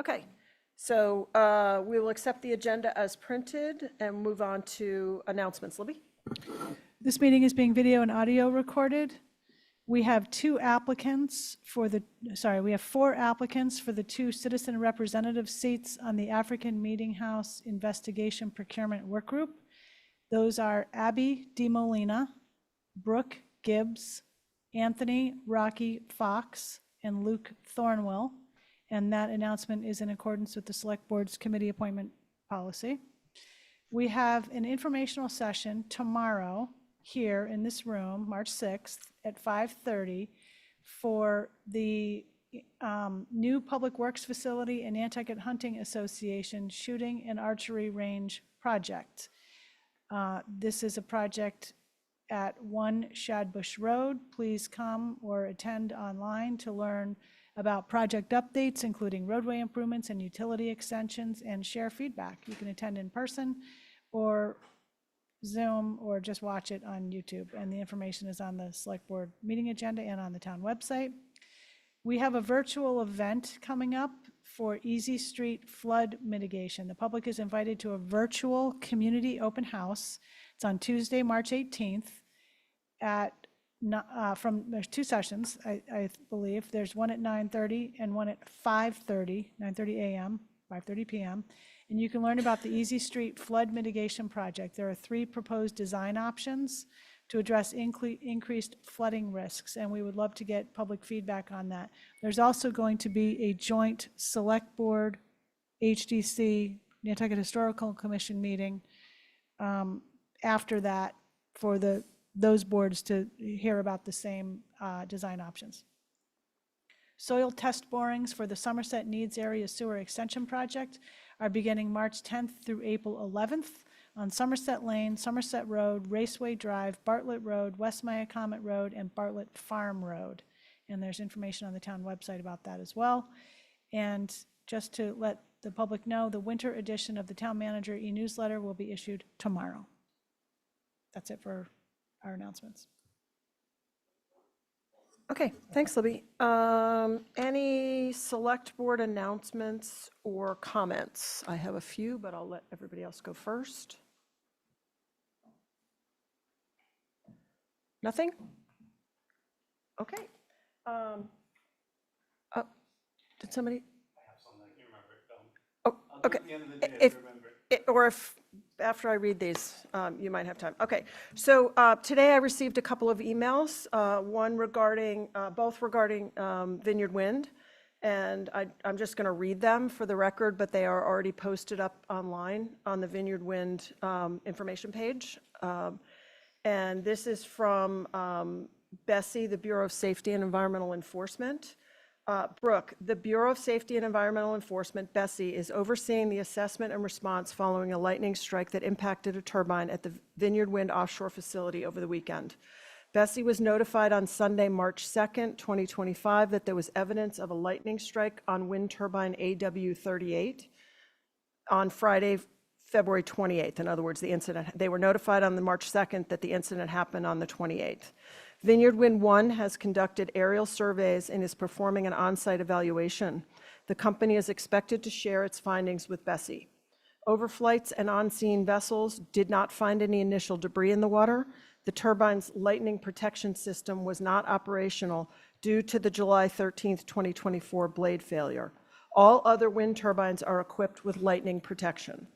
Okay, so we will accept the agenda as printed and move on to announcements. Libby? This meeting is being video and audio recorded. We have four applicants for the two citizen representative seats on the African Meeting House Investigation Procurement Work Group. Those are Abby DeMolina, Brooke Gibbs, Anthony Rocky Fox, and Luke Thornwell. And that announcement is in accordance with the Select Board's committee appointment policy. We have an informational session tomorrow here in this room, March 6th at 5:30 for the new Public Works Facility and Nantucket Hunting Association Shooting and Archery Range project. This is a project at 1 Shadbush Road. Please come or attend online to learn about project updates, including roadway improvements and utility extensions, and share feedback. You can attend in person or Zoom or just watch it on YouTube, and the information is on the Select Board meeting agenda and on the town website. We have a virtual event coming up for Easy Street flood mitigation. The public is invited to a virtual community open house. It's on Tuesday, March 18th there's two sessions, I believe. There's one at 9:30 and one at 5:30, 9:30 a.m., 5:30 p.m. And you can learn about the Easy Street flood mitigation project. There are 3 proposed design options to address increased flooding risks, and we would love to get public feedback on that. There's also going to be a joint Select Board, HDC, Nantucket Historical Commission meeting after that for those boards to hear about the same design options. Soil test borings for the Somerset Needs Area Sewer Extension Project are beginning March 10th through April 11th on Somerset Lane, Somerset Road, Raceway Drive, Bartlett Road, West Myacomet Road, and Bartlett Farm Road. And there's information on the town website about that as well. And just to let the public know, the winter edition of the Town Manager e-newsletter will be issued tomorrow. That's it for our announcements. Okay, thanks, Libby. Any Select Board announcements or comments? I have a few, but I'll let everybody else go first. Nothing? Okay. Did somebody? I have something. You remember it, don't. Oh, I'll do okay. it at the end of the day if you remember it. Or if after I read these, you might have time. Okay, so today I received a couple of emails, both regarding Vineyard Wind, and I'm just going to read them for the record, but they are already posted up online on the Vineyard Wind information page. And this is from Bessie, the Bureau of Safety and Environmental Enforcement. Brooke, the Bureau of Safety and Environmental Enforcement, Bessie, is overseeing the assessment and response following a lightning strike that impacted a turbine at the Vineyard Wind offshore facility over the weekend. Bessie was notified on Sunday, March 2nd, 2025, that there was evidence of a lightning strike on wind turbine AW38 on Friday, February 28th. In other words, they were notified on the March 2nd that the incident happened on the 28th. Vineyard Wind 1 has conducted aerial surveys and is performing an on-site evaluation. The company is expected to share its findings with Bessie. Overflights and on-scene vessels did not find any initial debris in the water. The turbine's lightning protection system was not operational due to the July 13th, 2024 blade failure. All other wind turbines are equipped with lightning protection.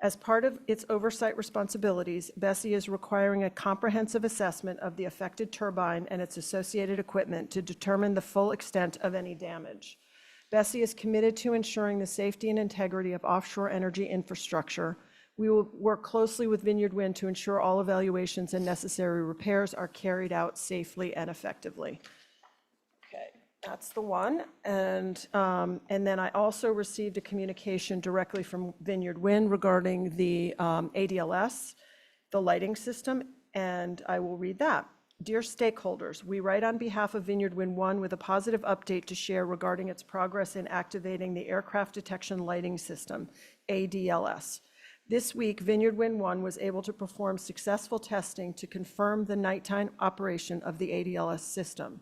As part of its oversight responsibilities, Bessie is requiring a comprehensive assessment of the affected turbine and its associated equipment to determine the full extent of any damage. Bessie is committed to ensuring the safety and integrity of offshore energy infrastructure. We will work closely with Vineyard Wind to ensure all evaluations and necessary repairs are carried out safely and effectively. That's the one. And then I also received a communication directly from Vineyard Wind regarding the ADLS, the lighting system, and I will read that. Dear stakeholders, we write on behalf of Vineyard Wind 1 with a positive update to share regarding its progress in activating the Aircraft Detection Lighting System, ADLS. This week, Vineyard Wind 1 was able to perform successful testing to confirm the nighttime operation of the ADLS system.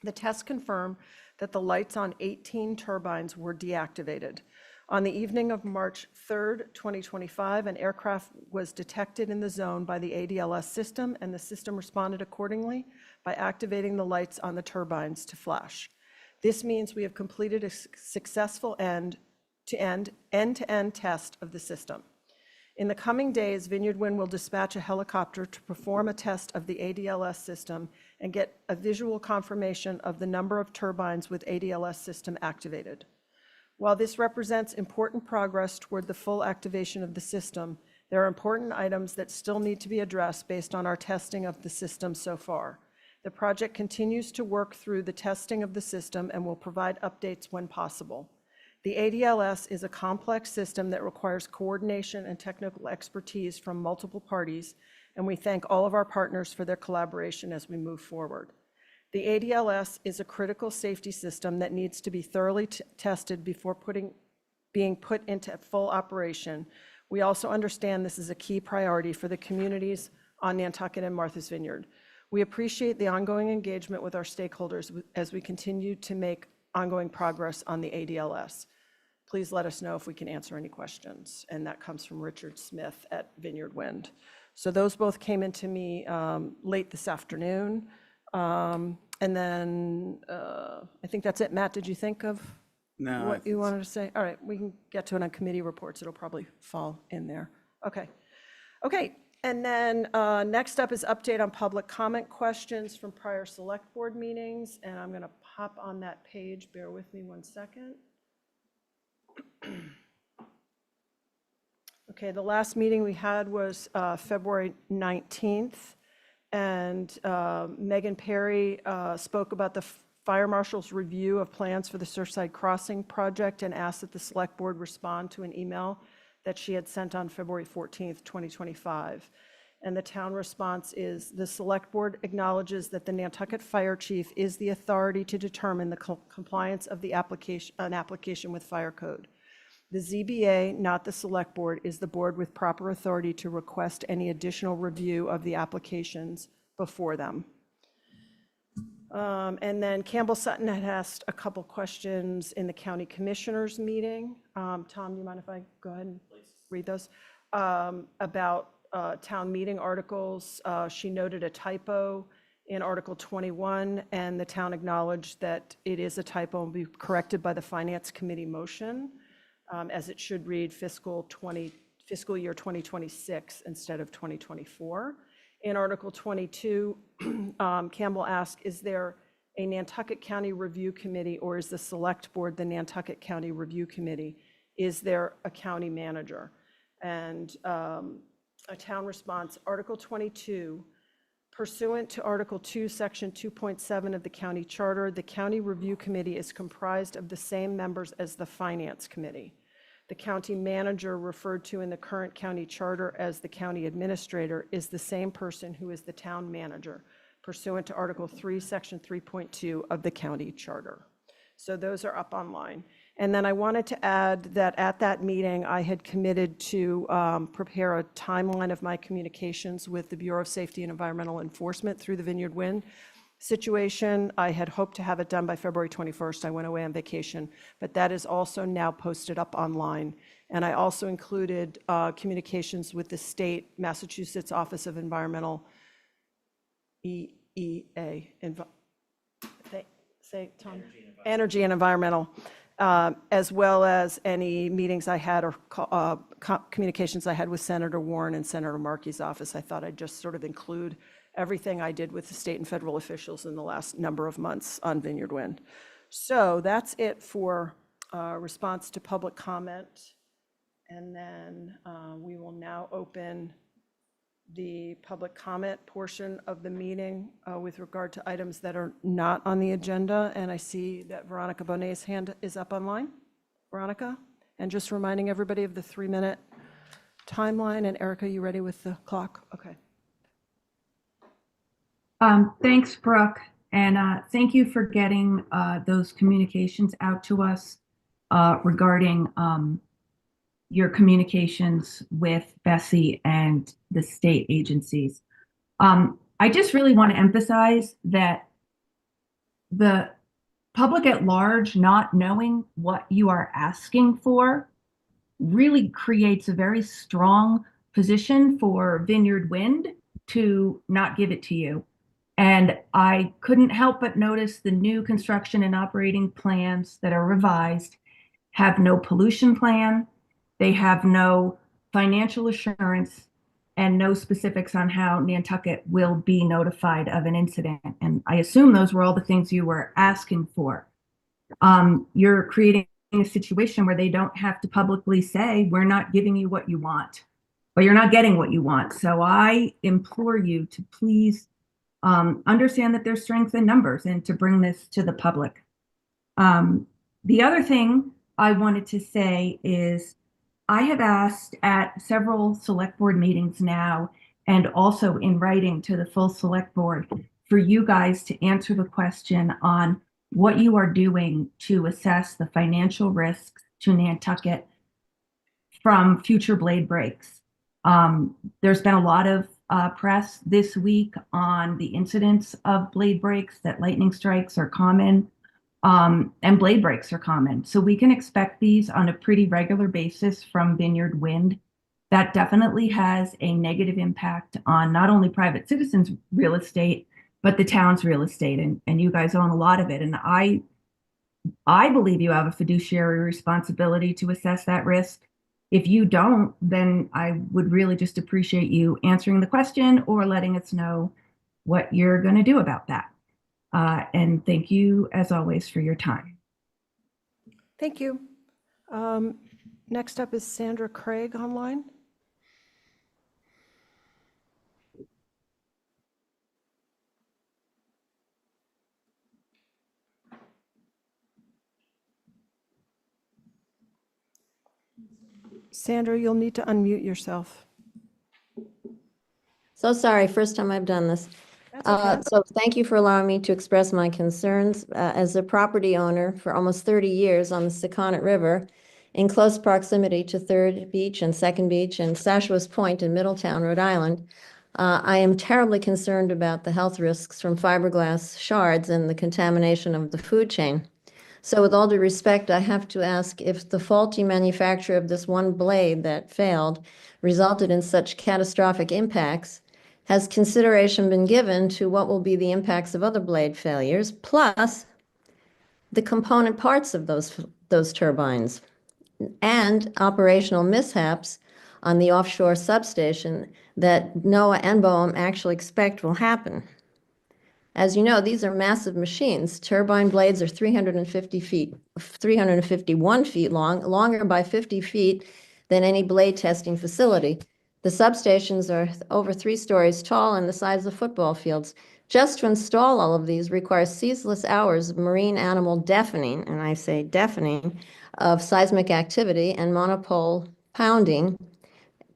The tests confirm that the lights on 18 turbines were deactivated. On the evening of March 3rd, 2025, an aircraft was detected in the zone by the ADLS system, and the system responded accordingly by activating the lights on the turbines to flash. This means we have completed a successful end-to-end test of the system. In the coming days, Vineyard Wind will dispatch a helicopter to perform a test of the ADLS system and get a visual confirmation of the number of turbines with ADLS system activated. While this represents important progress toward the full activation of the system, there are important items that still need to be addressed based on our testing of the system so far. The project continues to work through the testing of the system and will provide updates when possible. The ADLS is a complex system that requires coordination and technical expertise from multiple parties, and we thank all of our partners for their collaboration as we move forward. The ADLS is a critical safety system that needs to be thoroughly tested before being put into full operation. We also understand this is a key priority for the communities on Nantucket and Martha's Vineyard. We appreciate the ongoing engagement with our stakeholders as we continue to make ongoing progress on the ADLS. Please let us know if we can answer any questions. And that comes from Richard Smith at Vineyard Wind. So those both came into me late this afternoon. And then I think that's it. Matt, did you think of what you wanted to say? All right, we can get to it on committee reports. It'll probably fall in there. Okay. Okay, and then next up is update on public comment questions from prior select board meetings. And I'm gonna hop on that page. Bear with me one second. Okay, the last meeting we had was February 19th. And Megan Perry spoke about the fire marshal's review of plans for the Surfside Crossing project and asked that the select board respond to an email that she had sent on February 14th, 2025. And the town response is, the select board acknowledges that the Nantucket Fire Chief is the authority to determine the compliance of an application with fire code. The ZBA, not the select board, is the board with proper authority to request any additional review of the applications before them. And then Campbell Sutton had asked a couple questions in the county commissioners meeting. Tom, you mind if I go ahead and read those? About town meeting articles. She noted a typo in Article 21, and the town acknowledged that it is a typo and will be corrected by the Finance Committee motion. As it should read fiscal year 2026 instead of 2024. In Article 22, Campbell asked, is there a Nantucket County Review Committee or is the Select Board the Nantucket County Review Committee? Is there a county manager? And a town response, Article 22, pursuant to Article 2, Section 2.7 of the county charter, the County Review Committee is comprised of the same members as the Finance Committee. The county manager, referred to in the current county charter as the county administrator, is the same person who is the town manager, pursuant to Article 3, Section 3.2 of the county charter. So those are up online. And then I wanted to add that at that meeting, I had committed to prepare a timeline of my communications with the Bureau of Safety and Environmental Enforcement through the Vineyard Wind situation. I had hoped to have it done by February 21st. I went away on vacation, but that is also now posted up online. And I also included communications with the state Massachusetts Office of Environmental EEA, say Tom? Energy and Environmental. As well as any meetings I had or communications I had with Senator Warren and Senator Markey's office. I thought I'd just sort of include everything I did with the state and federal officials in the last number of months on Vineyard Wind. So that's it for response to public comment. And then we will now open the public comment portion of the meeting with regard to items that are not on the agenda. And I see that Veronica Bonet's hand is up online. Veronica? And just reminding everybody of the 3-minute timeline. And Erica, you ready with the clock? Okay. Thanks, Brooke. And thank you for getting those communications out to us regarding your communications with Bessie and the state agencies. I just really want to emphasize that the public at large not knowing what you are asking for really creates a very strong position for Vineyard Wind to not give it to you. And I couldn't help but notice the new construction and operating plans that are revised have no pollution plan. They have no financial assurance and no specifics on how Nantucket will be notified of an incident. And I assume those were all the things you were asking for. You're creating a situation where they don't have to publicly say, we're not giving you what you want, or you're not getting what you want. So I implore you to please understand that there's strength in numbers and to bring this to the public. The other thing I wanted to say is I have asked at several select board meetings now, and also in writing to the full select board, for you guys to answer the question on what you are doing to assess the financial risks to Nantucket from future blade breaks. There's been a lot of press this week on the incidents of blade breaks, that lightning strikes are common, and blade breaks are common. So we can expect these on a pretty regular basis from Vineyard Wind. That definitely has a negative impact on not only private citizens' real estate, but the town's real estate. And you guys own a lot of it. And I believe you have a fiduciary responsibility to assess that risk. If you don't, then I would really just appreciate you answering the question or letting us know what you're going to do about that. And thank you, as always, for your time. Thank you. Next up is Sandra Craig online. Sandra, you'll need to unmute yourself. So sorry, first time I've done this. That's okay. So thank you for allowing me to express my concerns. As a property owner for almost 30 years on the Secaunet River, in close proximity to Third Beach and Second Beach and Sashuas Point in Middletown, Rhode Island, I am terribly concerned about the health risks from fiberglass shards and the contamination of the food chain. So with all due respect, I have to ask if the faulty manufacture of this one blade that failed resulted in such catastrophic impacts, has consideration been given to what will be the impacts of other blade failures, plus the component parts of those turbines and operational mishaps on the offshore substation that NOAA and BOEM actually expect will happen? As you know, these are massive machines. Turbine blades are 351 feet long, longer by 50 feet than any blade testing facility. The substations are over 3 stories tall and the size of football fields. Just to install all of these requires ceaseless hours of marine animal deafening, and I say deafening, of seismic activity and monopole pounding,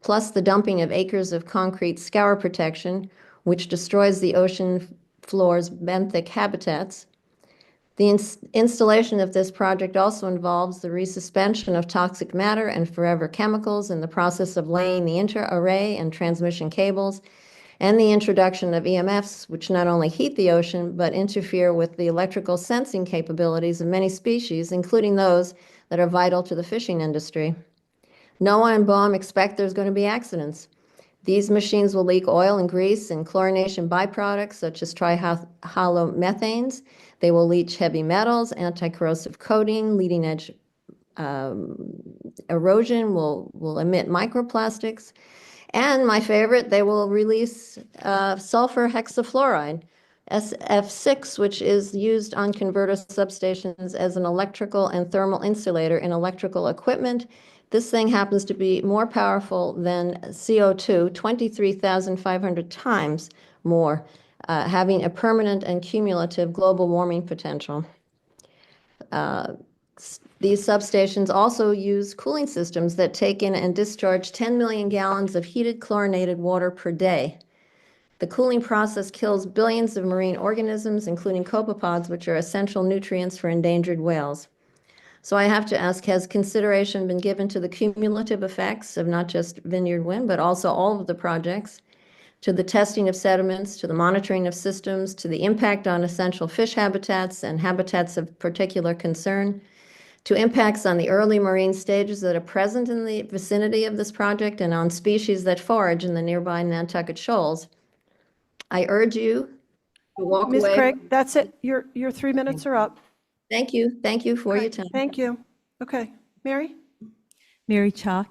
plus the dumping of acres of concrete scour protection, which destroys the ocean floor's benthic habitats. The installation of this project also involves the resuspension of toxic matter and forever chemicals in the process of laying the inter-array and transmission cables, and the introduction of EMFs, which not only heat the ocean, but interfere with the electrical sensing capabilities of many species, including those that are vital to the fishing industry. NOAA and BOEM expect there's going to be accidents. These machines will leak oil and grease and chlorination byproducts such as trihalomethanes. They will leach heavy metals, anti-corrosive coating, leading edge erosion will emit microplastics. And my favorite, they will release sulfur hexafluoride, SF6, which is used on converter substations as an electrical and thermal insulator in electrical equipment. This thing happens to be more powerful than CO2, 23,500 times more, having a permanent and cumulative global warming potential. These substations also use cooling systems that take in and discharge 10 million gallons of heated chlorinated water per day. The cooling process kills billions of marine organisms, including copepods, which are essential nutrients for endangered whales. So I have to ask, has consideration been given to the cumulative effects of not just Vineyard Wind, but also all of the projects? to the testing of sediments, to the monitoring of systems, to the impact on essential fish habitats and habitats of particular concern, to impacts on the early marine stages that are present in the vicinity of this project and on species that forage in the nearby Nantucket shoals. I urge you to walk Ms. away. Craig, that's it. Your 3 minutes are up. Thank you. Thank you for your Okay, time. thank you. Okay, Mary? Mary Chalk.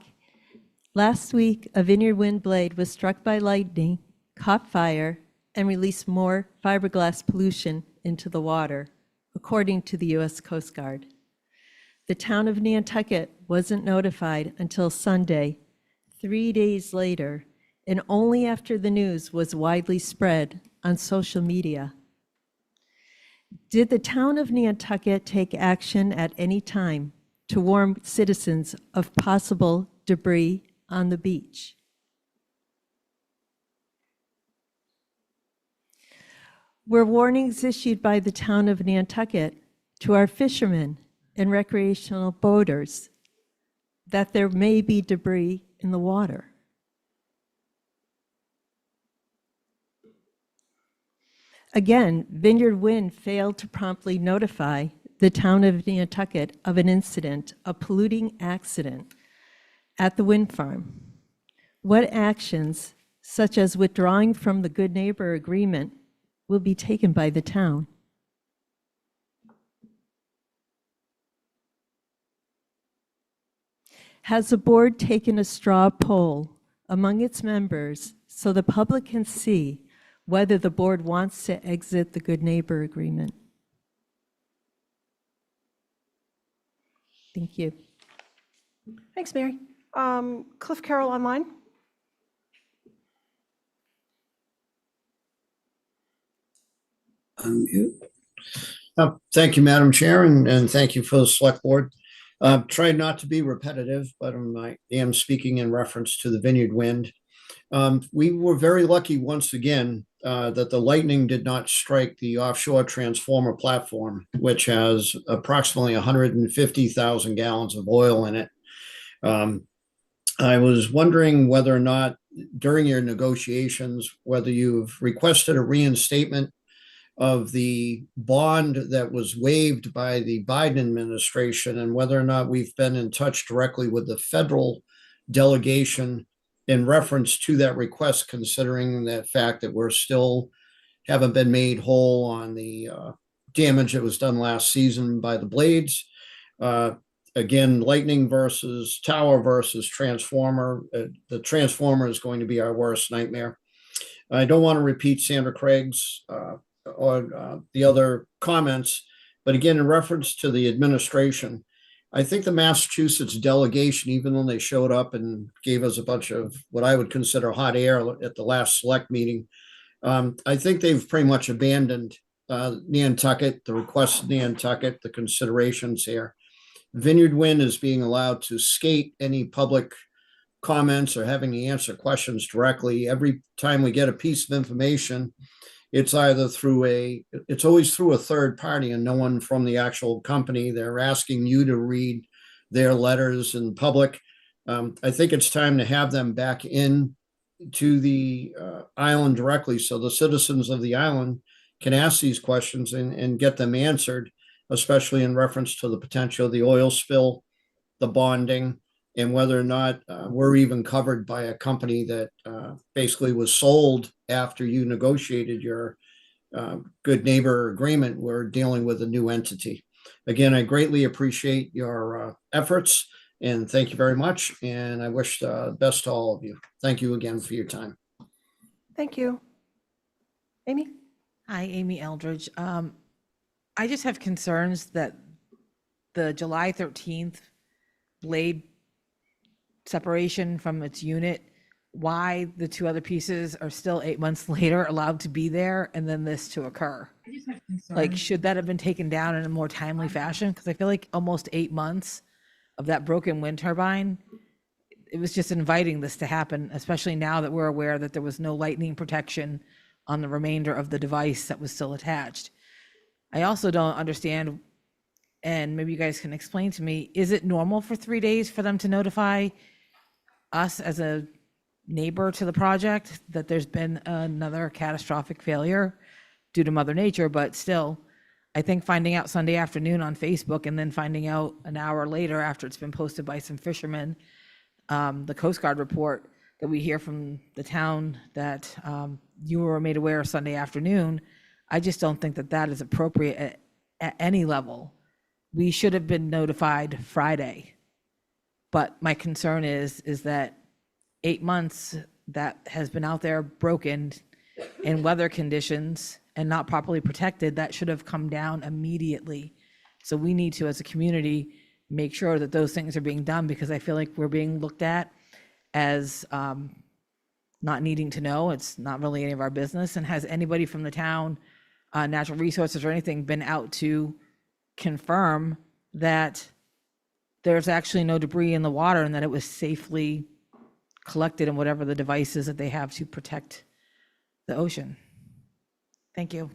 Last week, a Vineyard Wind blade was struck by lightning, caught fire, and released more fiberglass pollution into the water, according to the U.S. Coast Guard. The town of Nantucket wasn't notified until Sunday, 3 days later, and only after the news was widely spread on social media. Did the town of Nantucket take action at any time to warn citizens of possible debris on the beach? Were warnings issued by the town of Nantucket to our fishermen and recreational boaters that there may be debris in the water? Again, Vineyard Wind failed to promptly notify the town of Nantucket of an incident, a polluting accident at the wind farm. What actions, such as withdrawing from the Good Neighbor Agreement, will be taken by the town? Has the board taken a straw poll among its members so the public can see whether the board wants to exit the Good Neighbor Agreement? Thank you. Thanks, Mary. Cliff Carroll online? Thank you, Madam Chair, and thank you for the select board. Try not to be repetitive, but I am speaking in reference to the Vineyard Wind. We were very lucky once again that the lightning did not strike the offshore transformer platform, which has approximately 150,000 gallons of oil in it. I was wondering whether or not during your negotiations, whether you've requested a reinstatement of the bond that was waived by the Biden administration, and whether or not we've been in touch directly with the federal delegation in reference to that request, considering that fact that we're still haven't been made whole on the damage that was done last season by the blades. Again, lightning versus tower versus transformer. The transformer is going to be our worst nightmare. I don't want to repeat Sandra Craig's or the other comments, but again, in reference to the administration, I think the Massachusetts delegation, even though they showed up and gave us a bunch of what I would consider hot air at the last select meeting, I think they've pretty much abandoned Nantucket, the request of Nantucket, the considerations here. Vineyard Wind is being allowed to skate any public comments or having to answer questions directly. Every time we get a piece of information, it's either it's always through a third party and no one from the actual company. They're asking you to read their letters in public. I think it's time to have them back in to the island directly so the citizens of the island can ask these questions and get them answered, especially in reference to the potential of the oil spill, the bonding, and whether or not we're even covered by a company that basically was sold after you negotiated your Good Neighbor Agreement. We're dealing with a new entity. Again, I greatly appreciate your efforts and thank you very much. And I wish the best to all of you. Thank you again for your time. Thank you. Amy? Hi, Amy Eldridge. I just have concerns that the July 13th blade separation from its unit, why the two other pieces are still 8 months later allowed to be there and then this to occur. Like, should that have been taken down in a more timely fashion? Because I feel like almost 8 months of that broken wind turbine, it was just inviting this to happen, especially now that we're aware that there was no lightning protection on the remainder of the device that was still attached. I also don't understand, and maybe you guys can explain to me, is it normal for 3 days for them to notify us as a neighbor to the project, that there's been another catastrophic failure due to Mother Nature, but still, I think finding out Sunday afternoon on Facebook and then finding out an hour later after it's been posted by some fishermen, the Coast Guard report that we hear from the town that you were made aware Sunday afternoon, I just don't think that that is appropriate at any level. We should have been notified Friday. But my concern is that 8 months that has been out there broken in weather conditions and not properly protected, that should have come down immediately. So we need to, as a community, make sure that those things are being done, because I feel like we're being looked at as not needing to know. It's not really any of our business. And has anybody from the town, natural resources or anything, been out to confirm that there's actually no debris in the water and that it was safely collected in whatever the devices that they have to protect the ocean? Thank you.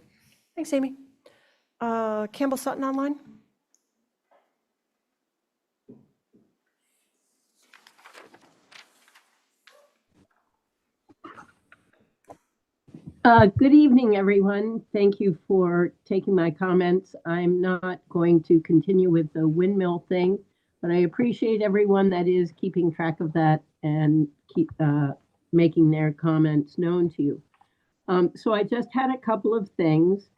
Thanks, Amy. Campbell Sutton online? Good evening, everyone. Thank you for taking my comments. I'm not going to continue with the windmill thing, but I appreciate everyone that is keeping track of that and keep making their comments known to you. So I just had a couple of things.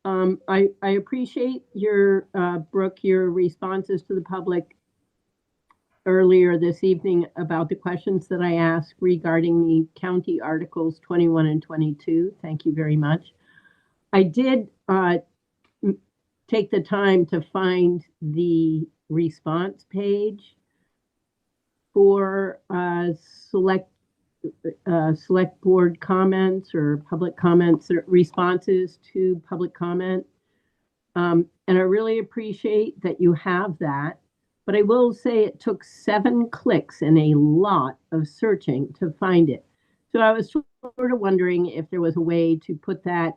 I appreciate your, Brooke, your responses to the public earlier this evening about the questions that I asked regarding the county articles 21 and 22. Thank you very much. I did take the time to find the response page for select board comments or public comments or responses to public comment. And I really appreciate that you have that. But I will say it took 7 clicks and a lot of searching to find it. So I was sort of wondering if there was a way to put that,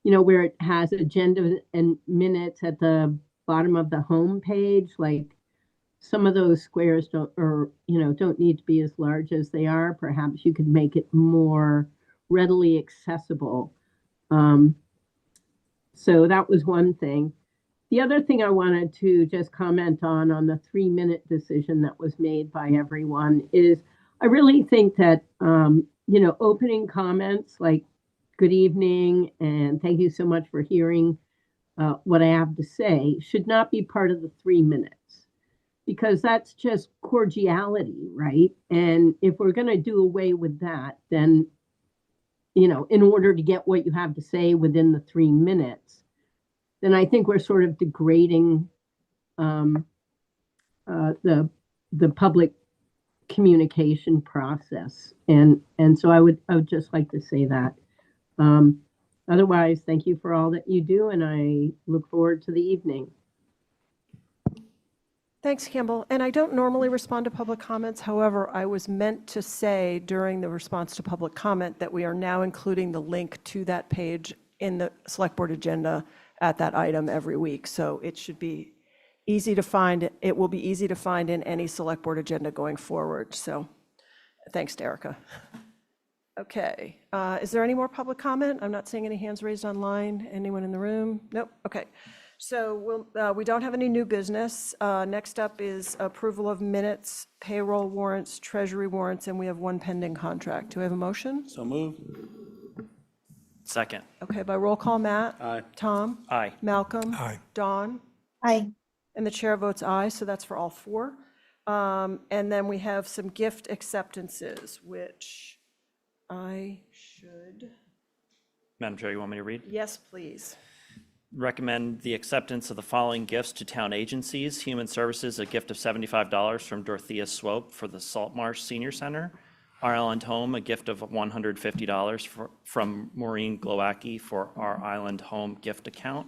where it has agenda and minutes at the bottom of the home page. Like some of those squares don't need to be as large as they are. Perhaps you could make it more readily accessible. So that was one thing. The other thing I wanted to just comment on the 3-minute decision that was made by everyone is I really think that, opening comments like good evening and thank you so much for hearing what I have to say should not be part of the 3 minutes, because that's just cordiality, right? And if we're going to do away with that, then, in order to get what you have to say within the 3 minutes, then I think we're sort of degrading the public communication process, and so I would just like to say that. Otherwise, thank you for all that you do, and I look forward to the evening. Thanks, Campbell. And I don't normally respond to public comments. However, I was meant to say during the response to public comment that we are now including the link to that page in the select board agenda at that item every week. So it should be easy to find. It will be easy to find in any select board agenda going forward. So thanks, Derica. Okay. Is there any more public comment? I'm not seeing any hands raised online. Anyone in the room? Nope. Okay. So we don't have any new business. Next up is approval of minutes, payroll warrants, treasury warrants, and we have 1 pending contract. Do we have a motion? So moved. Second. Okay, by roll call, Matt? Aye. Tom? Aye. Malcolm? Aye. Dawn? Aye. And the chair votes aye, so that's for all 4. And then we have some gift acceptances, which I should, Madam Chair, you want me to read? yes, please. Recommend the acceptance of the following gifts to town agencies. Human Services, a gift of $75 from Dorothea Swope for the Salt Marsh Senior Center. Our Island Home, a gift of $150 from Maureen Glowacki for our Island Home gift account.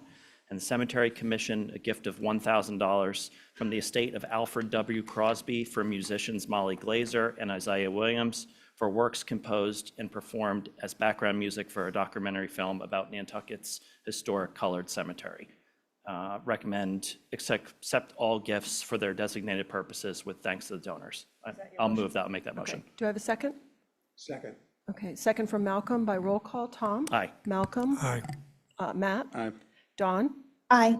And the Cemetery Commission, a gift of $1,000 from the estate of Alfred W. Crosby for musicians Molly Glazer and Isaiah Williams for works composed and performed as background music for a documentary film about Nantucket's historic colored cemetery. Recommend accept all gifts for their designated purposes with thanks to the donors. I'll move that, I'll make that motion. Okay. Do I have a second? Second. Okay, second from Malcolm by roll call. Tom? Aye. Malcolm? Aye. Matt? Aye. Dawn? Aye.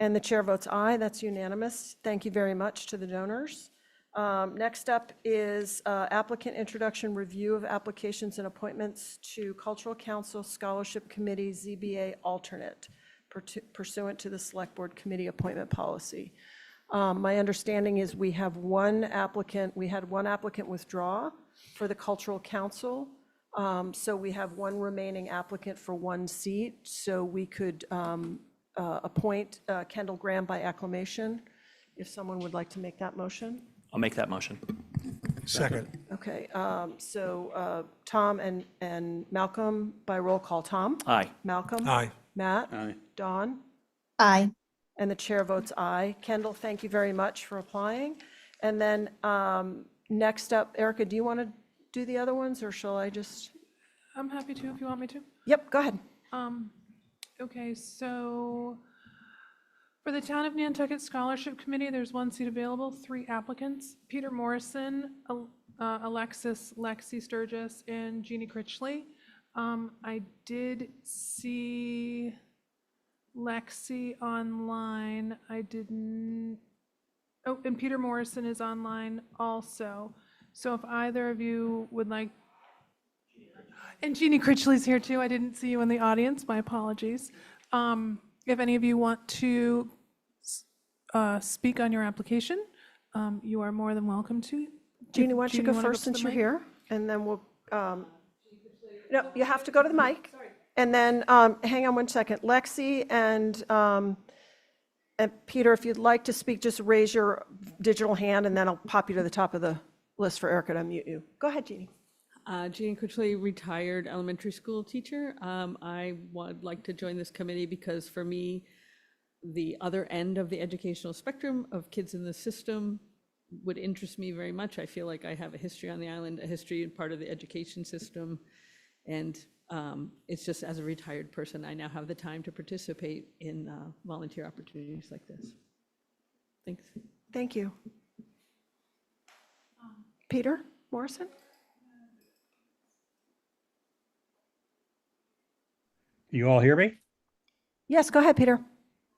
And the chair votes aye. That's unanimous. Thank you very much to the donors. Next up is applicant introduction review of applications and appointments to Cultural Council Scholarship Committee ZBA alternate pursuant to the Select Board Committee appointment policy. My understanding is we had one applicant withdraw for the Cultural Council. So we have one remaining applicant for one seat. So we could appoint Kendall Graham by acclamation, if someone would like to make that motion. I'll make that motion. Second. Okay, so Tom and Malcolm by roll call. Tom? Aye. Malcolm? Aye. Matt? Aye. Dawn? Aye. And the chair votes aye. Kendall, thank you very much for applying. And then next up, Erica, do you want to do the other ones, or shall I just? I'm happy to if you want me to. Yep, go ahead. Okay, so for the Town of Nantucket Scholarship Committee, there's one seat available, 3 applicants: Peter Morrison, Alexis Lexi Sturgis, and Jeannie Critchley. I did see Lexi online. I didn't, oh, and Peter Morrison is online also. So if either of you would like, and Jeannie Critchley's here too. I didn't see you in the audience. My apologies. If any of you want to speak on your application, you are more than welcome to. Jeannie, why don't you go wanna first to the since you're mic? here? And then we'll, no, you have to go to the mic. And then, hang on one second. Lexi and Peter, if you'd like to speak, just raise your digital hand and then I'll pop you to the top of the list for Erica to unmute you. Go ahead, Jeannie. Jeannie Critchley, retired elementary school teacher. I would like to join this committee because for me, the other end of the educational spectrum of kids in the system would interest me very much. I feel like I have a history on the island, a history and part of the education system. And it's just as a retired person, I now have the time to participate in volunteer opportunities like this. Thanks. Thank you. Peter Morrison? You all hear me? Yes, go ahead, Peter.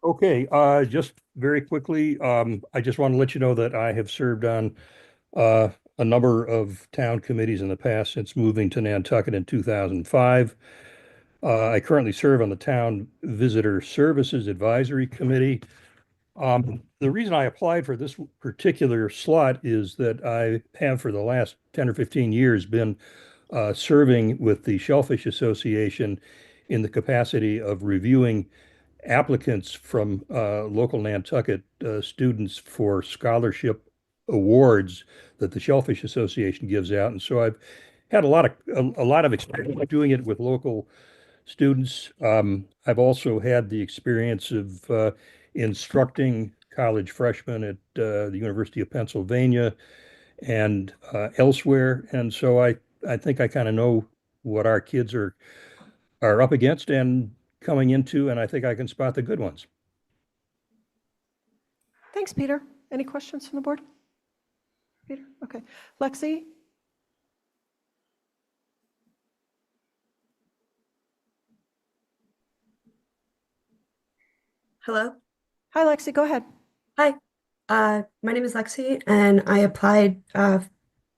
Okay, just very quickly, I just want to let you know that I have served on a number of town committees in the past since moving to Nantucket in 2005. I currently serve on the Town Visitor Services Advisory Committee. The reason I applied for this particular slot is that I have for the last 10 or 15 years been serving with the Shellfish Association in the capacity of reviewing applicants from local Nantucket students for scholarship awards that the Shellfish Association gives out. And so I've had a lot of experience doing it with local students. I've also had the experience of instructing college freshmen at the University of Pennsylvania and elsewhere. And so I think I kind of know what our kids are up against and coming into, and I think I can spot the good ones. Thanks, Peter. Any questions from the board? Peter? Okay. Lexi? Hello. Hi, Lexi. Go ahead. Hi. My name is Lexi, and I applied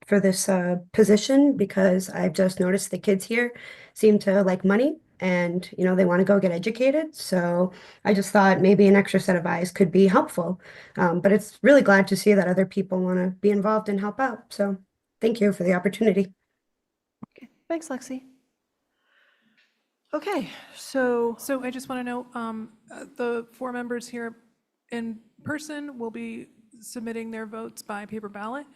for this position because I've just noticed the kids here seem to like money and, you know, they want to go get educated. So I just thought maybe an extra set of eyes could be helpful. But it's really glad to see that other people want to be involved and help out. So thank you for the opportunity. Okay. Thanks, Lexi. Okay, so I just want to know, the 4 members here in person will be submitting their votes by paper ballot.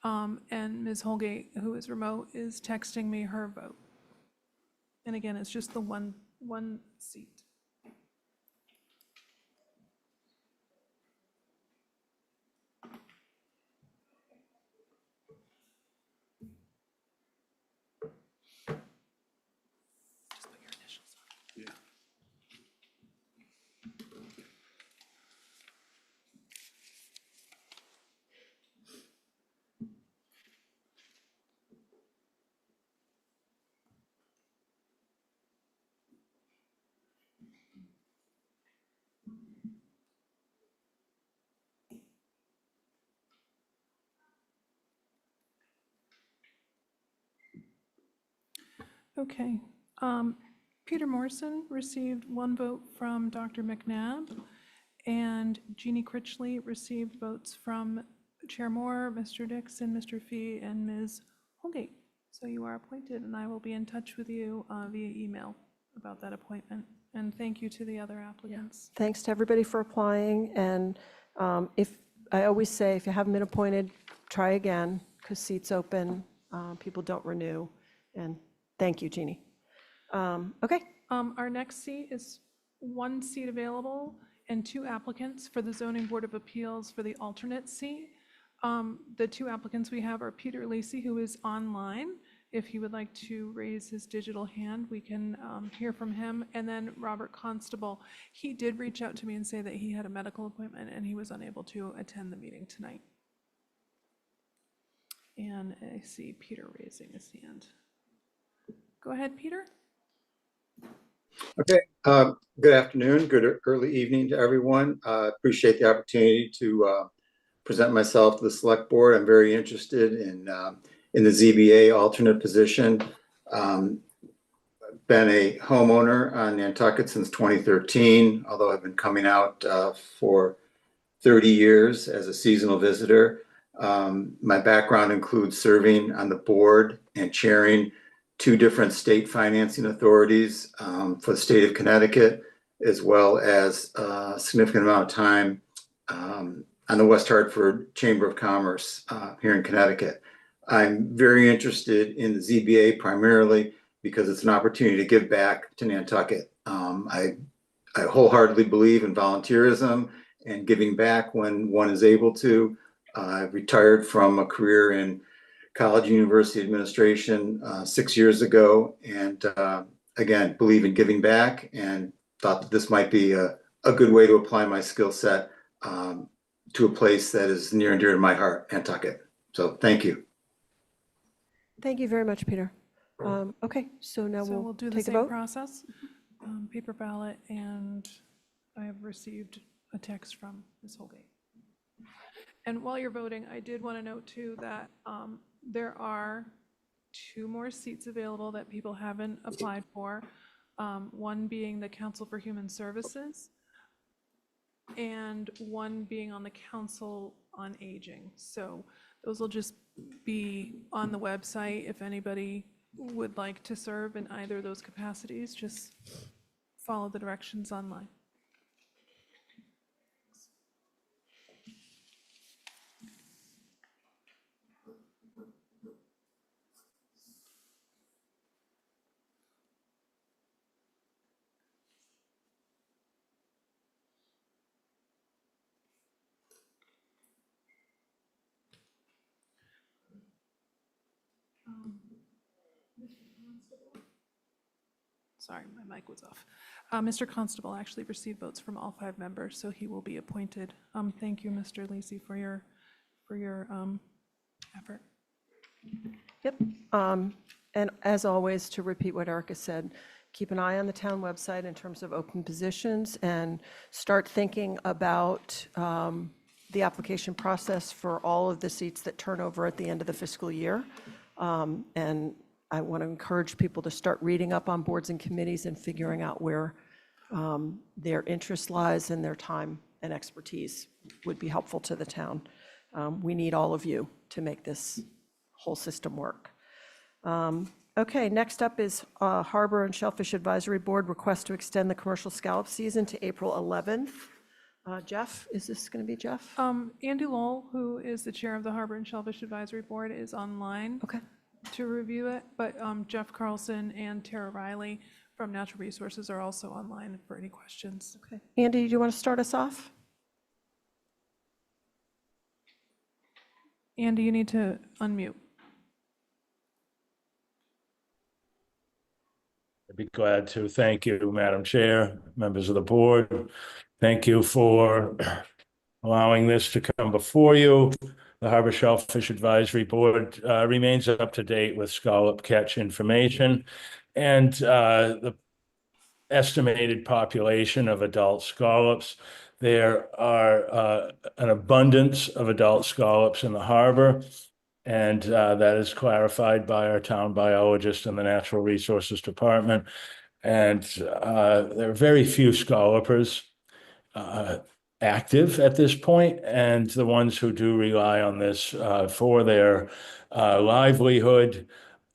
And Ms. Holgate, who is remote, is texting me her vote. And again, it's just the one seat. Just put your initials on. Yeah. Okay. Peter Morrison received 1 vote from Dr. McNabb, and Jeannie Critchley received votes from Chair Moore, Mr. Dixon, Mr. Fee, and Ms. Holgate. So you are appointed, and I will be in touch with you via email about that appointment. And thank you to the other applicants. Thanks to everybody for applying, and if, I always say, if you haven't been appointed, try again, because seats open, people don't renew, and thank you, Jeannie. Okay. Our next seat is 1 seat available and 2 applicants for the Zoning Board of Appeals for the alternate seat. The 2 applicants we have are Peter Lacey, who is online. If he would like to raise his digital hand, we can hear from him. And then Robert Constable. He did reach out to me and say that he had a medical appointment and he was unable to attend the meeting tonight. And I see Peter raising his hand. Go ahead, Peter. Okay, good afternoon, good early evening to everyone. Appreciate the opportunity to present myself to the select board. I'm very interested in the ZBA alternate position. Been a homeowner on Nantucket since 2013, although I've been coming out for 30 years as a seasonal visitor. My background includes serving on the board and chairing 2 different state financing authorities for the state of Connecticut, as well as a significant amount of time on the West Hartford Chamber of Commerce here in Connecticut. I'm very interested in the ZBA primarily because it's an opportunity to give back to Nantucket. I wholeheartedly believe in volunteerism and giving back when one is able to. I retired from a career in college and university administration 6 years ago, and again, believe in giving back and thought that this might be a good way to apply my skill set to a place that is near and dear to my heart, Nantucket. So thank you. Thank you very much, Peter. Okay, so now So we'll do the take a same vote. process, paper ballot, and I have received a text from Ms. Holgate. And while you're voting, I did want to note too that there are 2 more seats available that people haven't applied for. One being the Council for Human Services and one being on the Council on Aging. So those will just be on the website if anybody would like to serve in either of those capacities. Just follow the directions online. Sorry, my mic was off. Mr. Constable actually received votes from all 5 members, so he will be appointed. Thank you, Mr. Lacey, for your effort. Yep. And as always, to repeat what Erica said, keep an eye on the town website in terms of open positions and start thinking about the application process for all of the seats that turn over at the end of the fiscal year. And I want to encourage people to start reading up on boards and committees and figuring out where their interest lies, and their time and expertise would be helpful to the town. We need all of you to make this whole system work. Okay, next up is Harbor and Shellfish Advisory Board request to extend the commercial scallop season to April 11th. Jeff, is this going to be Jeff? Andy Lowell, who is the chair of the Harbor and Shellfish Advisory Board, is online. Okay. To review it, but Jeff Carlson and Tara Riley from Natural Resources are also online for any questions. Okay. Andy, do you want to start us off? Andy, you need to unmute. I'd be glad to. Thank you, Madam Chair, members of the board. Thank you for allowing this to come before you. The Harbor Shellfish Advisory Board remains up to date with scallop catch information, and the estimated population of adult scallops. There are an abundance of adult scallops in the harbor. And that is clarified by our town biologist in the Natural Resources Department. And there are very few scallopers active at this point, and the ones who do rely on this for their livelihood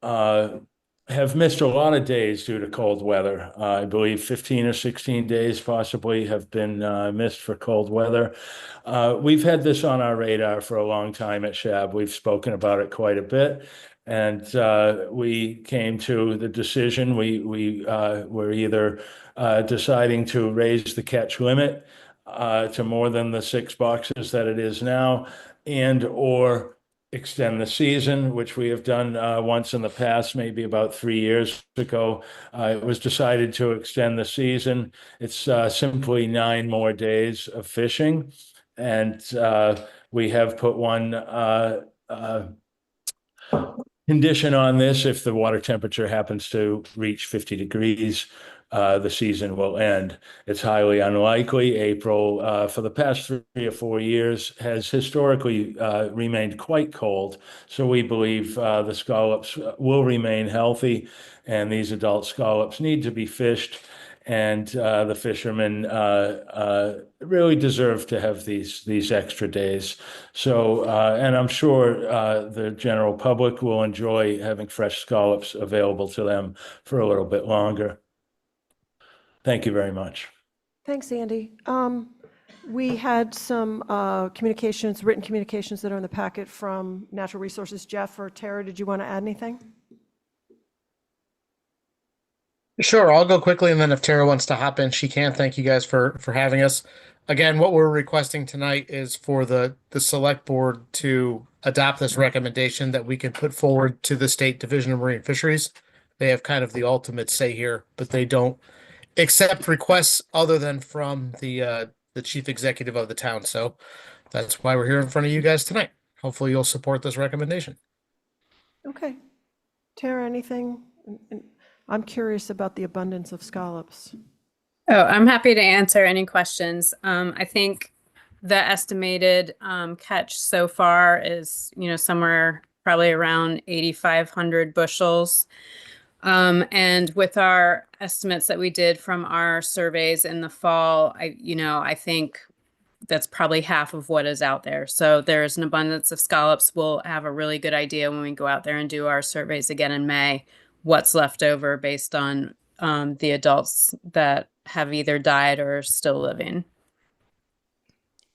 have missed a lot of days due to cold weather. I believe 15 or 16 days possibly have been missed for cold weather. We've had this on our radar for a long time at SHAB. We've spoken about it quite a bit. And we came to the decision, we were either deciding to raise the catch limit to more than the 6 boxes that it is now, and or extend the season, which we have done once in the past, maybe about 3 years ago. It was decided to extend the season. It's simply 9 more days of fishing. And we have put one condition on this: if the water temperature happens to reach 50 degrees, the season will end. It's highly unlikely. April, for the past 3 or 4 years, has historically remained quite cold. So we believe the scallops will remain healthy, and these adult scallops need to be fished. And the fishermen really deserve to have these extra days. So, and I'm sure the general public will enjoy having fresh scallops available to them for a little bit longer. Thank you very much. Thanks, Andy. We had some communications, written communications that are in the packet from Natural Resources. Jeff or Tara, did you want to add anything? Sure, I'll go quickly, and then if Tara wants to hop in, she can. Thank you guys for having us. Again, what we're requesting tonight is for the select board to adopt this recommendation that we can put forward to the State Division of Marine Fisheries. They have kind of the ultimate say here, but they don't accept requests other than from the chief executive of the town. So that's why we're here in front of you guys tonight. Hopefully you'll support this recommendation. Okay. Tara, anything? I'm curious about the abundance of scallops. Oh, I'm happy to answer any questions. I think the estimated catch so far is, somewhere probably around 8,500 bushels. And with our estimates that we did from our surveys in the fall, I think that's probably half of what is out there. So there's an abundance of scallops. We'll have a really good idea when we go out there and do our surveys again in May, what's left over based on the adults that have either died or are still living.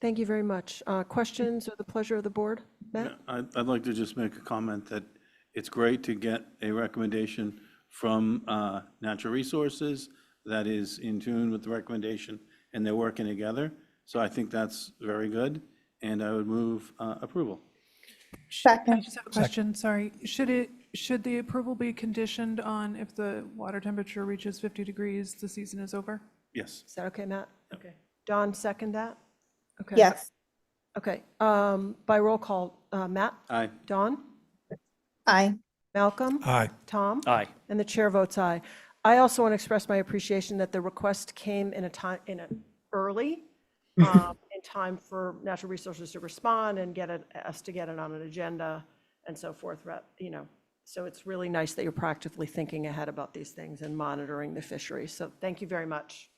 Thank you very much. Questions or the pleasure of the board? Matt? Yeah, I'd like to just make a comment that it's great to get a recommendation from Natural Resources that is in tune with the recommendation, and they're working together. So I think that's very good, and I would move approval. I just have a question, sorry. Should the approval be conditioned on if the water temperature reaches 50 degrees, the season is over? Yes. Is that okay, Matt? Okay. Don, second that? Okay. Yes. Okay. By roll call, Matt? Aye. Don? Aye. Malcolm? Aye. Tom? Aye. And the chair votes aye. I also want to express my appreciation that the request came early, in time for Natural Resources to respond and us to get it on an agenda and so forth. So it's really nice that you're proactively thinking ahead about these things and monitoring the fishery. So thank you very much.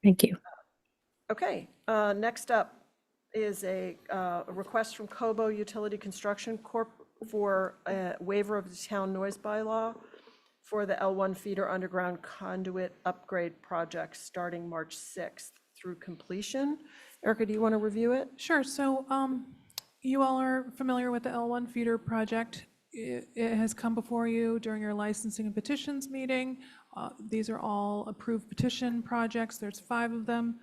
Thank you. Okay, next up is a request from Cobo Utility Construction Corp. For a waiver of the town noise bylaw for the L1 feeder underground conduit upgrade project starting March 6th through completion. Erica, do you want to review it? Sure. So you all are familiar with the L1 feeder project. It has come before you during your licensing and petitions meeting. These are all approved petition projects. There's 5 of them.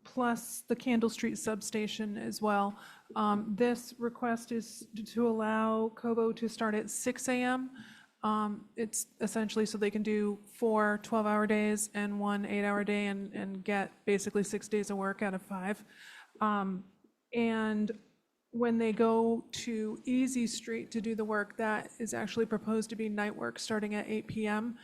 Plus the Candle Street substation as well. This request is to allow Cobo to start at 6 a.m. It's essentially so they can do 4 12-hour days and 1 8-hour day and get basically 6 days of work out of 5. And when they go to Easy Street to do the work, that is actually proposed to be night work starting at 8 p.m.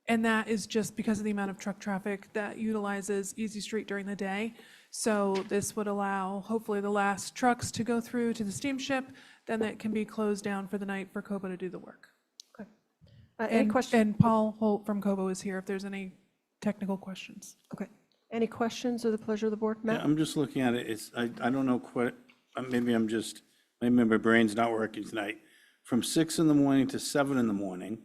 And that is just because of the amount of truck traffic that utilizes Easy Street during the day. So this would allow, hopefully, the last trucks to go through to the steamship, then that can be closed down for the night for COBO to do the work. Any questions? And Paul Holt from COBO is here if there's any technical questions. Okay. Any questions of the pleasure of the board? Yeah, Matt? I'm just looking at it, I don't know quite, maybe maybe my brain's not working tonight. From 6 in the morning to 7 in the morning,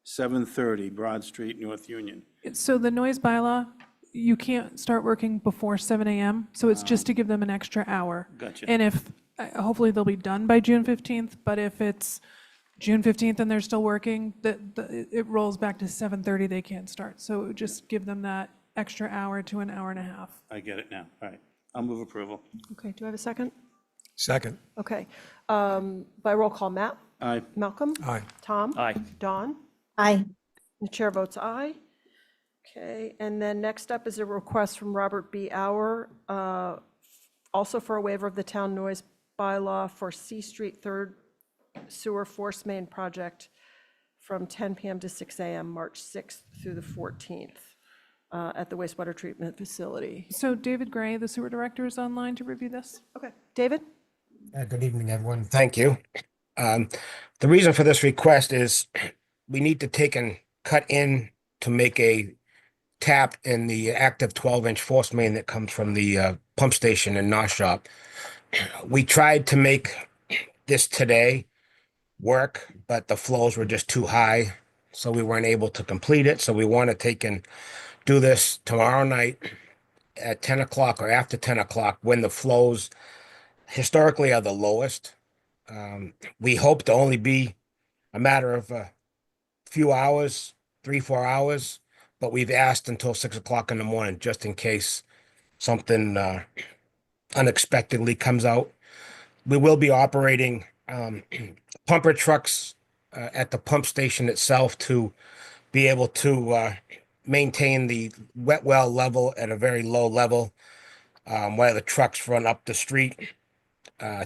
7:30 Broad Street, North Union. So the noise bylaw, you can't start working before 7 a.m., so it's just to give them an extra hour. Gotcha. And if, hopefully they'll be done by June 15th, but if it's June 15th and they're still working, it rolls back to 7:30, they can't start. So it would just give them that extra hour to an hour and a half. I get it now. All right. I'll move approval. Okay, do I have a second? Second. Okay. By roll call, Matt? Aye. Malcolm? Aye. Tom? Aye. Dawn? Aye. The chair votes aye. Okay, and then next up is a request from Robert B. Auer, also for a waiver of the town noise bylaw for C Street Third Sewer Force Main Project from 10 p.m. to 6 a.m., March 6th through the 14th, at the wastewater treatment facility. So David Gray, the sewer director, is online to review this. Okay, David? Good evening, everyone. Thank you. The reason for this request is we need to take and cut in to make a tap in the active 12-inch force main that comes from the pump station in Noshop. We tried to make this today work, but the flows were just too high, so we weren't able to complete it. So we want to take and do this tomorrow night at 10 o'clock or after 10 o'clock when the flows historically are the lowest. We hope to only be a matter of a few hours, 3-4 hours, but we've asked until 6 o'clock in the morning just in case something unexpectedly comes out. We will be operating pumper trucks at the pump station itself to be able to maintain the wet well level at a very low level while the trucks run up the street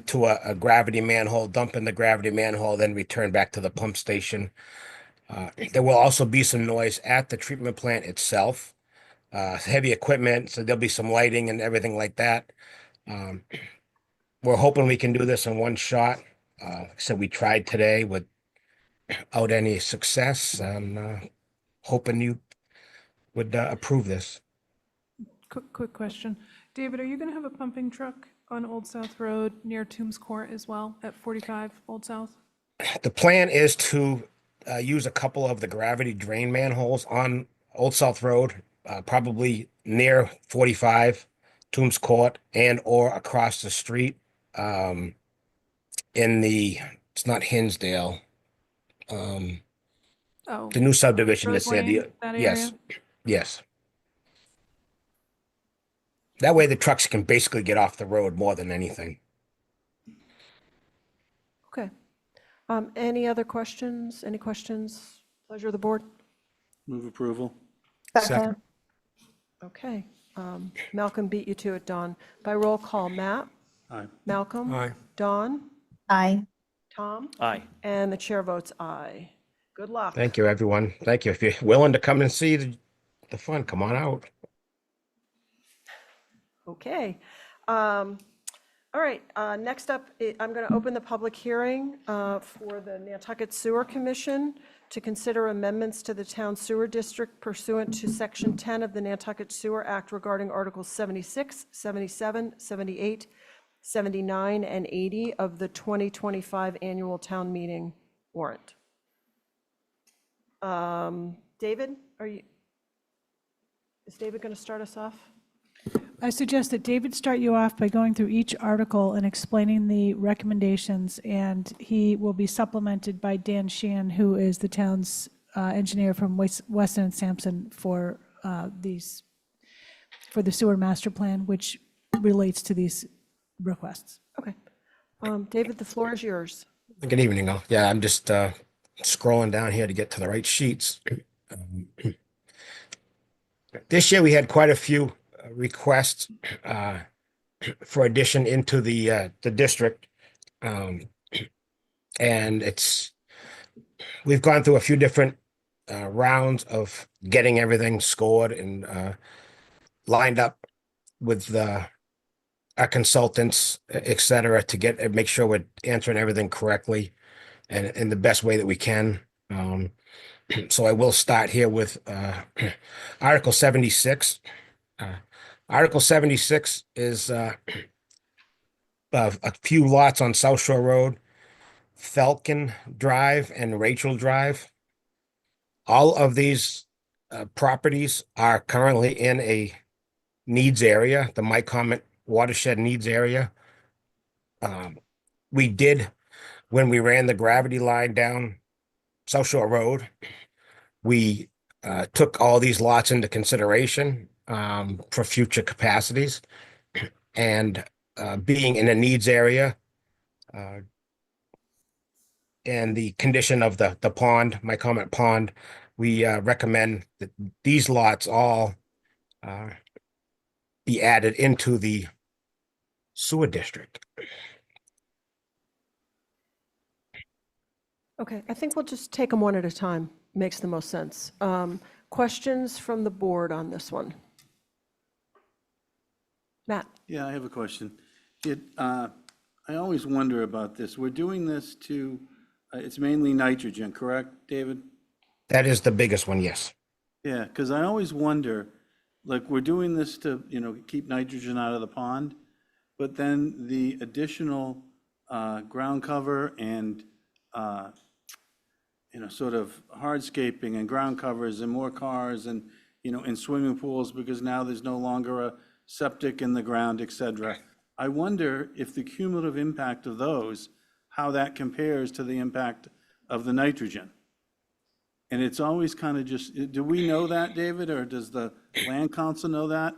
to a gravity manhole, dump in the gravity manhole, then return back to the pump station. There will also be some noise at the treatment plant itself, heavy equipment, so there'll be some lighting and everything like that. We're hoping we can do this in one shot. Like I said, we tried today without any success. I'm hoping you would approve this. Quick question. David, are you going to have a pumping truck on Old South Road near Toombs Court as well at 45 Old South? The plan is to use a couple of the gravity drain manholes on Old South Road, probably near 45 Toombs Court and or across the street in it's not Hinsdale. The new subdivision that's there. Yes, yes. That way the trucks can basically get off the road more than anything. Okay. Any other questions? Any questions? Pleasure of the board? Move approval. Second. Okay. Malcolm beat you to it, Dawn. By roll call, Matt? Aye. Malcolm? Aye. Dawn? Aye. Tom? Aye. And the chair votes aye. Good luck. Thank you, everyone. Thank you. If you're willing to come and see the fun, come on out. Okay. All right, next up, I'm going to open the public hearing for the Nantucket Sewer Commission to consider amendments to the town sewer district pursuant to Section 10 of the Nantucket Sewer Act regarding Articles 76, 77, 78, 79, and 80 of the 2025 annual town meeting warrant. David, is David going to start us off? I suggest that David start you off by going through each article and explaining the recommendations, and he will be supplemented by Dan Sheehan, who is the town's engineer from Weston and Sampson for the sewer master plan, which relates to these requests. Okay. David, the floor is yours. Good evening. Yeah, I'm just scrolling down here to get to the right sheets. This year we had quite a few requests for addition into the district, and we've gone through a few different rounds of getting everything scored and lined up with our consultants, et cetera, to make sure we're answering everything correctly and in the best way that we can. So I will start here with Article 76. Article 76 is a few lots on South Shore Road, Falcon Drive and Rachel Drive. All of these properties are currently in a needs area, the My Comment watershed needs area. We did, when we ran the gravity line down South Shore Road, we took all these lots into consideration for future capacities. And being in a needs area and the condition of the pond, My Comment pond, we recommend that these lots all be added into the sewer district. Okay, I think we'll just take them one at a time. Makes the most sense. Questions from the board on this one? Matt? Yeah, I have a question. I always wonder about this. We're doing this to, it's mainly nitrogen, correct, David? That is the biggest one, yes. Yeah, because I always wonder, like, we're doing this to, keep nitrogen out of the pond, but then the additional ground cover and, sort of hardscaping and ground covers and more cars and, in swimming pools, because now there's no longer a septic in the ground, et cetera. I wonder if the cumulative impact of those, how that compares to the impact of the nitrogen. And it's always kind of just, do we know that, David, or does the land council know that?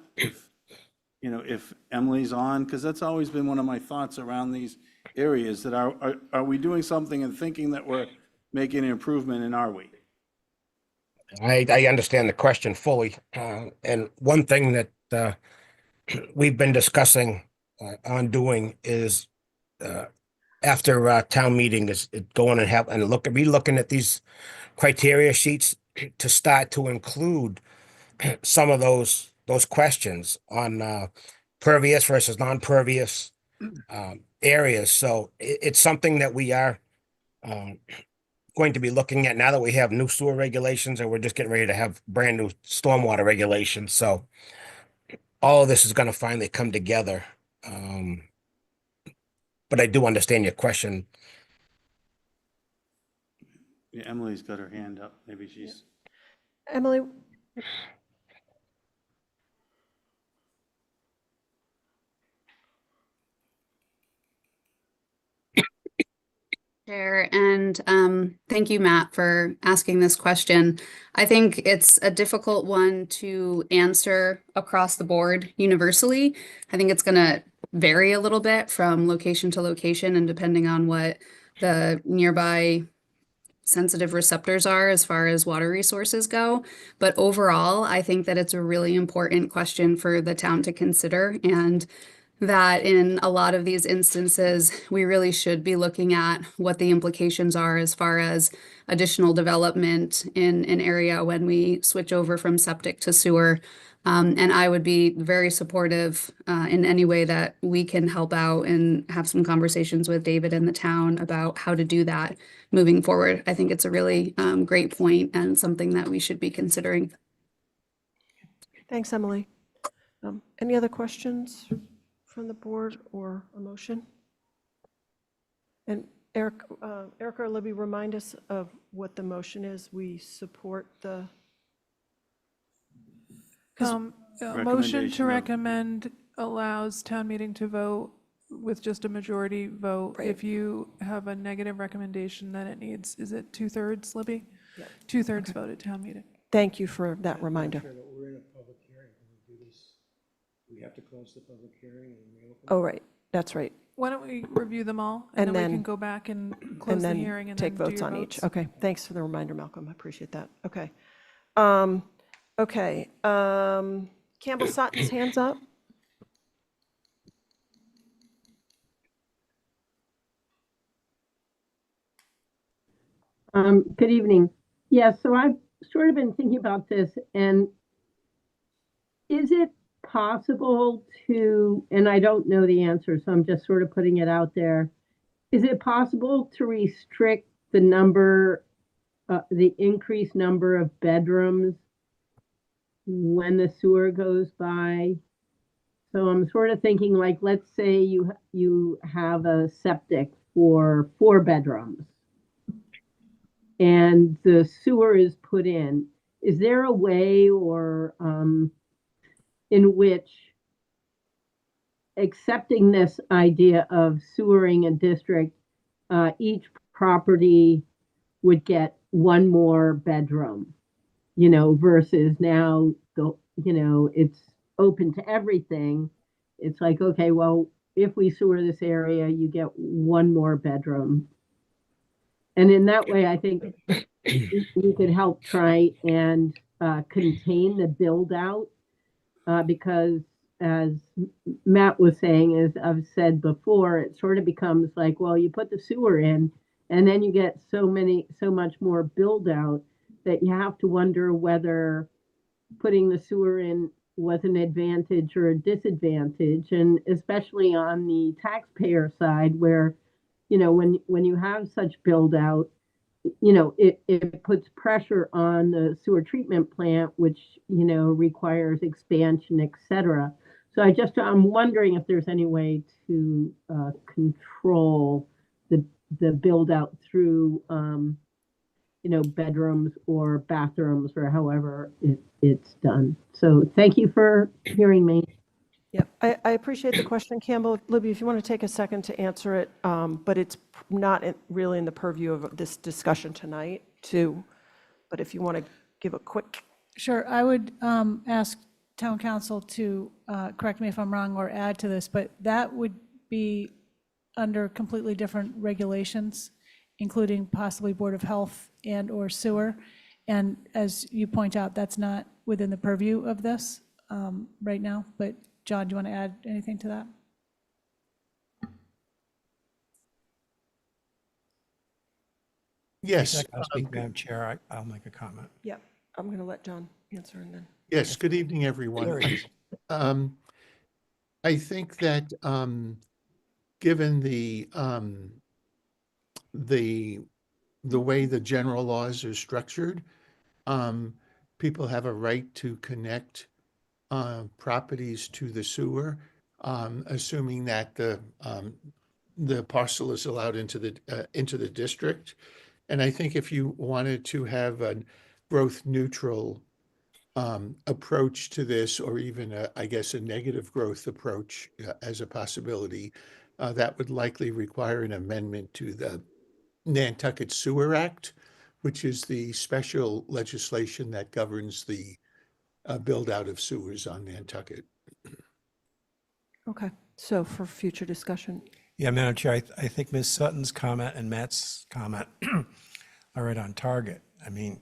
If Emily's on, because that's always been one of my thoughts around these areas, that are we doing something and thinking that we're making an improvement, and are we? I understand the question fully. And one thing that we've been discussing on doing is after town meeting is going and relooking at these criteria sheets to start to include some of those questions on pervious versus non-pervious areas. So it's something that we are going to be looking at now that we have new sewer regulations, and we're just getting ready to have brand new stormwater regulations. So all of this is going to finally come together. But I do understand your question. Yeah, Emily's got her hand up. Maybe she's. Emily? Chair, and thank you, Matt, for asking this question. I think it's a difficult one to answer across the board universally. I think it's going to vary a little bit from location to location and depending on what the nearby sensitive receptors are as far as water resources go. But overall, I think that it's a really important question for the town to consider, and that in a lot of these instances, we really should be looking at what the implications are as far as additional development in an area when we switch over from septic to sewer. And I would be very supportive in any way that we can help out and have some conversations with David and the town about how to do that moving forward. I think it's a really great point and something that we should be considering. Thanks, Emily. Any other questions from the board or a motion? And Erica or Libby, remind us of what the motion is. We support the motion to recommend allows town meeting to vote with just a majority vote. Right. If you have a negative recommendation, then it needs, is it 2/3, Libby? Yeah. 2/3 vote at town meeting. Thank you for that reminder. We're in a public hearing when we do this. We have to close the public hearing and reopen. Oh, right, that's right. Why don't we review them all, and then we can go back and close the hearing and take then do votes your on votes. each. Okay, thanks for the reminder, Malcolm. I appreciate that. Okay. Okay. Campbell Sutton's hands up. Good evening. Yeah, so I've sort of been thinking about this, and is it possible to, and I don't know the answer, so I'm just sort of putting it out there. Is it possible to restrict the number, the increased number of bedrooms when the sewer goes by? So I'm sort of thinking, like, let's say you have a septic for 4 bedrooms and the sewer is put in. Is there a way or in which accepting this idea of sewering a district, each property would get 1 more bedroom, versus now it's open to everything. It's like, okay, well, if we sewer this area, you get 1 more bedroom. And in that way, I think we could help try and contain the build out, because as Matt was saying, as I've said before, it sort of becomes like, well, you put the sewer in and then you get so much more build out that you have to wonder whether putting the sewer in was an advantage or a disadvantage. And especially on the taxpayer side where, when you have such build out, it puts pressure on the sewer treatment plant, which, requires expansion, et cetera. So I'm wondering if there's any way to control the build out through, bedrooms or bathrooms or however it's done. So thank you for hearing me. Yep, I appreciate the question, Campbell. Libby, if you want to take a second to answer it, but it's not really in the purview of this discussion tonight, too. But if you want to give a quick. Sure, I would ask town council to correct me if I'm wrong or add to this, but that would be under completely different regulations, including possibly Board of Health and or sewer. And as you point out, that's not within the purview of this right now. But John, do you want to add anything to that? Yes, I'll speak, Madam Chair. I'll make a comment. Yeah, I'm going to let John answer and then. Yes, good evening, everyone. I think that given the way the general laws are structured, people have a right to connect properties to the sewer, assuming that the parcel is allowed into the district. And I think if you wanted to have a growth neutral approach to this, or even I guess a negative growth approach as a possibility, that would likely require an amendment to the Nantucket Sewer Act, which is the special legislation that governs the build out of sewers on Nantucket. Okay, so for future discussion. Yeah, Madam Chair, I think Ms. Sutton's comment and Matt's comment are right on target. I mean,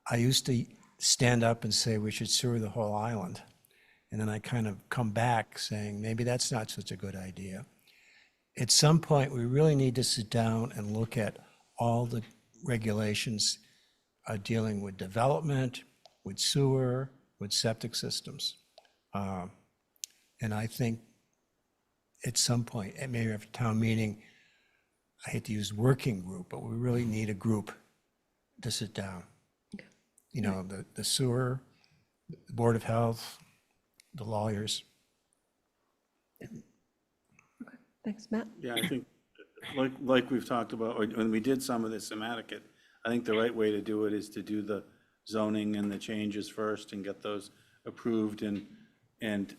I used to stand up and say we should sewer the whole island. And then I kind of come back saying, maybe that's not such a good idea. At some point, we really need to sit down and look at all the regulations dealing with development, with sewer, with septic systems. And I think at some point, at maybe a town meeting, I hate to use working group, but we really need a group to sit down. You know, the sewer, the Board of Health, the lawyers. Okay, thanks, Matt. Yeah, I think, like we've talked about, or when we did some of this in Nantucket, I think the right way to do it is to do the zoning and the changes first and get those approved and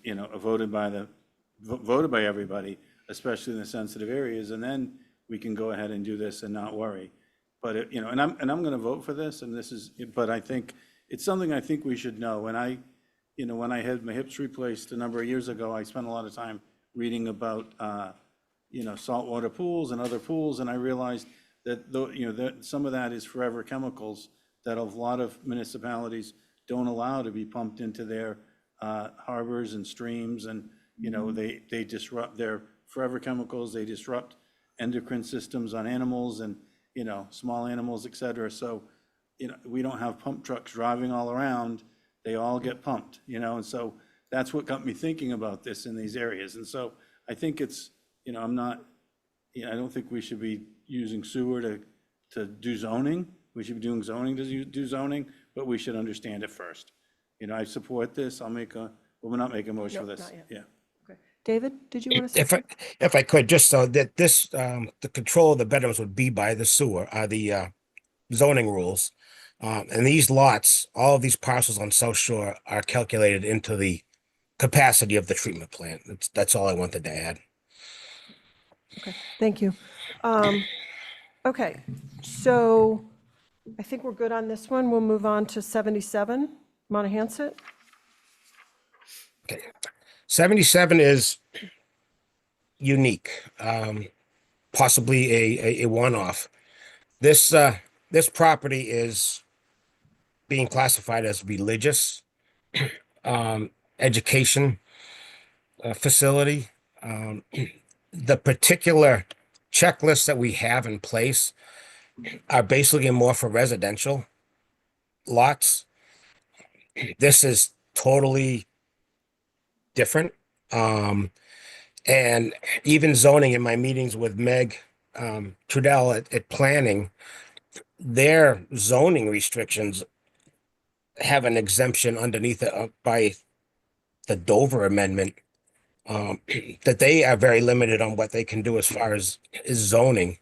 you know, voted by everybody, especially in the sensitive areas, and then we can go ahead and do this and not worry. But you know, and I'm going to vote for this, and this is, but I think it's something I think we should know. When I had my hips replaced a number of years ago, I spent a lot of time reading about you know, saltwater pools and other pools, and I realized that you know, that some of that is forever chemicals that a lot of municipalities don't allow to be pumped into their harbors and streams, and you know, they disrupt their forever chemicals. They disrupt endocrine systems on animals and, you know, small animals, et cetera. So, you know, we don't have pump trucks driving all around. They all get pumped, you know, and so that's what got me thinking about this in these areas. And so I think it's, I'm not, I don't think we should be using sewer to do zoning. We should be doing zoning to do zoning, but we should understand it first. I support this. We'll not make a motion for No, this. not yet. Yeah. David, did you want to say? If I could, just so that this, the control of the bedrooms would be by the sewer, the zoning rules. And these lots, all of these parcels on South Shore are calculated into the capacity of the treatment plant. That's all I wanted to add. Okay, thank you. Okay, so I think we're good on this one. We'll move on to 77, Montahasset. Okay. 77 is unique, possibly a one-off. This property is being classified as religious education facility. The particular checklists that we have in place are basically more for residential lots. This is totally different. And even zoning, in my meetings with Meg Trudell at planning, their zoning restrictions have an exemption underneath it by the Dover Amendment, that they are very limited on what they can do as far as zoning,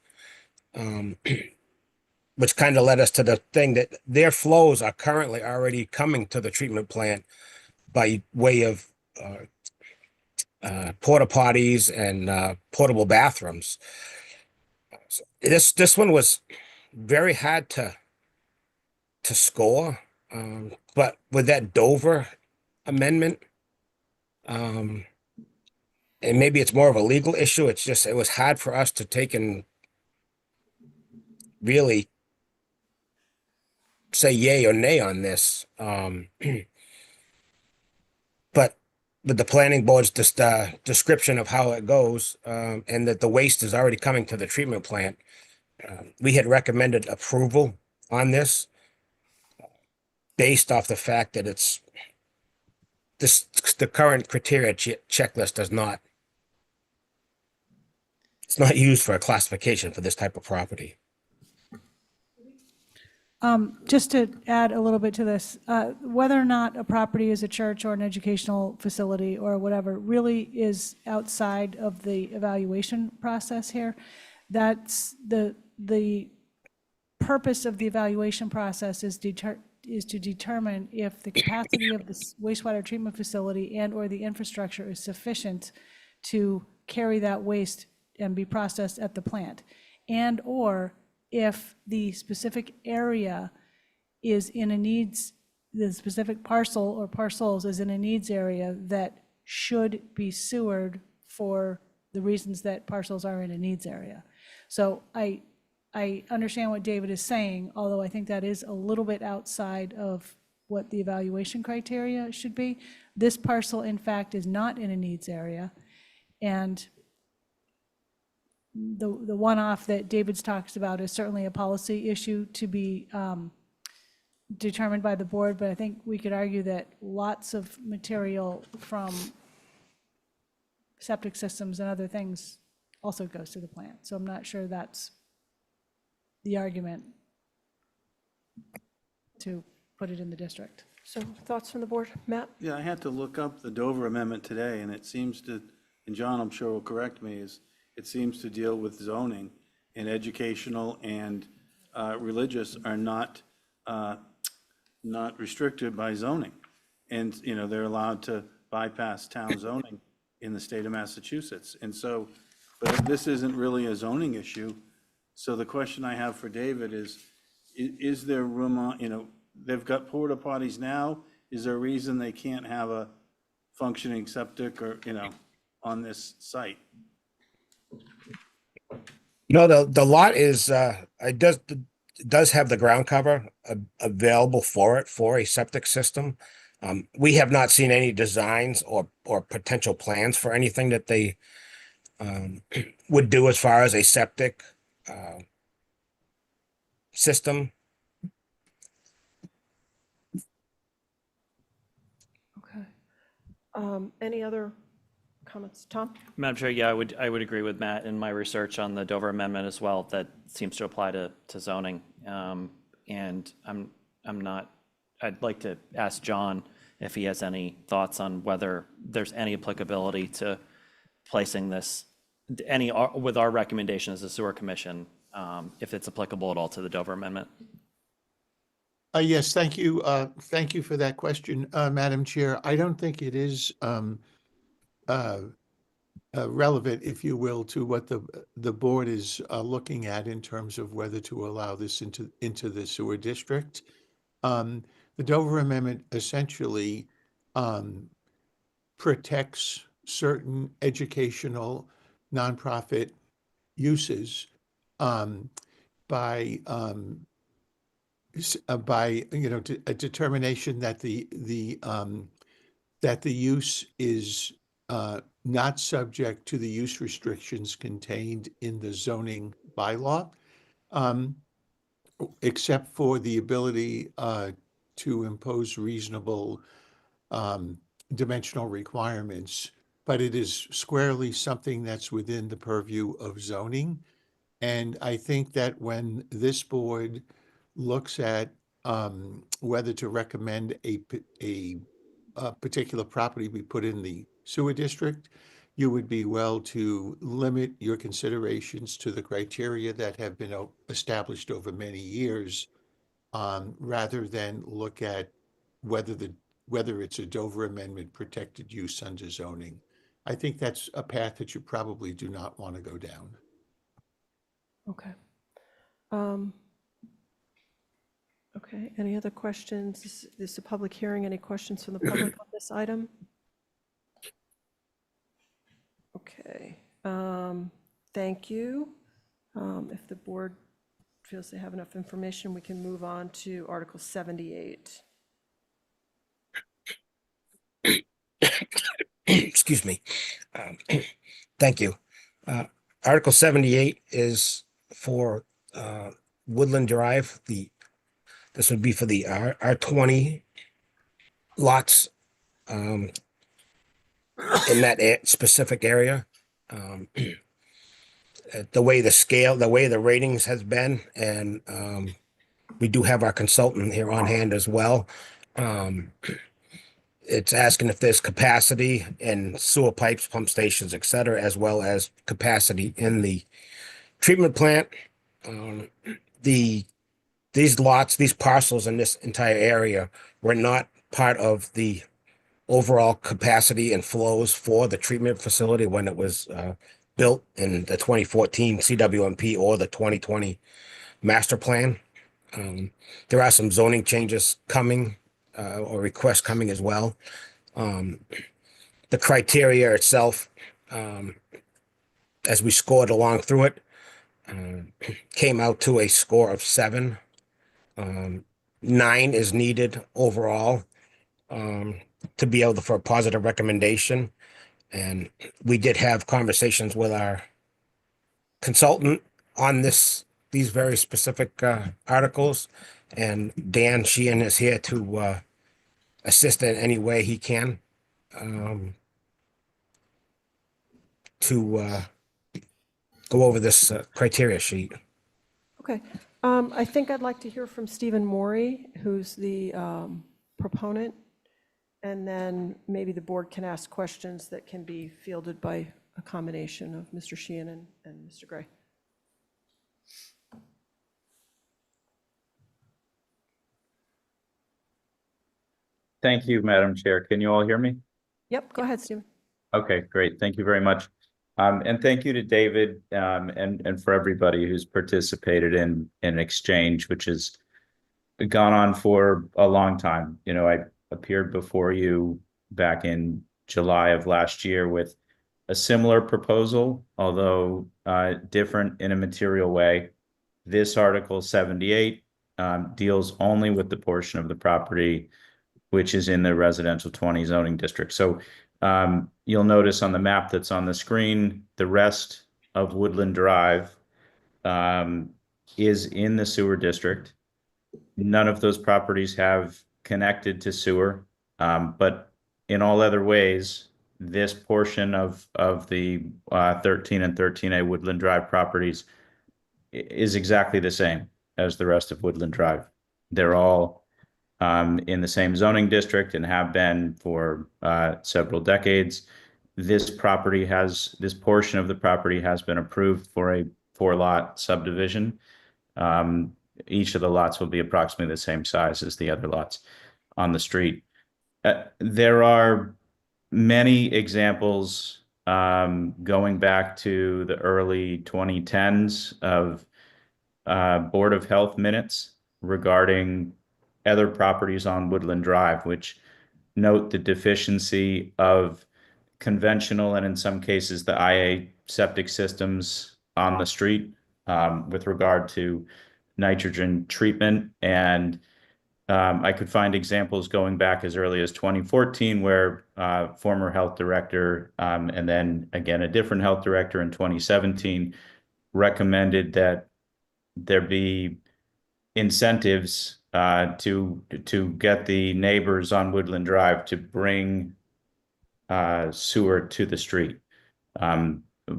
which kind of led us to the thing that their flows are currently already coming to the treatment plant by way of porta potties and portable bathrooms. So this one was very hard to score, but with that Dover Amendment, and maybe it's more of a legal issue. It's just, it was hard for us to take and really say yay or nay on this. But with the planning board's description of how it goes, and that the waste is already coming to the treatment plant, we had recommended approval on this based off the fact that the current criteria checklist does not, it's not used for a classification for this type of property. Just to add a little bit to this, whether or not a property is a church or an educational facility or whatever really is outside of the evaluation process here. That's the purpose of the evaluation process is to determine if the capacity of the wastewater treatment facility and or the infrastructure is sufficient to carry that waste and be processed at the plant, and or if the specific area is in a needs, the specific parcel or parcels is in a needs area that should be sewered for the reasons that parcels are in a needs area. So I understand what David is saying, although I think that is a little bit outside of what the evaluation criteria should be. This parcel, in fact, is not in a needs area. And the one-off that David's talks about is certainly a policy issue to be determined by the board, but I think we could argue that lots of material from septic systems and other things also goes to the plant. So I'm not sure that's the argument to put it in the district. So thoughts from the board? Matt? Yeah, I had to look up the Dover Amendment today, and it seems to, and John, I'm sure will correct me, it seems to deal with zoning, and educational and religious are not restricted by zoning. And, they're allowed to bypass town zoning in the state of Massachusetts. And so, but this isn't really a zoning issue. So the question I have for David is there room on, they've got porta potties now. Is there a reason they can't have a functioning septic or, on this site? No, the lot is, it does have the ground cover available for it for a septic system. We have not seen any designs or potential plans for anything that they would do as far as a septic system. Okay. Any other comments? Tom? Madam Chair, yeah, I would agree with Matt in my research on the Dover Amendment as well. That seems to apply to zoning. And I'm not, I'd like to ask John if he has any thoughts on whether there's any applicability to placing this, with our recommendation as a sewer commission, if it's applicable at all to the Dover Amendment. Yes, thank you. Thank you for that question, Madam Chair. I don't think it is relevant, if you will, to what the board is looking at in terms of whether to allow this into the sewer district. The Dover Amendment essentially protects certain educational nonprofit uses by a determination that that the use is not subject to the use restrictions contained in the zoning bylaw, except for the ability to impose reasonable dimensional requirements. But it is squarely something that's within the purview of zoning. And I think that when this board looks at whether to recommend a particular property be put in the sewer district, you would be well to limit your considerations to the criteria that have been established over many years, rather than look at whether it's a Dover Amendment protected use under zoning. I think that's a path that you probably do not want to go down. Okay. Okay, any other questions? This is a public hearing. Any questions from the public on this item? Okay, thank you. If the board feels they have enough information, we can move on to Article 78. Excuse me. Thank you. Article 78 is for Woodland Drive. This would be for the R20 lots in that specific area. The way the ratings has been, and we do have our consultant here on hand as well. It's asking if there's capacity in sewer pipes, pump stations, et cetera, as well as capacity in the treatment plant. These lots, these parcels in this entire area were not part of the overall capacity and flows for the treatment facility when it was built in the 2014 CWMP or the 2020 master plan. There are some zoning changes coming or requests coming as well. The criteria itself, as we scored along through it, came out to a score of 7. 9 is needed overall to be able for a positive recommendation. And we did have conversations with our consultant on these very specific articles. And Dan Sheehan is here to assist in any way he can to go over this criteria sheet. Okay, I think I'd like to hear from Stephen Morey, who's the proponent, and then maybe the board can ask questions that can be fielded by a combination of Mr. Sheehan and Mr. Gray. Thank you, Madam Chair. Can you all hear me? Yep, go ahead, Stephen. Okay, great. Thank you very much. And thank you to David and for everybody who's participated in an exchange, which has gone on for a long time. You know, I appeared before you back in July of last year with a similar proposal, although different in a material way. This Article 78 deals only with the portion of the property which is in the residential 20 zoning district. So you'll notice on the map that's on the screen, the rest of Woodland Drive is in the sewer district. None of those properties have connected to sewer, but in all other ways, this portion of the 13 and 13A Woodland Drive properties is exactly the same as the rest of Woodland Drive. They're all in the same zoning district and have been for several decades. This portion of the property has been approved for a 4-lot subdivision. Each of the lots will be approximately the same size as the other lots on the street. There are many examples going back to the early 2010s of Board of Health minutes regarding other properties on Woodland Drive, which note the deficiency of conventional and in some cases the IA septic systems on the street with regard to nitrogen treatment. And I could find examples going back as early as 2014 where former health director and then again a different health director in 2017 recommended that there be incentives to get the neighbors on Woodland Drive to bring sewer to the street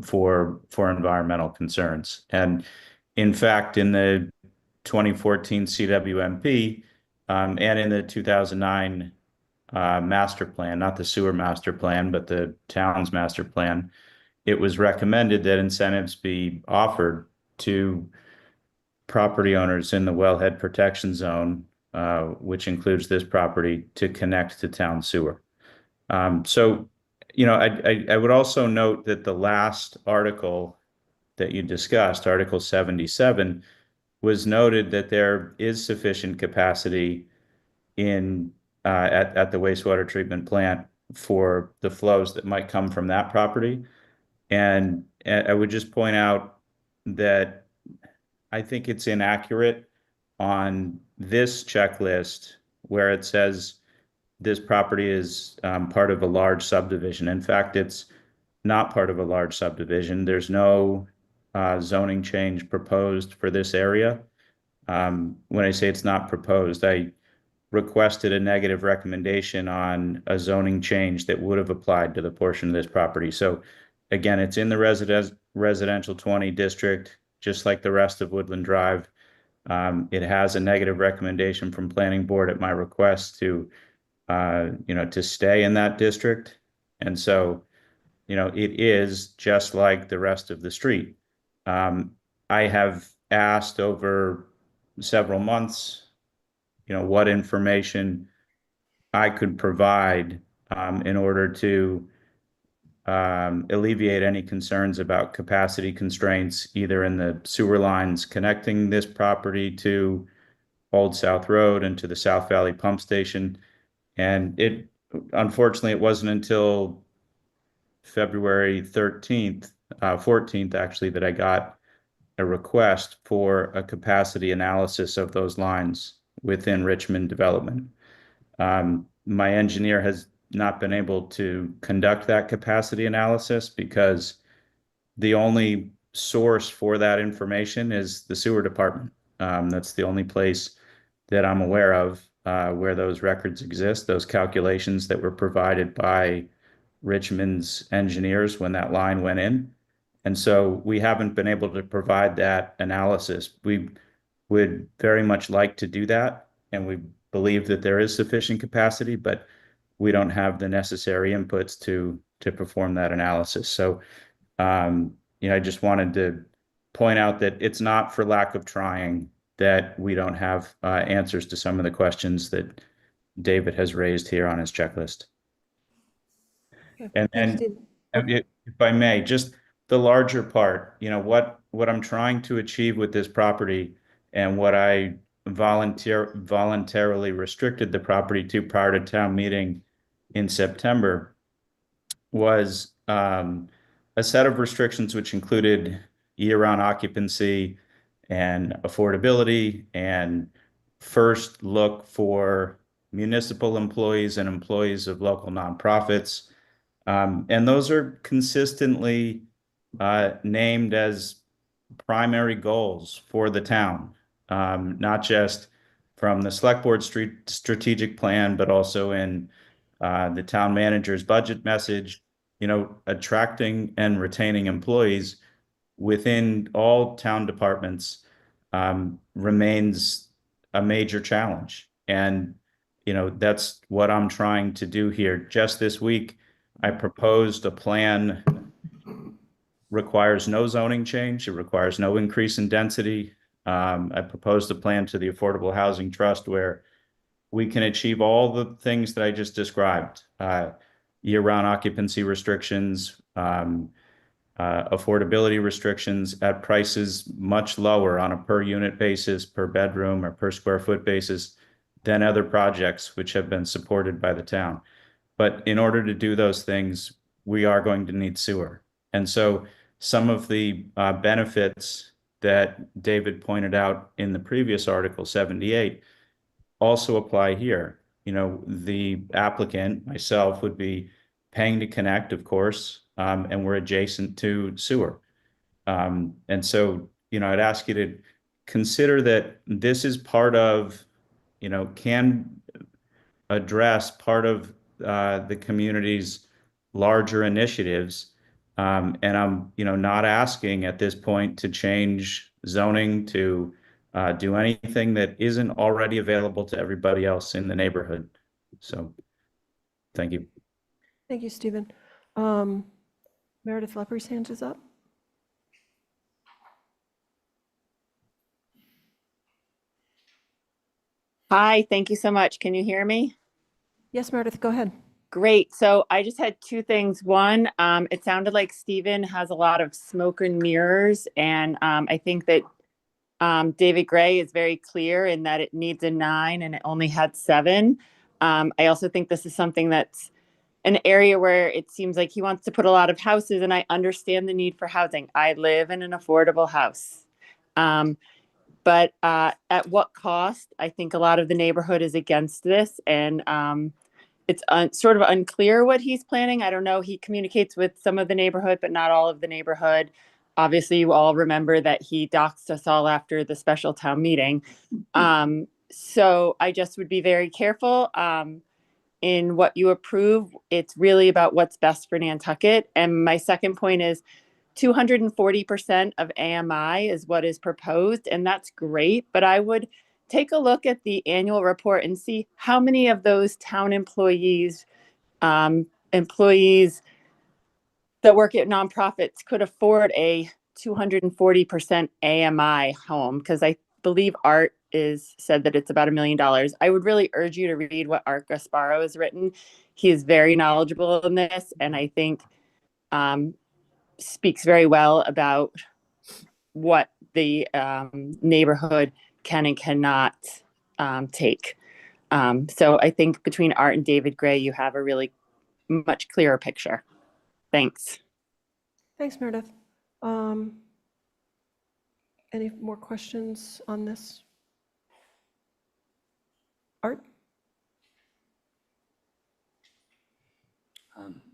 for environmental concerns. And in fact, in the 2014 CWMP and in the 2009 master plan, not the sewer master plan, but the town's master plan, it was recommended that incentives be offered to property owners in the wellhead protection zone, which includes this property, to connect to town sewer. So, I would also note that the last article that you discussed, Article 77, was noted that there is sufficient capacity at the wastewater treatment plant for the flows that might come from that property. And I would just point out that I think it's inaccurate on this checklist where it says this property is part of a large subdivision. In fact, it's not part of a large subdivision. There's no zoning change proposed for this area. When I say it's not proposed, I requested a negative recommendation on a zoning change that would have applied to the portion of this property. So again, it's in the residential 20 district, just like the rest of Woodland Drive. It has a negative recommendation from planning board at my request to stay in that district. And so, it is just like the rest of the street. I have asked over several months, what information I could provide in order to alleviate any concerns about capacity constraints, either in the sewer lines connecting this property to Old South Road and to the South Valley Pump Station. And unfortunately, it wasn't until February 14th, actually, that I got a request for a capacity analysis of those lines within Richmond development. My engineer has not been able to conduct that capacity analysis because the only source for that information is the sewer department. That's the only place that I'm aware of where those records exist, those calculations that were provided by Richmond's engineers when that line went in. And so we haven't been able to provide that analysis. We would very much like to do that, and we believe that there is sufficient capacity, but we don't have the necessary inputs to perform that analysis. So, I just wanted to point out that it's not for lack of trying that we don't have answers to some of the questions that David has raised here on his checklist. And if I may, just the larger part, what I'm trying to achieve with this property and what I voluntarily restricted the property to prior to town meeting in September was a set of restrictions which included year-round occupancy and affordability and first look for municipal employees and employees of local nonprofits. And those are consistently named as primary goals for the town, not just from the select board strategic plan, but also in the town manager's budget message, attracting and retaining employees within all town departments remains a major challenge. And, that's what I'm trying to do here. Just this week, I proposed a plan, requires no zoning change. It requires no increase in density. I proposed a plan to the Affordable Housing Trust where we can achieve all the things that I just described, year-round occupancy restrictions, affordability restrictions at prices much lower on a per unit basis, per bedroom or per square foot basis than other projects which have been supported by the town. But in order to do those things, we are going to need sewer. And so some of the benefits that David pointed out in the previous Article 78 also apply here. The applicant, myself, would be paying to connect, of course, and we're adjacent to sewer. And so, I'd ask you to consider that this is part of, can address part of the community's larger initiatives. And I'm, not asking at this point to change zoning, to do anything that isn't already available to everybody else in the neighborhood. So, thank you. Thank you, Stephen. Meredith Leprey's hand is up. Hi, thank you so much. Can you hear me? Yes, Meredith, go ahead. Great. So I just had two things. One, it sounded like Stephen has a lot of smoke and mirrors, and I think that David Gray is very clear in that it needs a 9 and it only had 7. I also think this is something that's an area where it seems like he wants to put a lot of houses, and I understand the need for housing. I live in an affordable house. But at what cost? I think a lot of the neighborhood is against this, and it's sort of unclear what he's planning. I don't know. He communicates with some of the neighborhood, but not all of the neighborhood. Obviously, you all remember that he doxed us all after the special town meeting. So I just would be very careful in what you approve. It's really about what's best for Nantucket. And my second point is 240% of AMI is what is proposed, and that's great. But I would take a look at the annual report and see how many of those town employees that work at nonprofits could afford a 240% AMI home, because I believe Art said that it's about $1 million. I would really urge you to read what Art Gasparo has written. He is very knowledgeable in this, and I think speaks very well about what the neighborhood can and cannot take. So I think between Art and David Gray, you have a really much clearer picture. Thanks. Thanks, Meredith. Any more questions on this? Art?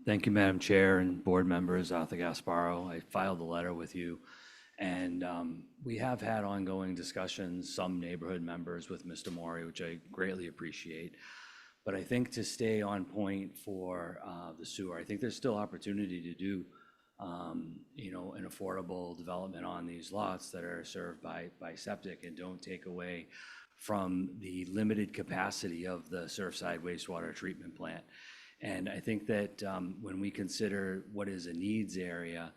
Thank you, Madam Chair and board members. Arthur Gasparo. I filed a letter with you, and we have had ongoing discussions, some neighborhood members with Mr. Mori, which I greatly appreciate. But I think to stay on point for the sewer, I think there's still opportunity to do, an affordable development on these lots that are served by septic and don't take away from the limited capacity of the Surfside wastewater treatment plant. And I think that when we consider what is a needs area,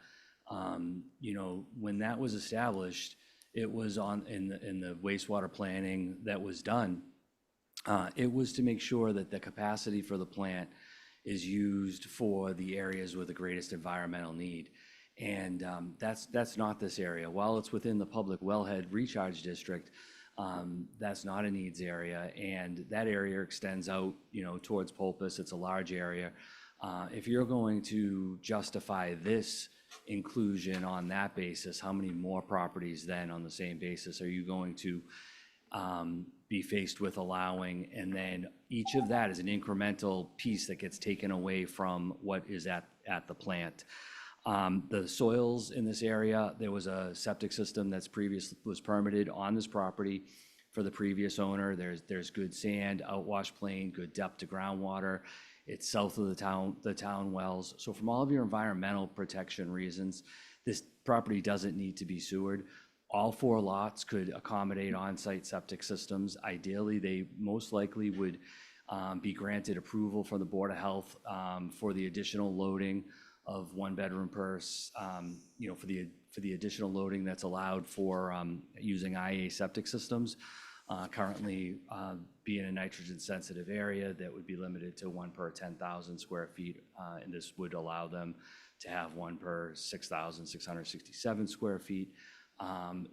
when that was established, it was in the wastewater planning that was done. It was to make sure that the capacity for the plant is used for the areas with the greatest environmental need. And that's not this area. While it's within the public wellhead recharge district, that's not a needs area, and that area extends out, towards Pulpus. It's a large area. If you're going to justify this inclusion on that basis, how many more properties then on the same basis are you going to be faced with allowing? And then each of that is an incremental piece that gets taken away from what is at the plant. The soils in this area, there was a septic system that's was permitted on this property for the previous owner. There's good sand, outwash plain, good depth to groundwater. It's south of the town wells. So from all of your environmental protection reasons, this property doesn't need to be sewered. All 4 lots could accommodate on-site septic systems. Ideally, they most likely would be granted approval from the Board of Health for the additional loading of 1 bedroom per, for the additional loading that's allowed for using IA septic systems. Currently, being a nitrogen sensitive area, that would be limited to 1 per 10,000 square feet, and this would allow them to have 1 per 6,667 square feet.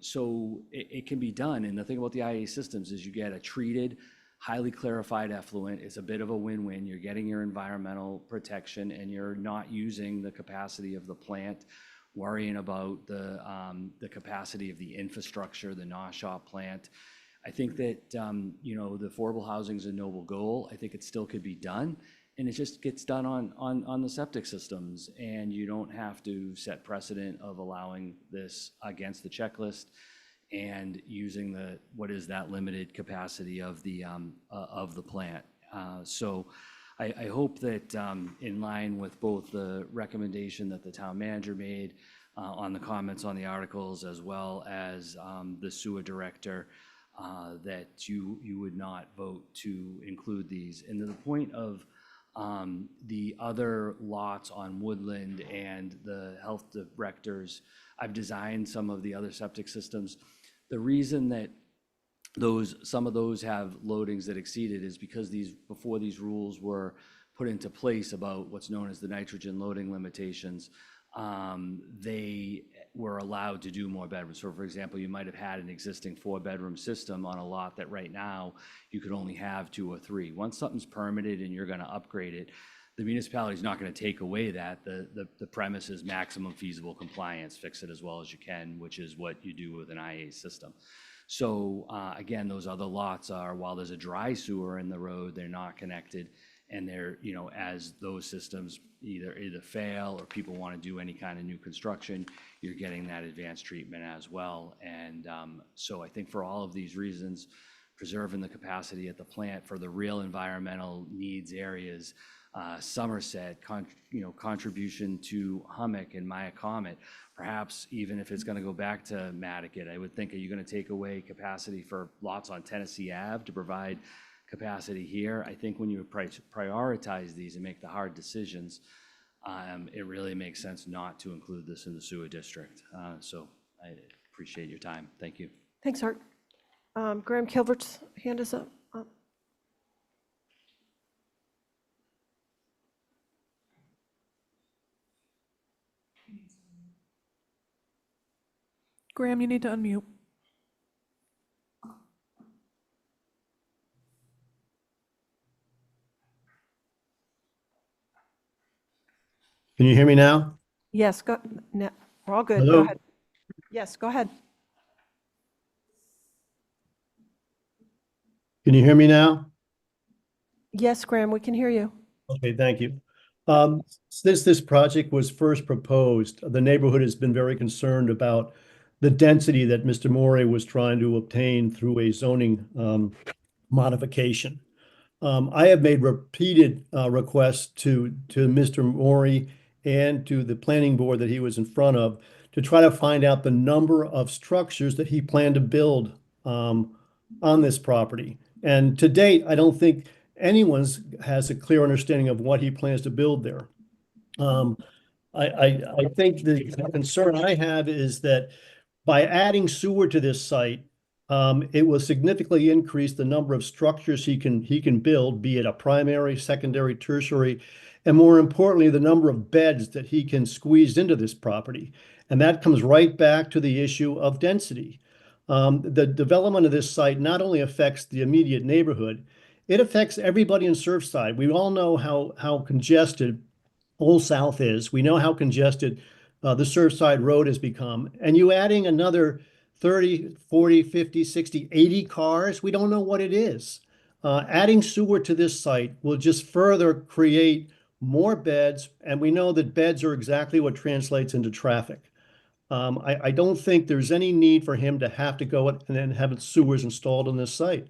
So it can be done. And the thing about the IA systems is you get a treated, highly clarified effluent. It's a bit of a win-win. You're getting your environmental protection and you're not using the capacity of the plant, worrying about the capacity of the infrastructure, the Naw-Shop plant. I think that, the affordable housing is a noble goal. I think it still could be done. And it just gets done on the septic systems, and you don't have to set precedent of allowing this against the checklist and using what is that limited capacity of the plant. So I hope that in line with both the recommendation that the town manager made on the comments on the articles, as well as the sewer director, that you would not vote to include these. And to the point of the other lots on Woodland and the health directors, I've designed some of the other septic systems. The reason that some of those have loadings that exceeded is because before these rules were put into place about what's known as the nitrogen loading limitations, they were allowed to do more bedrooms. So for example, you might have had an existing 4-bedroom system on a lot that right now you could only have 2 or 3. Once something's permitted and you're going to upgrade it, the municipality is not going to take away that. The premise is maximum feasible compliance, fix it as well as you can, which is what you do with an IA system. So again, those other lots are, while there's a dry sewer in the road, they're not connected. And they're, as those systems either fail or people want to do any kind of new construction, you're getting that advanced treatment as well. And so I think for all of these reasons, preserving the capacity at the plant for the real environmental needs areas, Somerset, contribution to Hummock and Maya Comet, perhaps even if it's going to go back to Nantucket, I would think, are you going to take away capacity for lots on Tennessee Ave to provide capacity here? I think when you prioritize these and make the hard decisions, it really makes sense not to include this in the sewer district. So I appreciate your time. Thank you. Thanks, Art. Graham Kilvert's hand is up. Graham, you need to unmute. Can you hear me now? Yes, no, we're all good. Hello? Go ahead. Yes, go ahead. Can you hear me now? Yes, Graham, we can hear you. Okay, thank you. Since this project was first proposed, the neighborhood has been very concerned about the density that Mr. Morey was trying to obtain through a zoning modification. I have made repeated requests to Mr. Morey and to the planning board that he was in front of to try to find out the number of structures that he planned to build on this property. And to date, I don't think anyone has a clear understanding of what he plans to build there. I think the concern I have is that by adding sewer to this site, it will significantly increase the number of structures he can build, be it a primary, secondary, tertiary, and more importantly, the number of beds that he can squeeze into this property. And that comes right back to the issue of density. The development of this site not only affects the immediate neighborhood, it affects everybody in Surfside. We all know how congested Old South is. We know how congested the Surfside Road has become. And you adding another 30, 40, 50, 60, 80 cars, we don't know what it is. Adding sewer to this site will just further create more beds, and we know that beds are exactly what translates into traffic. I don't think there's any need for him to have to go and then have sewers installed on this site.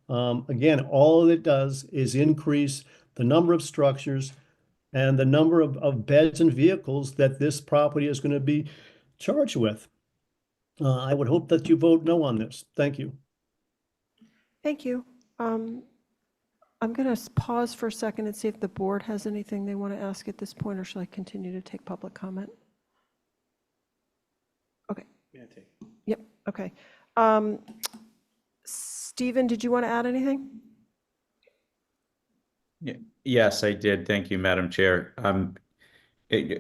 Again, all it does is increase the number of structures, and the number of beds and vehicles that this property is going to be charged with. I would hope that you vote no on this. Thank you. Thank you. I'm going to pause for a second and see if the board has anything they want to ask at this point, or shall I continue to take public comment? Okay. Yep, okay. Stephen, did you want to add anything? Yes, I did. Thank you, Madam Chair.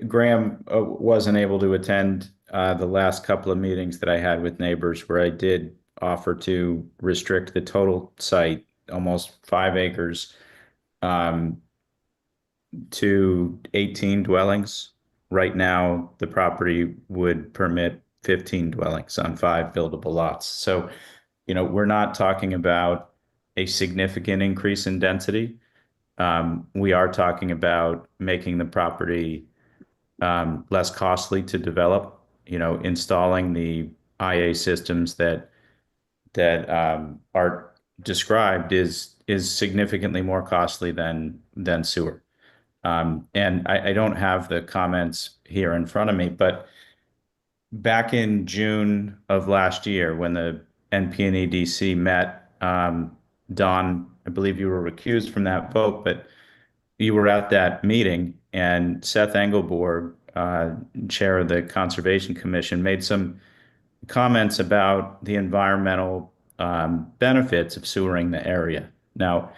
Graham wasn't able to attend the last couple of meetings that I had with neighbors, where I did offer to restrict the total site, almost 5 acres, to 18 dwellings. Right now, the property would permit 15 dwellings on 5 buildable lots. So, we're not talking about a significant increase in density. We are talking about making the property less costly to develop. Installing the IA systems that are described is significantly more costly than sewer. And I don't have the comments here in front of me, but back in June of last year, when the NP&E DC met, Don, I believe you were recused from that vote, but you were at that meeting, and Seth Engelborg, chair of the Conservation Commission, made some comments about the environmental benefits of sewering the area. Now,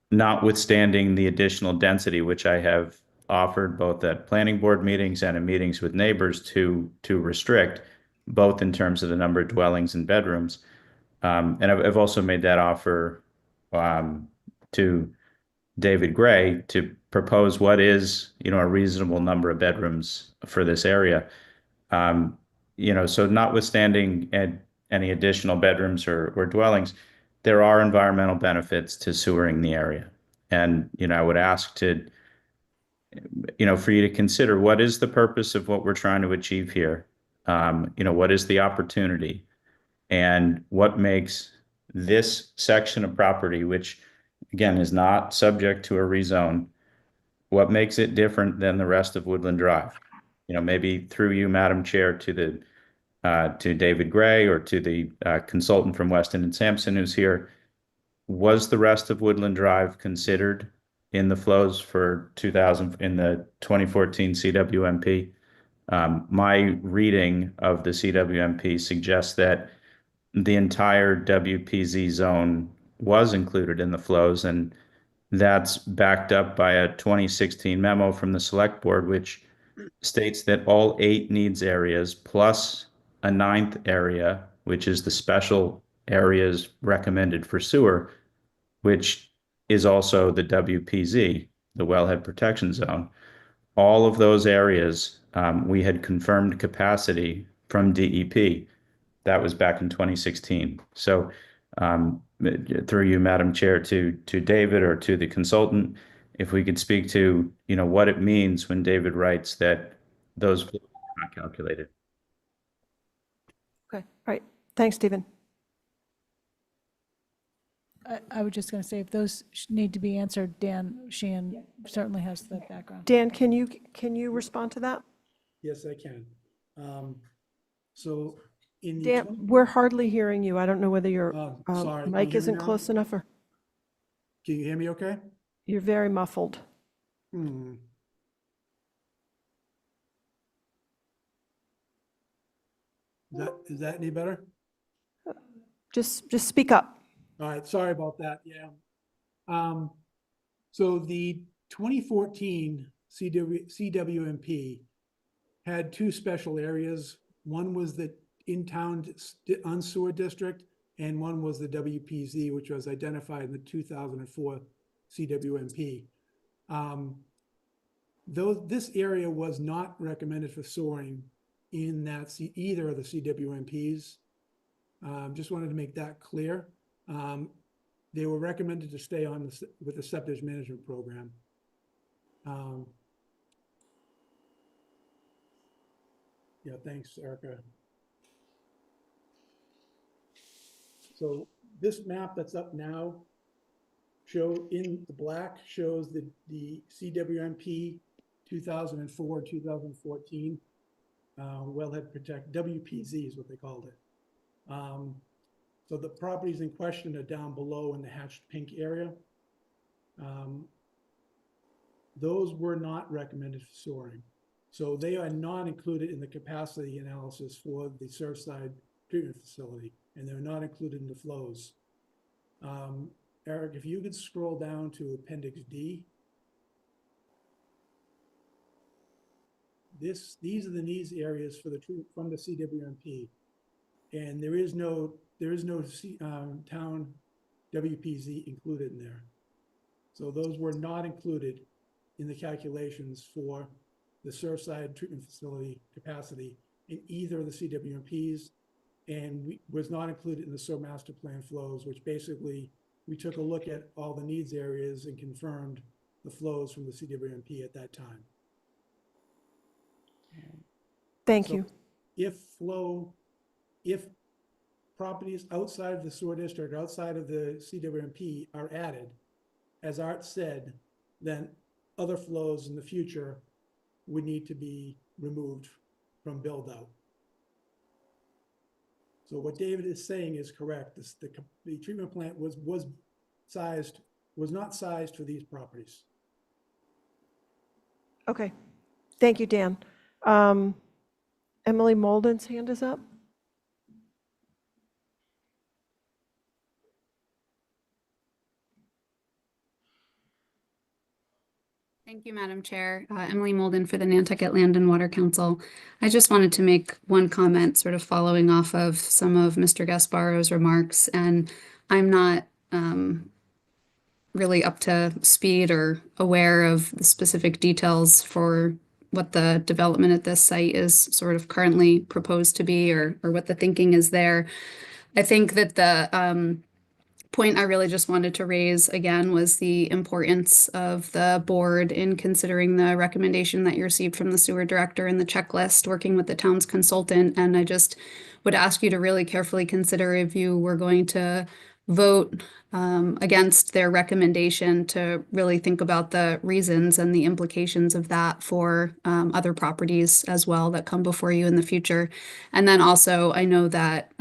notwithstanding the additional density, which I have offered both at planning board meetings and in meetings with neighbors to restrict, both in terms of the number of dwellings and bedrooms. And I've also made that offer to David Gray to propose what is, a reasonable number of bedrooms for this area. So notwithstanding any additional bedrooms or dwellings, there are environmental benefits to sewering the area. And, I would ask to, for you to consider, what is the purpose of what we're trying to achieve here? What is the opportunity? And what makes this section of property, which again is not subject to a rezone, what makes it different than the rest of Woodland Drive? Maybe through you, Madam Chair, to David Gray, or to the consultant from Weston and Sampson who's here. Was the rest of Woodland Drive considered in the flows for in the 2014 CWMP? My reading of the CWMP suggests that the entire WPZ zone was included in the flows, and that's backed up by a 2016 memo from the Select Board, which states that all 8 needs areas plus a 9th area, which is the special areas recommended for sewer, which is also the WPZ, the Wellhead Protection Zone. All of those areas, we had confirmed capacity from DEP. That was back in 2016. So through you, Madam Chair, to David or to the consultant, if we could speak to, what it means when David writes that those are not calculated. Okay, all right. Thanks, Stephen. I was just going to say, if those need to be answered, Dan Sheehan certainly has the background. Dan, can you respond to that? Yes, I can. So in the Dan, we're hardly hearing you. I don't know whether your sorry, can you mic hear me isn't now? close enough, or Can you hear me okay? you're very muffled. Is that any better? Just speak up. All right, sorry about that, yeah. So the 2014 CWMP had 2 special areas. One was the in-town unsewer district, and one was the WPZ, which was identified in the 2004 CWMP. Though this area was not recommended for sewering in either of the CWMPs. Just wanted to make that clear. They were recommended to stay on with the septic management program. Yeah, thanks, Erica. So this map that's up now show in the black shows the CWMP 2004, 2014 wellhead protect, WPZ is what they called it. So the properties in question are down below in the hatched pink area. Those were not recommended for soaring. So they are not included in the capacity analysis for the Surfside treatment facility, and they're not included in the flows. Eric, if you could scroll down to Appendix D. These are the needs areas for the from the CWMP, and there is no town WPZ included in there. So those were not included in the calculations for the Surfside treatment facility capacity in either of the CWMPs, and was not included in the SOAR master plan flows, which basically we took a look at all the needs areas and confirmed the flows from the CWMP at that time. Thank So you. If properties outside of the sewer district, outside of the CWMP are added, as Art said, then other flows in the future would need to be removed from build out. So what David is saying is correct. The treatment plant was not sized for these properties. Okay. Thank you, Dan. Emily Molden's hand is up. Thank you, Madam Chair. Emily Molden for the Nantucket Land and Water Council. I just wanted to make one comment sort of following off of some of Mr. Gasparo's remarks, and I'm not really up to speed or aware of the specific details for what the development at this site is sort of currently proposed to be, or what the thinking is there. I think that the point I really just wanted to raise again was the importance of the board in considering the recommendation that you received from the sewer director and the checklist, working with the town's consultant. And I just would ask you to really carefully consider, if you were going to vote against their recommendation, to really think about the reasons and the implications of that for other properties as well that come before you in the future. And then also, I know that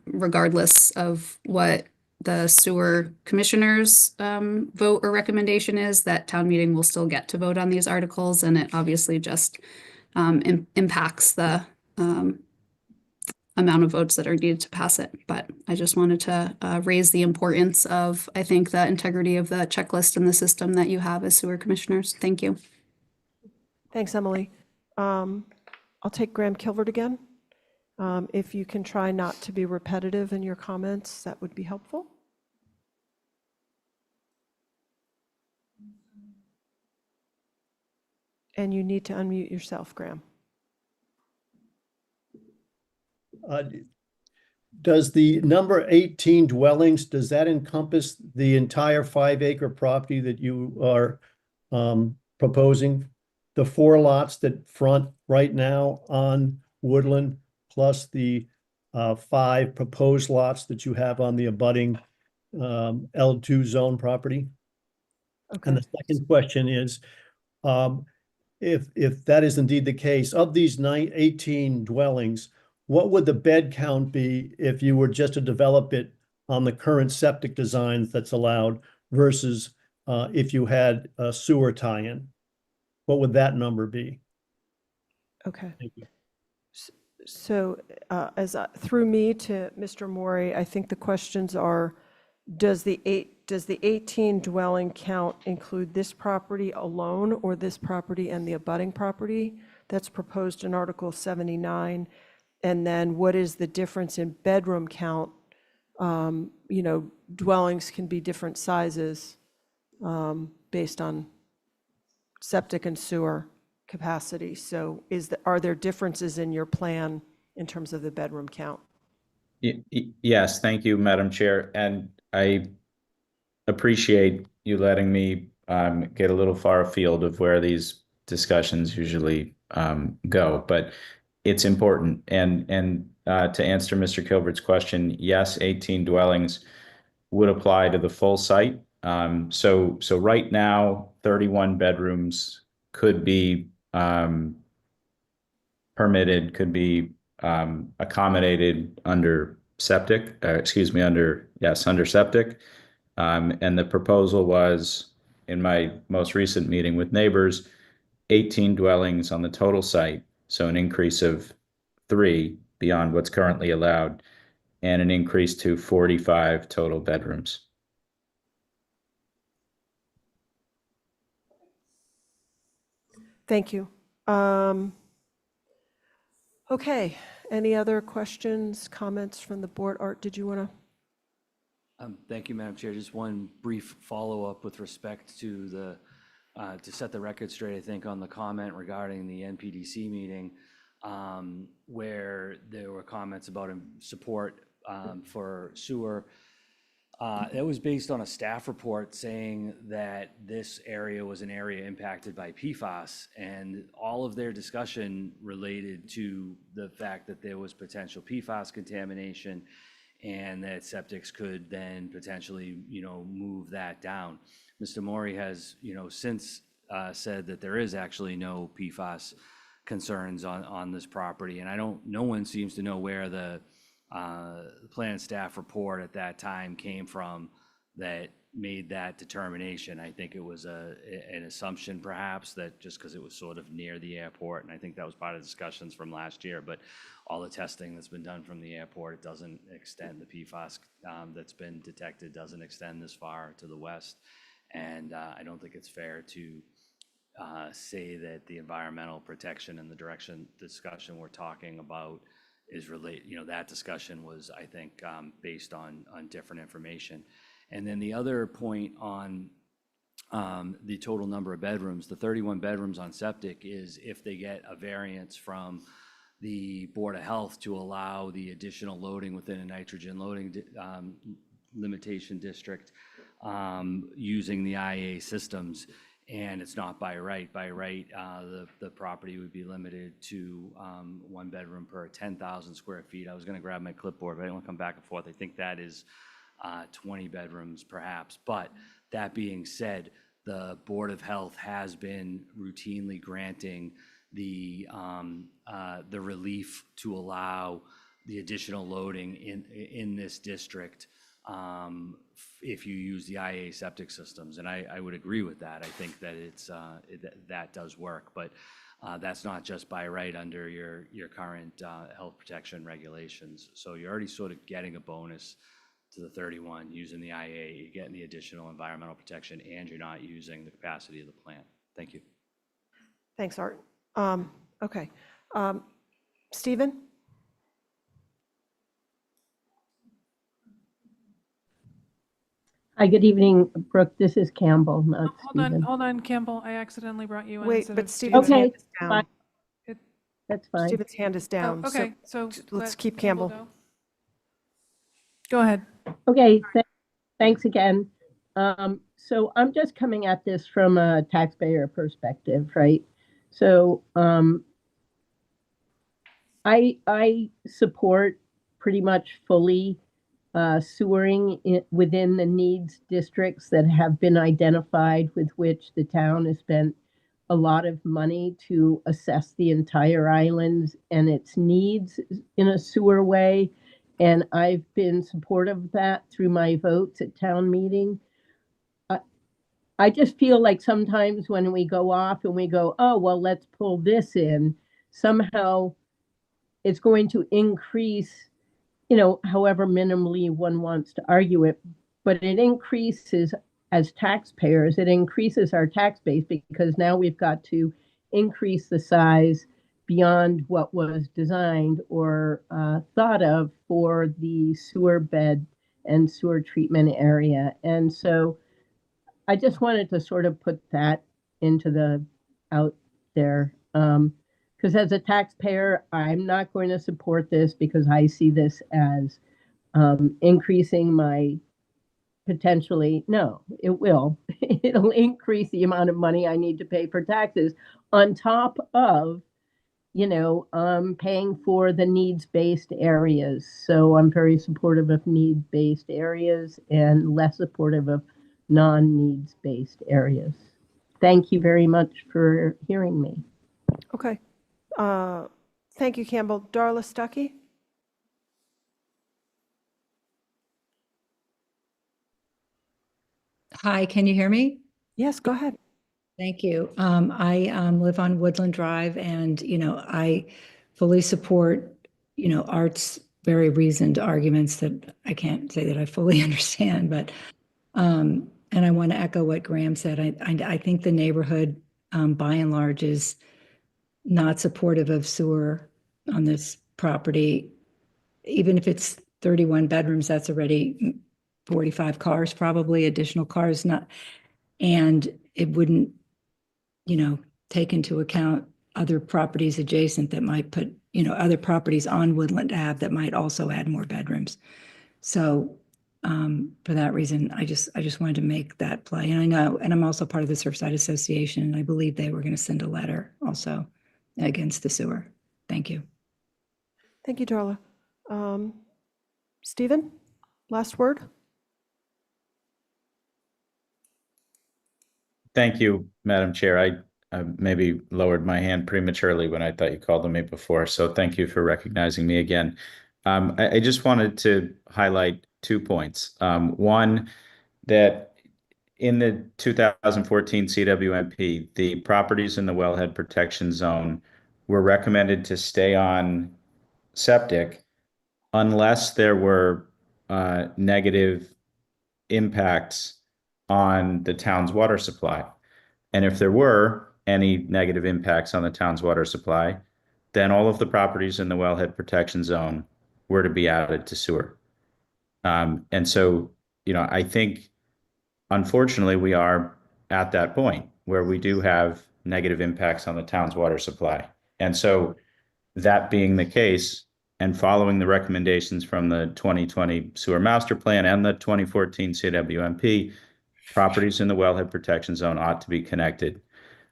regardless of what the sewer commissioners vote or recommendation is, that town meeting will still get to vote on these articles, and it obviously just impacts the amount of votes that are needed to pass it. But I just wanted to raise the importance of, I think, the integrity of the checklist and the system that you have as sewer commissioners. Thank you. Thanks, Emily. I'll take Graham Kilvert again. If you can try not to be repetitive in your comments, that would be helpful. And you need to unmute yourself, Graham. Does the number 18 dwellings, does that encompass the entire 5-acre property that you are proposing? The 4 lots that front right now on Woodland, plus the 5 proposed lots that you have on the abutting L2 zone property? Okay. And the second question is, if that is indeed the case, of these 18 dwellings, what would the bed count be if you were just to develop it on the current septic designs that's allowed versus if you had a sewer tie-in? What would that number be? Okay. Thank you. So through me to Mr. Morey, I think the questions are, does the 18 dwelling count include this property alone, or this property and the abutting property that's proposed in Article 79? And then what is the difference in bedroom count? Dwellings can be different sizes based on septic and sewer capacity. So are there differences in your plan in terms of the bedroom count? Yes, thank you, Madam Chair. And I appreciate you letting me get a little far afield of where these discussions usually go, but it's important. And to answer Mr. Kilbert's question, yes, 18 dwellings would apply to the full site. So right now, 31 bedrooms could be permitted, could be accommodated under septic, under septic. And the proposal was, in my most recent meeting with neighbors, 18 dwellings on the total site, so an increase of 3 beyond what's currently allowed, and an increase to 45 total bedrooms. Thank you. Okay, any other questions, comments from the board? Art, did you want to? Thank you, Madam Chair. Just one brief follow-up with respect to the, to set the record straight, I think, on the comment regarding the NPDC meeting, where there were comments about support for sewer. That was based on a staff report saying that this area was an area impacted by PFAS, and all of their discussion related to the fact that there was potential PFAS contamination and that septics could then potentially, move that down. Mr. Mori has, since said that there is actually no PFAS concerns on this property, and no one seems to know where the plan staff report at that time came from that made that determination. I think it was an assumption perhaps that just because it was sort of near the airport, and I think that was part of the discussions from last year, but all the testing that's been done from the airport, it doesn't extend, the PFAS that's been detected doesn't extend this far to the west. And I don't think it's fair to say that the environmental protection and the discussion we're talking about is that discussion was, I think, based on different information. And then the other point on the total number of bedrooms, the 31 bedrooms on septic, is if they get a variance from the Board of Health to allow the additional loading within a nitrogen loading limitation district using the IA systems. And it's not by right. By right, the property would be limited to 1 bedroom per 10,000 square feet. I was going to grab my clipboard, but I don't want to come back and forth. I think that is 20 bedrooms perhaps. But that being said, the Board of Health has been routinely granting the relief to allow the additional loading in this district if you use the IA septic systems. And I would agree with that. I think that that does work, but that's not just by right under your current health protection regulations. So you're already sort of getting a bonus to the 31 using the IA, you're getting the additional environmental protection, and you're not using the capacity of the plant. Thank you. Thanks, Art. Okay. Stephen? Hi, good evening, Brooke. This is Campbell, not Stephen. Hold on, Campbell. I accidentally brought you in. Wait, instead but of Stephen's Stephen. hand is down. Fine. That's fine. Stephen's hand is down. Oh, okay, so let's let keep Campbell. Go ahead. Okay, thanks again. So I'm just coming at this from a taxpayer perspective, right? So I support pretty much fully sewering within the needs districts that have been identified, with which the town has spent a lot of money to assess the entire island and its needs in a sewer way. And I've been supportive of that through my votes at town meeting. I just feel like sometimes when we go off and we go, oh, well, let's pull this in, somehow it's going to increase, however minimally one wants to argue it, but it increases, as taxpayers, it increases our tax base, because now we've got to increase the size beyond what was designed or thought of for the sewer bed and sewer treatment area. And so I just wanted to sort of put that out there. Because as a taxpayer, I'm not going to support this, because I see this as increasing my it'll increase the amount of money I need to pay for taxes on top of, paying for the needs-based areas. So I'm very supportive of need-based areas and less supportive of non-needs-based areas. Thank you very much for hearing me. Okay. Thank you, Campbell. Darla Stuckey? Hi, can you hear me? Yes, go ahead. Thank you. I live on Woodland Drive and, I fully support, Art's very reasoned arguments that I can't say that I fully understand, but, and I want to echo what Graham said. I think the neighborhood, by and large, is not supportive of sewer on this property. Even if it's 31 bedrooms, that's already 45 cars, probably additional cars, and it wouldn't, take into account other properties adjacent that might put, other properties on Woodland Ave that might also add more bedrooms. So for that reason, I just wanted to make that play. And I know, and I'm also part of the Surfside Association, and I believe they were going to send a letter also against the sewer. Thank you. Thank you, Darla. Stephen, last word? Thank you, Madam Chair. I maybe lowered my hand prematurely when I thought you called on me before, so thank you for recognizing me again. I just wanted to highlight 2 points. One, that in the 2014 CWMP, the properties in the wellhead protection zone were recommended to stay on septic unless there were negative impacts on the town's water supply. And if there were any negative impacts on the town's water supply, then all of the properties in the wellhead protection zone were to be added to sewer. And so, I think, unfortunately, we are at that point where we do have negative impacts on the town's water supply. And so, that being the case, and following the recommendations from the 2020 Sewer Master Plan and the 2014 CWMP, properties in the wellhead protection zone ought to be connected.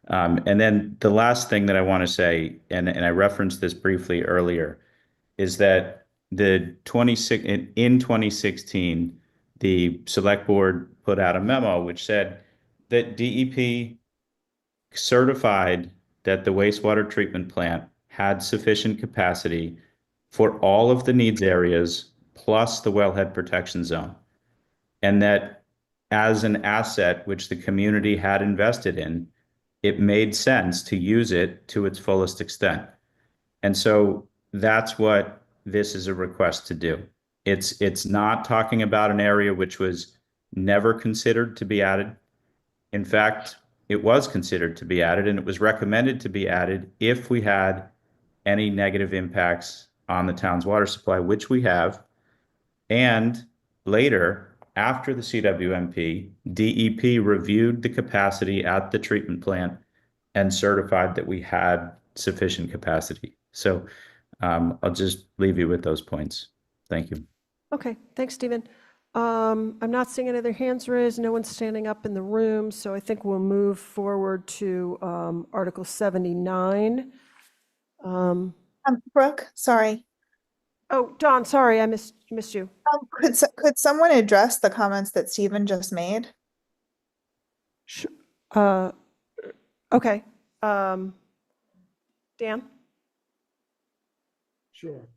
And then the last thing that I want to say, and I referenced this briefly earlier, is that in 2016, the select board put out a memo which said that DEP certified that the wastewater treatment plant had sufficient capacity for all of the needs areas plus the wellhead protection zone. And that as an asset which the community had invested in, it made sense to use it to its fullest extent. And so that's what this is a request to do. It's not talking about an area which was never considered to be added. In fact, it was considered to be added, and it was recommended to be added if we had any negative impacts on the town's water supply, which we have. And later, after the CWMP, DEP reviewed the capacity at the treatment plant and certified that we had sufficient capacity. So I'll just leave you with those points. Thank you. Okay, thanks, Stephen. I'm not seeing any other hands raised. No one's standing up in the room, so I think we'll move forward to Article 79. Brooke, sorry. Oh, Dawn, sorry, I missed you. Could someone address the comments that Stephen just made? Okay. Dan? Sure.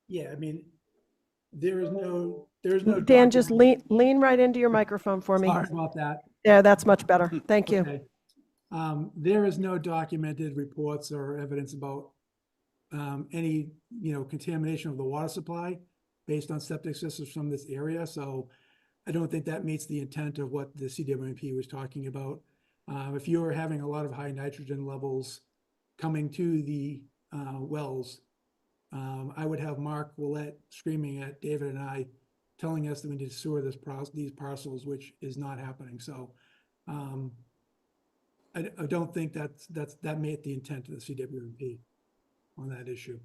Yeah, I mean, there is no. Dan, just lean right into your microphone for me. Sorry about that. Yeah, that's much better. Thank you. Okay. There is no documented reports or evidence about any, contamination of the water supply based on septic systems from this area. So I don't think that meets the intent of what the CWMP was talking about. If you're having a lot of high nitrogen levels coming to the wells, I would have Mark Willett screaming at David and I, telling us that we need to sewer these parcels, which is not happening. So I don't think that made the intent of the CWMP on that issue.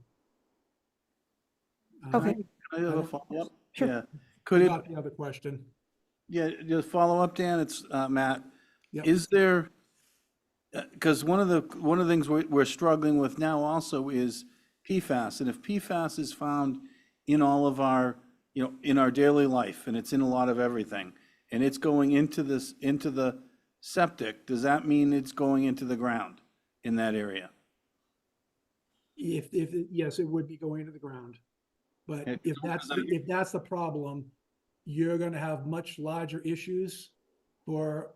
Okay. I have a follow-up. Sure. Yeah. Could it? The other question. Yeah, just follow up, Dan. It's Matt. Yep. Is there? Because one of the things we're struggling with now also is PFAS, and if PFAS is found in all of our you know, in our daily life, and it's in a lot of everything, and it's going into into the septic, does that mean it's going into the ground in that area? Yes, it would be going into the ground. But Okay. if that's the problem, you're gonna have much larger issues for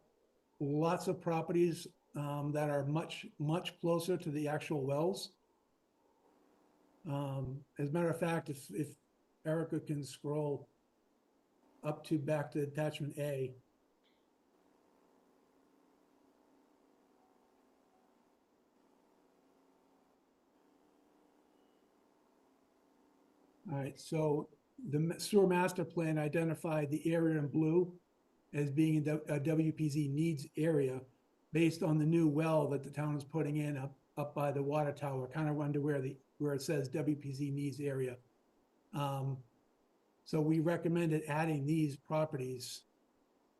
lots of properties that are much closer to the actual wells. As a matter of fact, if Erica can scroll up to back to attachment A. All right, so the sewer master plan identified the area in blue as being a WPZ needs area based on the new well that the town is putting in up by the water tower, kind of under where it says WPZ needs area. So we recommended adding these properties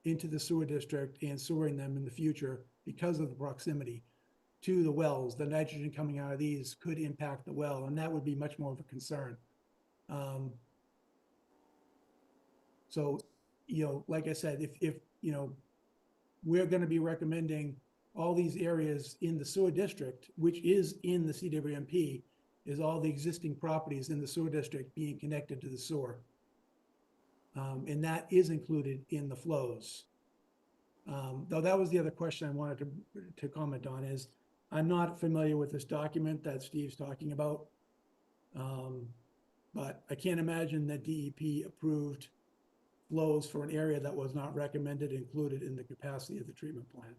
into the sewer district and sewering them in the future because of the proximity to the wells. The nitrogen coming out of these could impact the well, and that would be much more of a concern. So, you know, like I said, if you know, we're going to be recommending all these areas in the sewer district, which is in the CWMP, is all the existing properties in the sewer district being connected to the sewer. And that is included in the flows. Though that was the other question I wanted to comment on is, I'm not familiar with this document that Steve's talking about. But I can't imagine that DEP approved flows for an area that was not recommended included in the capacity of the treatment plan.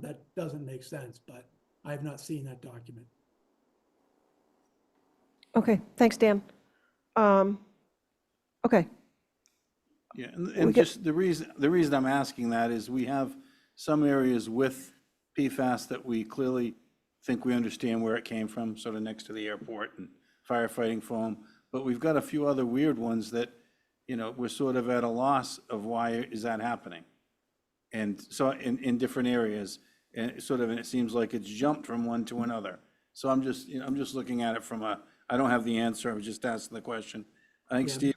That doesn't make sense, but I have not seen that document. Okay, thanks, Dan. Okay. Yeah, and just the reason I'm asking that is we have some areas with PFAS that we clearly think we understand where it came from, sort of next to the airport and firefighting foam. But we've got a few other weird ones that, you know, we're sort of at a loss of why is that happening. And so in different areas, and sort of, and it seems like it's jumped from one to another. So I'm just, you know, I'm just looking at it from I don't have the answer, I was just asking the question. I think Steve,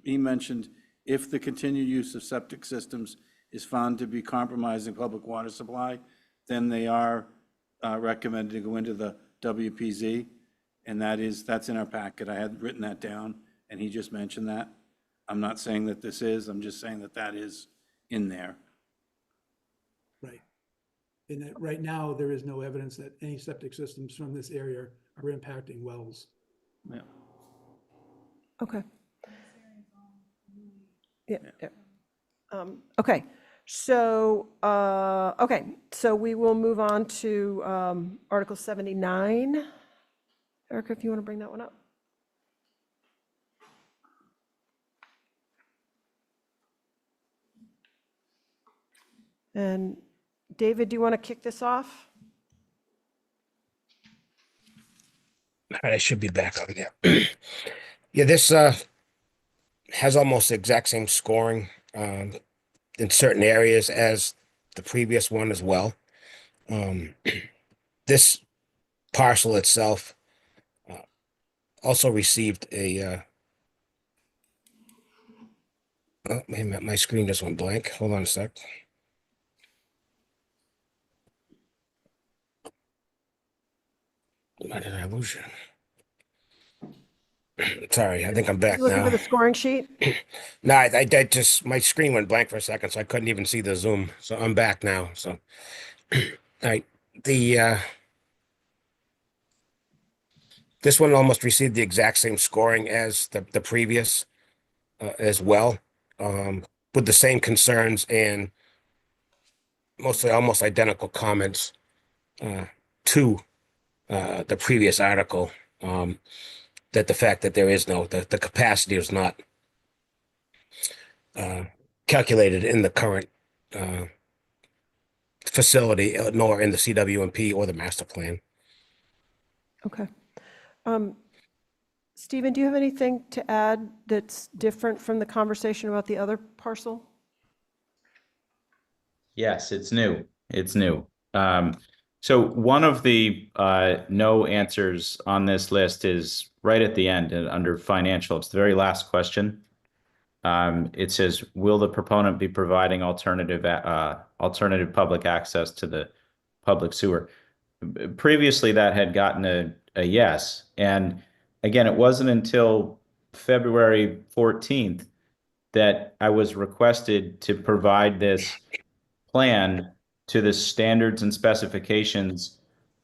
he mentioned if the continued use of septic systems is found to be compromising public water supply, then they are recommended to go into the WPZ. And that's in our packet. I had written that down, and he just mentioned that. I'm not saying that this is, I'm just saying that is in there. Right. And that right now, there is no evidence that any septic systems from this area are impacting wells. Yeah. Okay. Yeah. Okay. So, so we will move on to Article 79. Erica, if you want to bring that one up. And David, do you want to kick this off? All right, I should be back on there. Yeah, this has almost the exact same scoring in certain areas as the previous one as well. This parcel itself also received a oh, wait a minute, my screen just went blank. Hold on a sec. Why did I lose you? Sorry, I think I'm back You looking now. for the scoring sheet? No, I just, my screen went blank for a second, so I couldn't even see the Zoom. So I'm back now. So, all right, this one almost received the exact same scoring as the previous as well, with the same concerns and mostly almost identical comments to the previous article. That the fact that there is the capacity is not calculated in the current facility, nor in the CWMP or the master plan. Okay. Stephen, do you have anything to add that's different from the conversation about the other parcel? Yes, it's new. It's new. So one of the no answers on this list is right at the end and under financial. It's the very last question. It says, will the proponent be providing alternative public access to the public sewer? Previously, that had gotten a yes. And again, it wasn't until February 14th that I was requested to provide this plan to the standards and specifications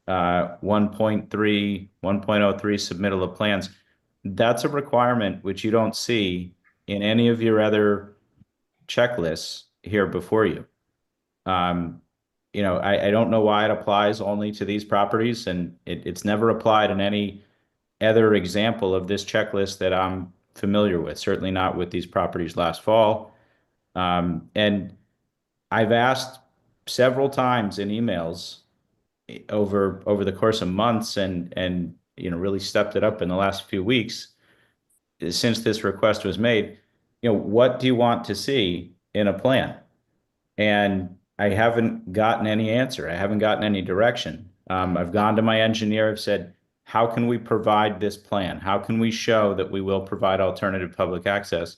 1.3, 1.03 submittal of plans. That's a requirement which you don't see in any of your other checklists here before you. I don't know why it applies only to these properties, and it's never applied in any other example of this checklist that I'm familiar with, certainly not with these properties last fall. And I've asked several times in emails over the course of months and really stepped it up in the last few weeks since this request was made. What do you want to see in a plan? And I haven't gotten any answer. I haven't gotten any direction. I've gone to my engineer. I've said, how can we provide this plan? How can we show that we will provide alternative public access?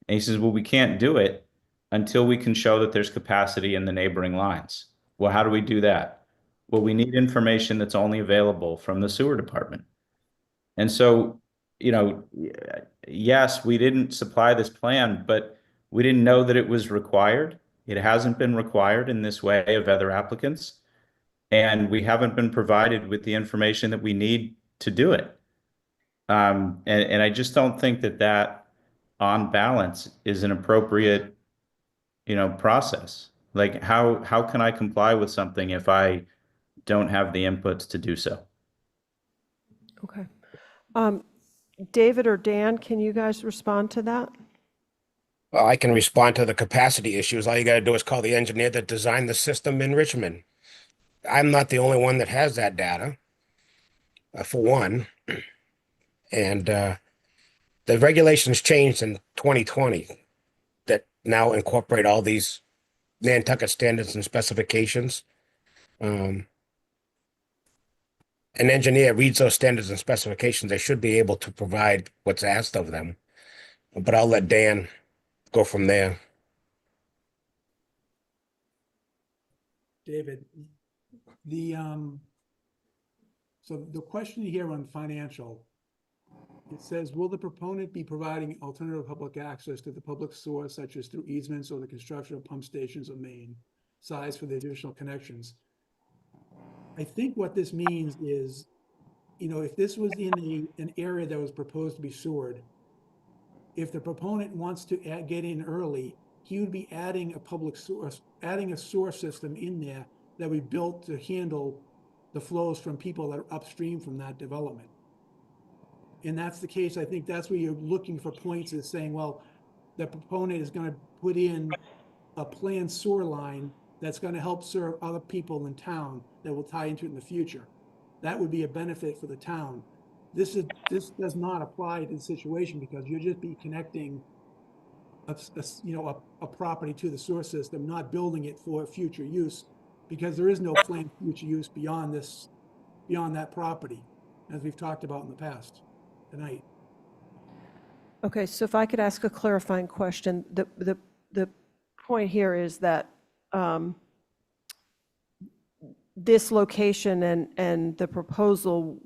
And he says, well, we can't do it until we can show that there's capacity in the neighboring lines. Well, how do we do that? Well, we need information that's only available from the sewer department. And so, yes, we didn't supply this plan, but we didn't know that it was required. It hasn't been required in this way of other applicants. And we haven't been provided with the information that we need to do it. And I just don't think that on balance is an appropriate, process. Like how can I comply with something if I don't have the inputs to do so? Okay. David or Dan, can you guys respond to that? Well, I can respond to the capacity issues. All you got to do is call the engineer that designed the system in Richmond. I'm not the only one that has that data, for one. And the regulations changed in 2020 that now incorporate all these Nantucket standards and specifications. An engineer reads those standards and specifications, they should be able to provide what's asked of them. But I'll let Dan go from there. David, so the question here on financial, it says, will the proponent be providing alternative public access to the public source, such as through easements or the construction of pump stations or main size for the additional connections? I think what this means is, if this was in an area that was proposed to be sewered, if the proponent wants to get in early, he would be adding a public source, adding a sewer system in there that we built to handle the flows from people that are upstream from that development. And that's the case. I think that's where you're looking for points, is saying, well, the proponent is going to put in a planned sewer line that's going to help serve other people in town that will tie into it in the future. That would be a benefit for the town. This does not apply to the situation, because you'll just be connecting a property to the sewer system, not building it for future use, because there is no planned future use beyond that property, as we've talked about in the past tonight. Okay, so if I could ask a clarifying question, the point here is that this location and the proposal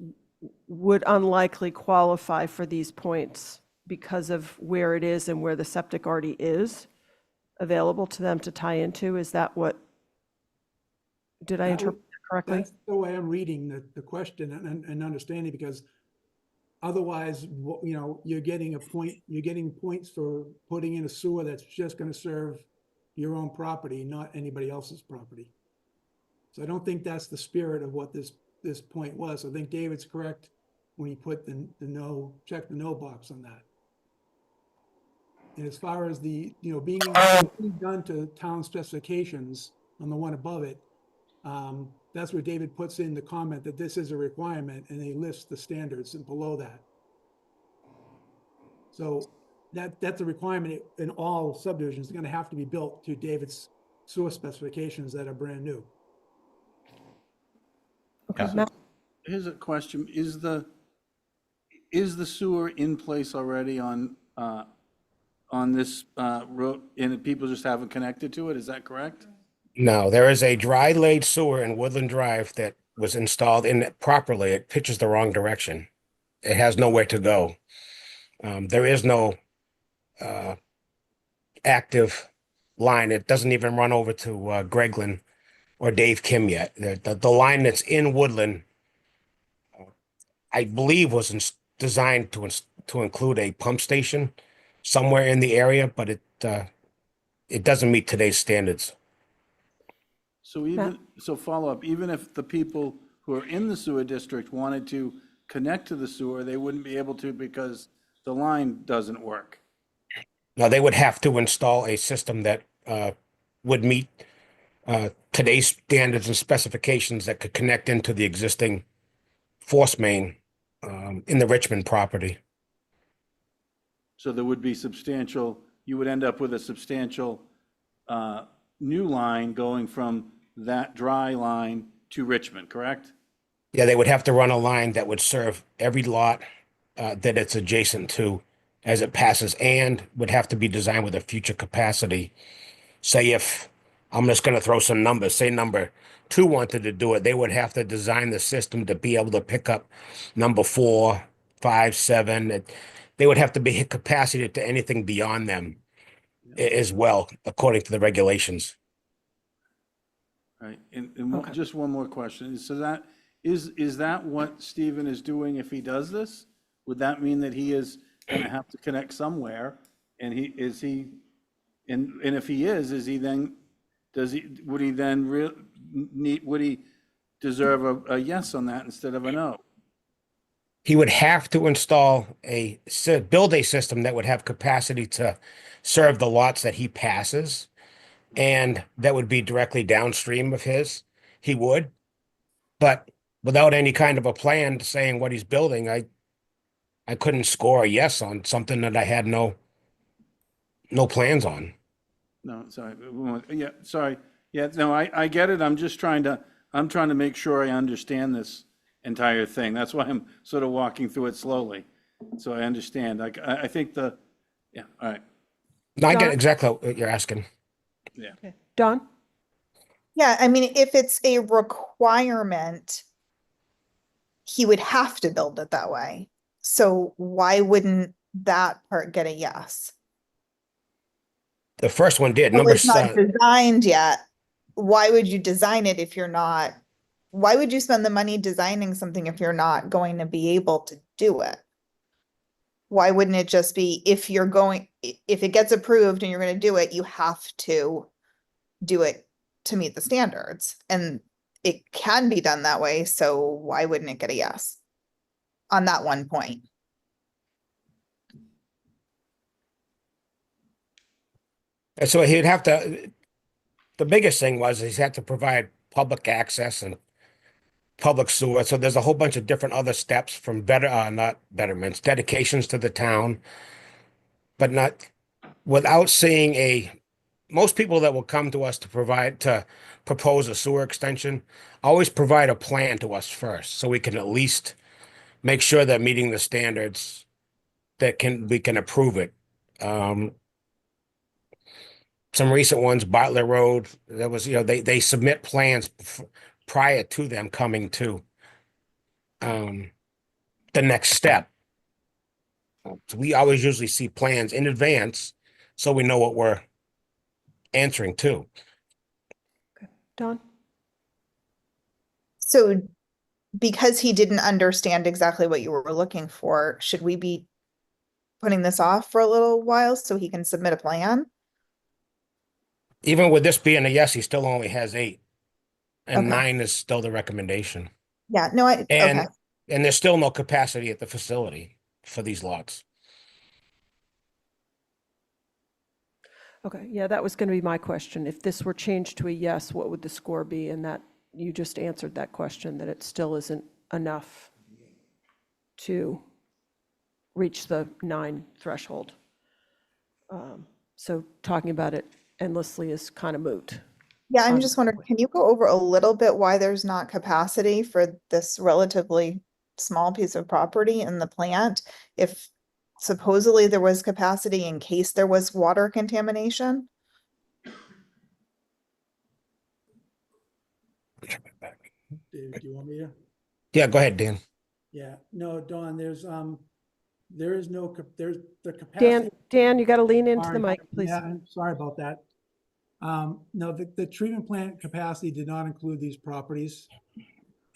would unlikely qualify for these points because of where it is and where the septic already is available to them to tie into. Is that what, did I interpret that correctly? That's the way I'm reading the question and understanding, because otherwise, you're getting points for putting in a sewer that's just going to serve your own property, not anybody else's property. So I don't think that's the spirit of what this point was. I think David's correct when he put check the no box on that. And as far as the, being done to town specifications on the one above it, that's where David puts in the comment that this is a requirement, and they list the standards and below that. So that's a requirement in all subdivisions. They're going to have to be built to David's source specifications that are brand new. Okay, So here's a question. Is the sewer in place already on on this road, and people just haven't connected to it, is that correct? No, there is a dry laid sewer in Woodland Drive that was installed in it properly. It pitches the wrong direction. It has nowhere to go. There is no active line. It doesn't even run over to Gregland or Dave Kim yet. The line that's in Woodland, I believe, was designed to include a pump station somewhere in the area, but it doesn't meet today's standards. So even, so follow up, even if the people who are in the sewer district wanted to connect to the sewer, they wouldn't be able to because the line doesn't work. Now, they would have to install a system that would meet today's standards and specifications that could connect into the existing force main in the Richmond property. So there would be substantial, you would end up with a substantial new line going from that dry line to Richmond, correct? Yeah, they would have to run a line that would serve every lot that it's adjacent to as it passes, and would have to be designed with a future capacity. Say if, I'm just going to throw some numbers, say number 2 wanted to do it, they would have to design the system to be able to pick up number 4, 5, 7. They would have to be capacity to anything beyond them as well, according to the regulations. Right, and just one more question. So that, is that what Stephen is doing if he does this? Would that mean that he is going to have to connect somewhere? And and if he is he then, would he then would he deserve a yes on that instead of a no? He would have to build a system that would have capacity to serve the lots that he passes, and that would be directly downstream of his. He would, but without any kind of a plan saying what he's building, I couldn't score a yes on something that I had no plans on. No, sorry. Yeah, sorry. Yeah, no, I get it. I'm just trying to make sure I understand this entire thing. That's why I'm sort of walking through it slowly. So I understand. I think yeah, all right. No, I get exactly what you're asking. Yeah. Okay. Don? Yeah, I mean, if it's a requirement, he would have to build it that way. So why wouldn't that part get a yes? The first one did. Well, it's not designed yet. Why would you design it if you're not? Why would you spend the money designing something if you're not going to be able to do it? Why wouldn't it just be if it gets approved and you're going to do it, you have to do it to meet the standards, and it can be done that way. So why wouldn't it get a yes on that one point? And so he'd have to, the biggest thing was he'd have to provide public access and public sewer. So there's a whole bunch of different other steps from not betterments, dedications to the town, but not without seeing most people that will come to us to propose a sewer extension always provide a plan to us first, so we can at least make sure that meeting the standards that we can approve it. Some recent ones, Butler Road, that was, they submit plans prior to them coming to the next step. So we always usually see plans in advance so we know what we're answering to. Don? So because he didn't understand exactly what you were looking for, should we be putting this off for a little while so he can submit a plan? Even with this being a yes, he still only has 8, and Okay. 9 is still the recommendation. Yeah, no, okay. And there's still no capacity at the facility for these lots. Okay, yeah, that was going to be my question. If this were changed to a yes, what would the score be? And that, you just answered that question, that it still isn't enough to reach the 9 threshold. So talking about it endlessly is kind of moot. Yeah, I'm just wondering, can you go over a little bit why there's not capacity for this relatively small piece of property in the plant? If supposedly there was capacity in case there was water contamination. Dave, do you want me to? Yeah, go ahead, Dan. Yeah, no, Dawn, there is no, there's the capacity. Dan, you got to lean into the Sorry. mic, please. Yeah, I'm sorry about that. No, the treatment plant capacity did not include these properties.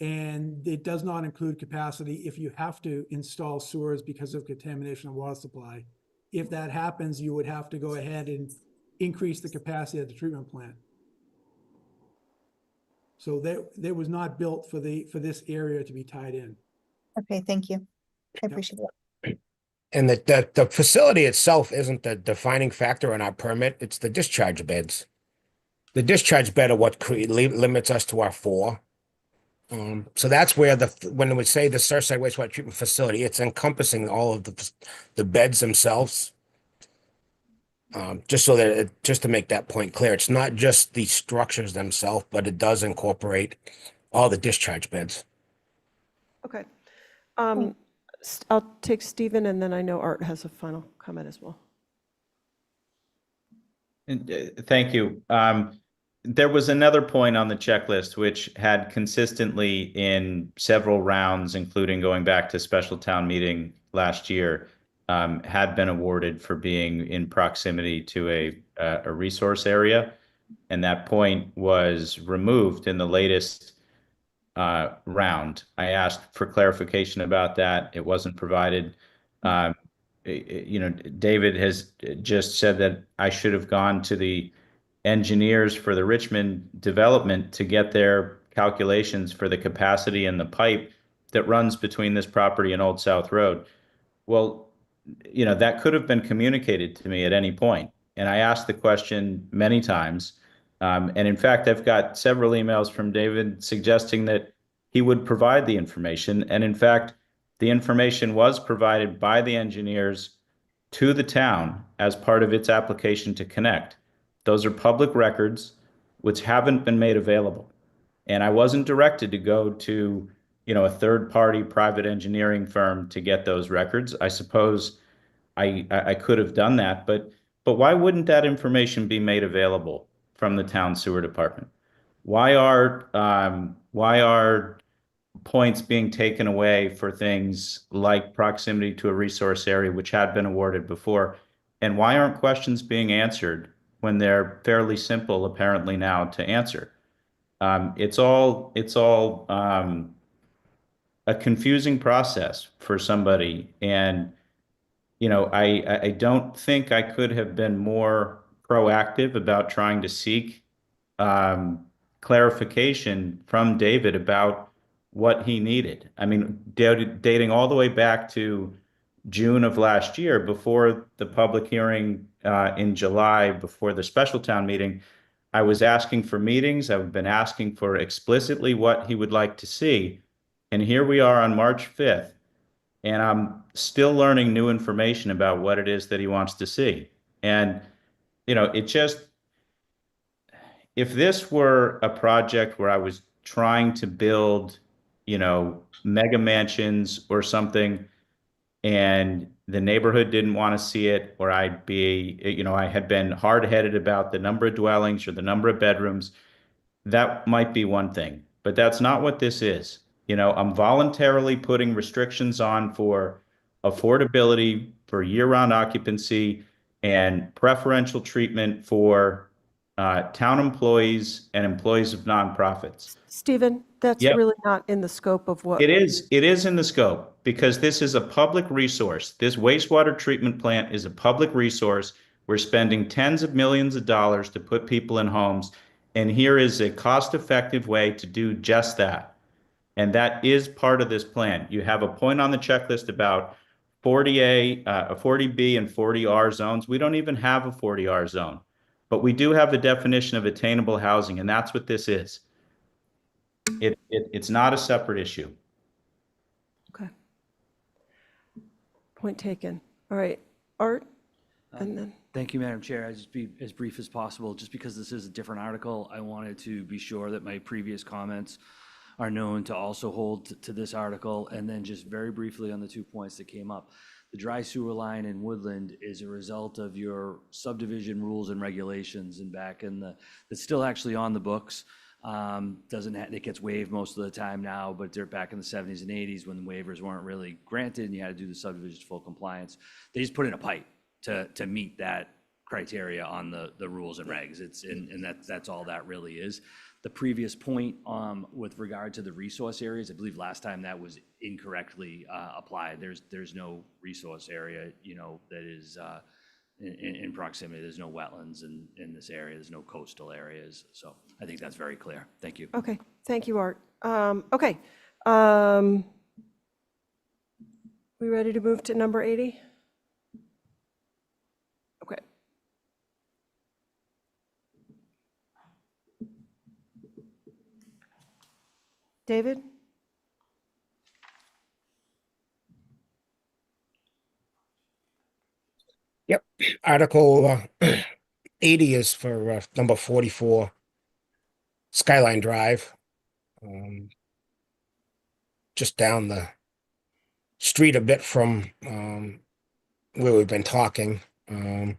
And it does not include capacity if you have to install sewers because of contamination of water supply. If that happens, you would have to go ahead and increase the capacity of the treatment plant. So that was not built for this area to be tied in. Okay, thank you. I appreciate it. And the facility itself isn't the defining factor in our permit. It's the discharge beds. The discharge bed are what limits us to our 4. So that's where when we say the Surfside wastewater treatment facility, it's encompassing all of the beds themselves. Just so that just to make that point clear, it's not just the structures themselves, but it does incorporate all the discharge beds. Okay. I'll take Stephen, and then I know Art has a final comment as well. Thank you. There was another point on the checklist which had consistently in several rounds, including going back to special town meeting last year, had been awarded for being in proximity to a resource area. And that point was removed in the latest round. I asked for clarification about that. It wasn't provided. David has just said that I should have gone to the engineers for the Richmond development to get their calculations for the capacity in the pipe that runs between this property and Old South Road. Well, that could have been communicated to me at any point. And I asked the question many times. And in fact, I've got several emails from David suggesting that he would provide the information. And in fact, the information was provided by the engineers to the town as part of its application to connect. Those are public records which haven't been made available. And I wasn't directed to go to, a third-party private engineering firm to get those records. I suppose I could have done that, but why wouldn't that information be made available from the town sewer department? Why are points being taken away for things like proximity to a resource area which had been awarded before? And why aren't questions being answered when they're fairly simple, apparently now, to answer? It's all a confusing process for somebody. And, I don't think I could have been more proactive about trying to seek clarification from David about what he needed. I mean, dating all the way back to June of last year, before the public hearing in July, before the special town meeting, I was asking for meetings. I've been asking for explicitly what he would like to see. And here we are on March 5th, and I'm still learning new information about what it is that he wants to see. And, if this were a project where I was trying to build, mega mansions or something, and the neighborhood didn't want to see it, or I had been hard-headed about the number of dwellings or the number of bedrooms, that might be one thing. But that's not what this is. I'm voluntarily putting restrictions on for affordability, for year-round occupancy, and preferential treatment for town employees and employees of nonprofits. Stephen, that's Yep. really not in the scope of what. It is in the scope, because this is a public resource. This wastewater treatment plant is a public resource. We're spending tens of millions of dollars to put people in homes. And here is a cost-effective way to do just that. And that is part of this plan. You have a point on the checklist about 40A, 40B and 40R zones. We don't even have a 40R zone, but we do have the definition of attainable housing, and that's what this is. It's not a separate issue. Okay. Point taken. All right, Art, and then. Thank you, Madam Chair. I'll just be as brief as possible. Just because this is a different article, I wanted to be sure that my previous comments are known to also hold to this article. And then just very briefly on the 2 points that came up. the dry sewer line in Woodland is a result of your subdivision rules and regulations, and back in it's still actually on the books. It gets waived most of the time now, but they're back in the 70s and 80s when the waivers weren't really granted and you had to do the subdivision to full compliance. They just put in a pipe to meet that criteria on the rules and regs. And that's all that really is. The previous point with regard to the resource areas, I believe last time that was incorrectly applied. There's no resource area, that is in proximity. There's no wetlands in this area. There's no coastal areas. So I think that's very clear. Thank you. Okay, thank you, Art. Okay. We ready to move to number 80? Okay. David? Yep. Article 80 is for number 44, Skyline Drive. Just down the street a bit from where we've been talking. Again,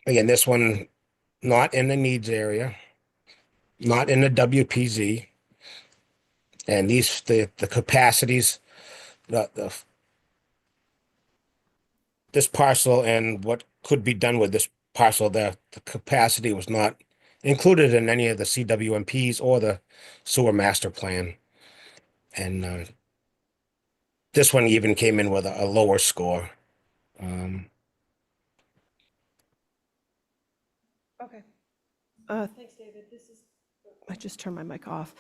this one not in the needs area, not in the WPZ. And the capacities, this parcel and what could be done with this parcel, the capacity was not included in any of the CWMPs or the sewer master plan. And this one even came in with a lower score. Okay. Thanks, David. I just turned my mic off.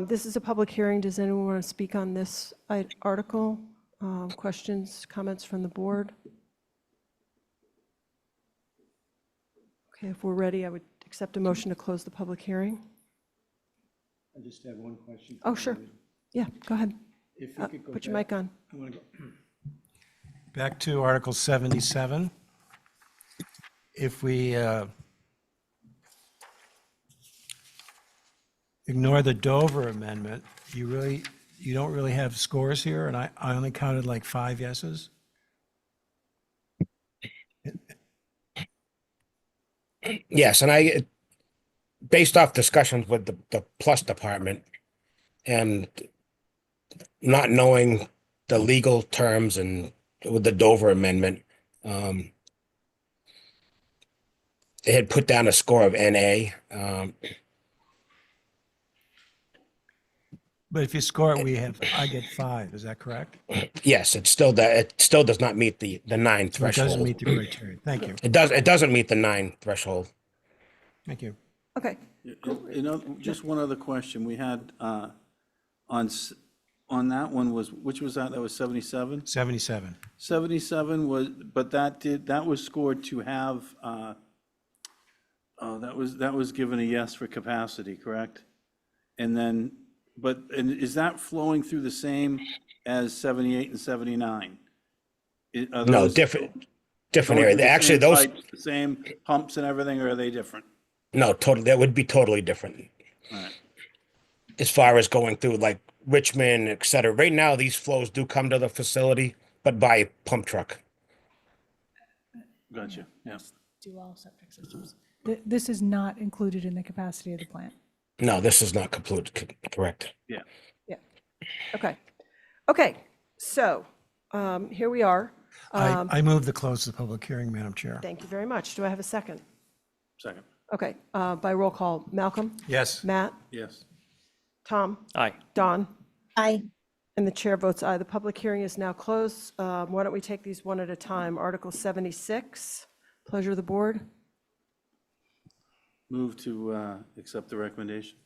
This is a public hearing. Does anyone want to speak on this article? Questions, comments from the board? Okay, if we're ready, I would accept a motion to close the public hearing. I just have one question. Oh, sure. Yeah, go ahead. If we could go Put your back- mic on. I want to go back to Article 77. If we ignore the Dover amendment, you don't really have scores here, and I only counted like 5 yeses. Yes, and based off discussions with the plus department and not knowing the legal terms and with the Dover amendment, they had put down a score of NA. But if you score it, I get 5, is that correct? Yes, it still does not meet the 9 It threshold. doesn't meet the criteria. Thank you. It doesn't meet the 9 threshold. Thank you. Okay. Just one other question. We had on that one which was that? That was 77? 77. 77 was, but that was scored to have, that was given a yes for capacity, correct? And then, and is that flowing through the same as 78 and 79? No, different area. Actually, those The same pumps and everything, or are they different? no, totally. That would be totally different. All right. As far as going through like Richmond, et cetera. Right now, these flows do come to the facility, but by pump truck. Gotcha, yeah. Do all septic systems. This is not included in the capacity of the plant. No, this is not complete, correct. Yeah. Yeah. Okay. Okay, so here we are. I move to close the public hearing, Madam Chair. Thank you very much. Do I have a second? Second. Okay, by roll call, Malcolm? Yes. Matt? Yes. Tom? Aye. Dawn? Aye. And the chair votes aye. The public hearing is now closed. Why don't we take these one at a time? Article 76, pleasure of the board. Move to accept the recommendation.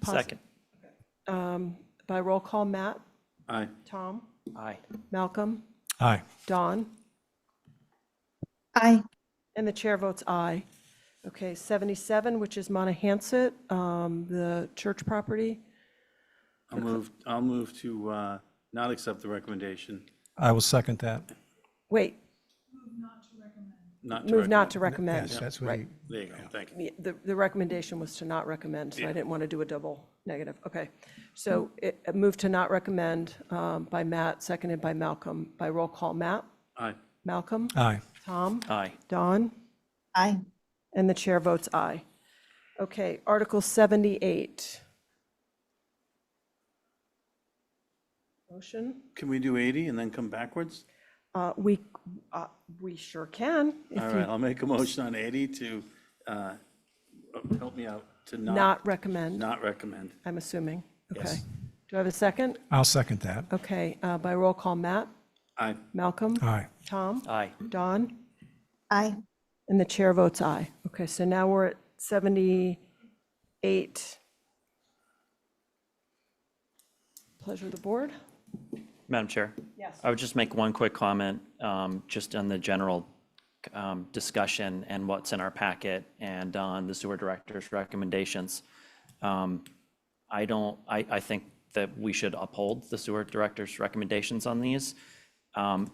Second. By roll call, Matt? Aye. Tom? Aye. Malcolm? Aye. Dawn? Aye. And the chair votes aye. Okay, 77, which is Monahanset, the church property. I'll move to not accept the recommendation. I will second that. Wait. Not move not to recommend. recommend. Yes, that's what Right. he, There you go, thank you. The recommendation was to not recommend, so I Yeah. didn't want to do a double negative. Okay. So move to not recommend by Matt, seconded by Malcolm. By roll call, Matt? Aye. Malcolm? aye. Tom? Aye. Dawn? Aye. And the chair votes aye. Okay, Article 78. Motion? Can we do 80 and then come backwards? We sure can. if All you right, I'll make a motion on 80 to, help me out, to Not recommend, not recommend. I'm assuming. Okay. Yes. Do I have a second? I'll second that. Okay, by roll call, Matt? Aye. Malcolm? Aye. Tom? Aye. Dawn? Aye. And the chair votes aye. Okay, so now we're at 78. Pleasure of the board. Madam Chair? Yes. I would just make one quick comment, just on the general discussion and what's in our packet and on the sewer director's recommendations. I think that we should uphold the sewer director's recommendations on these,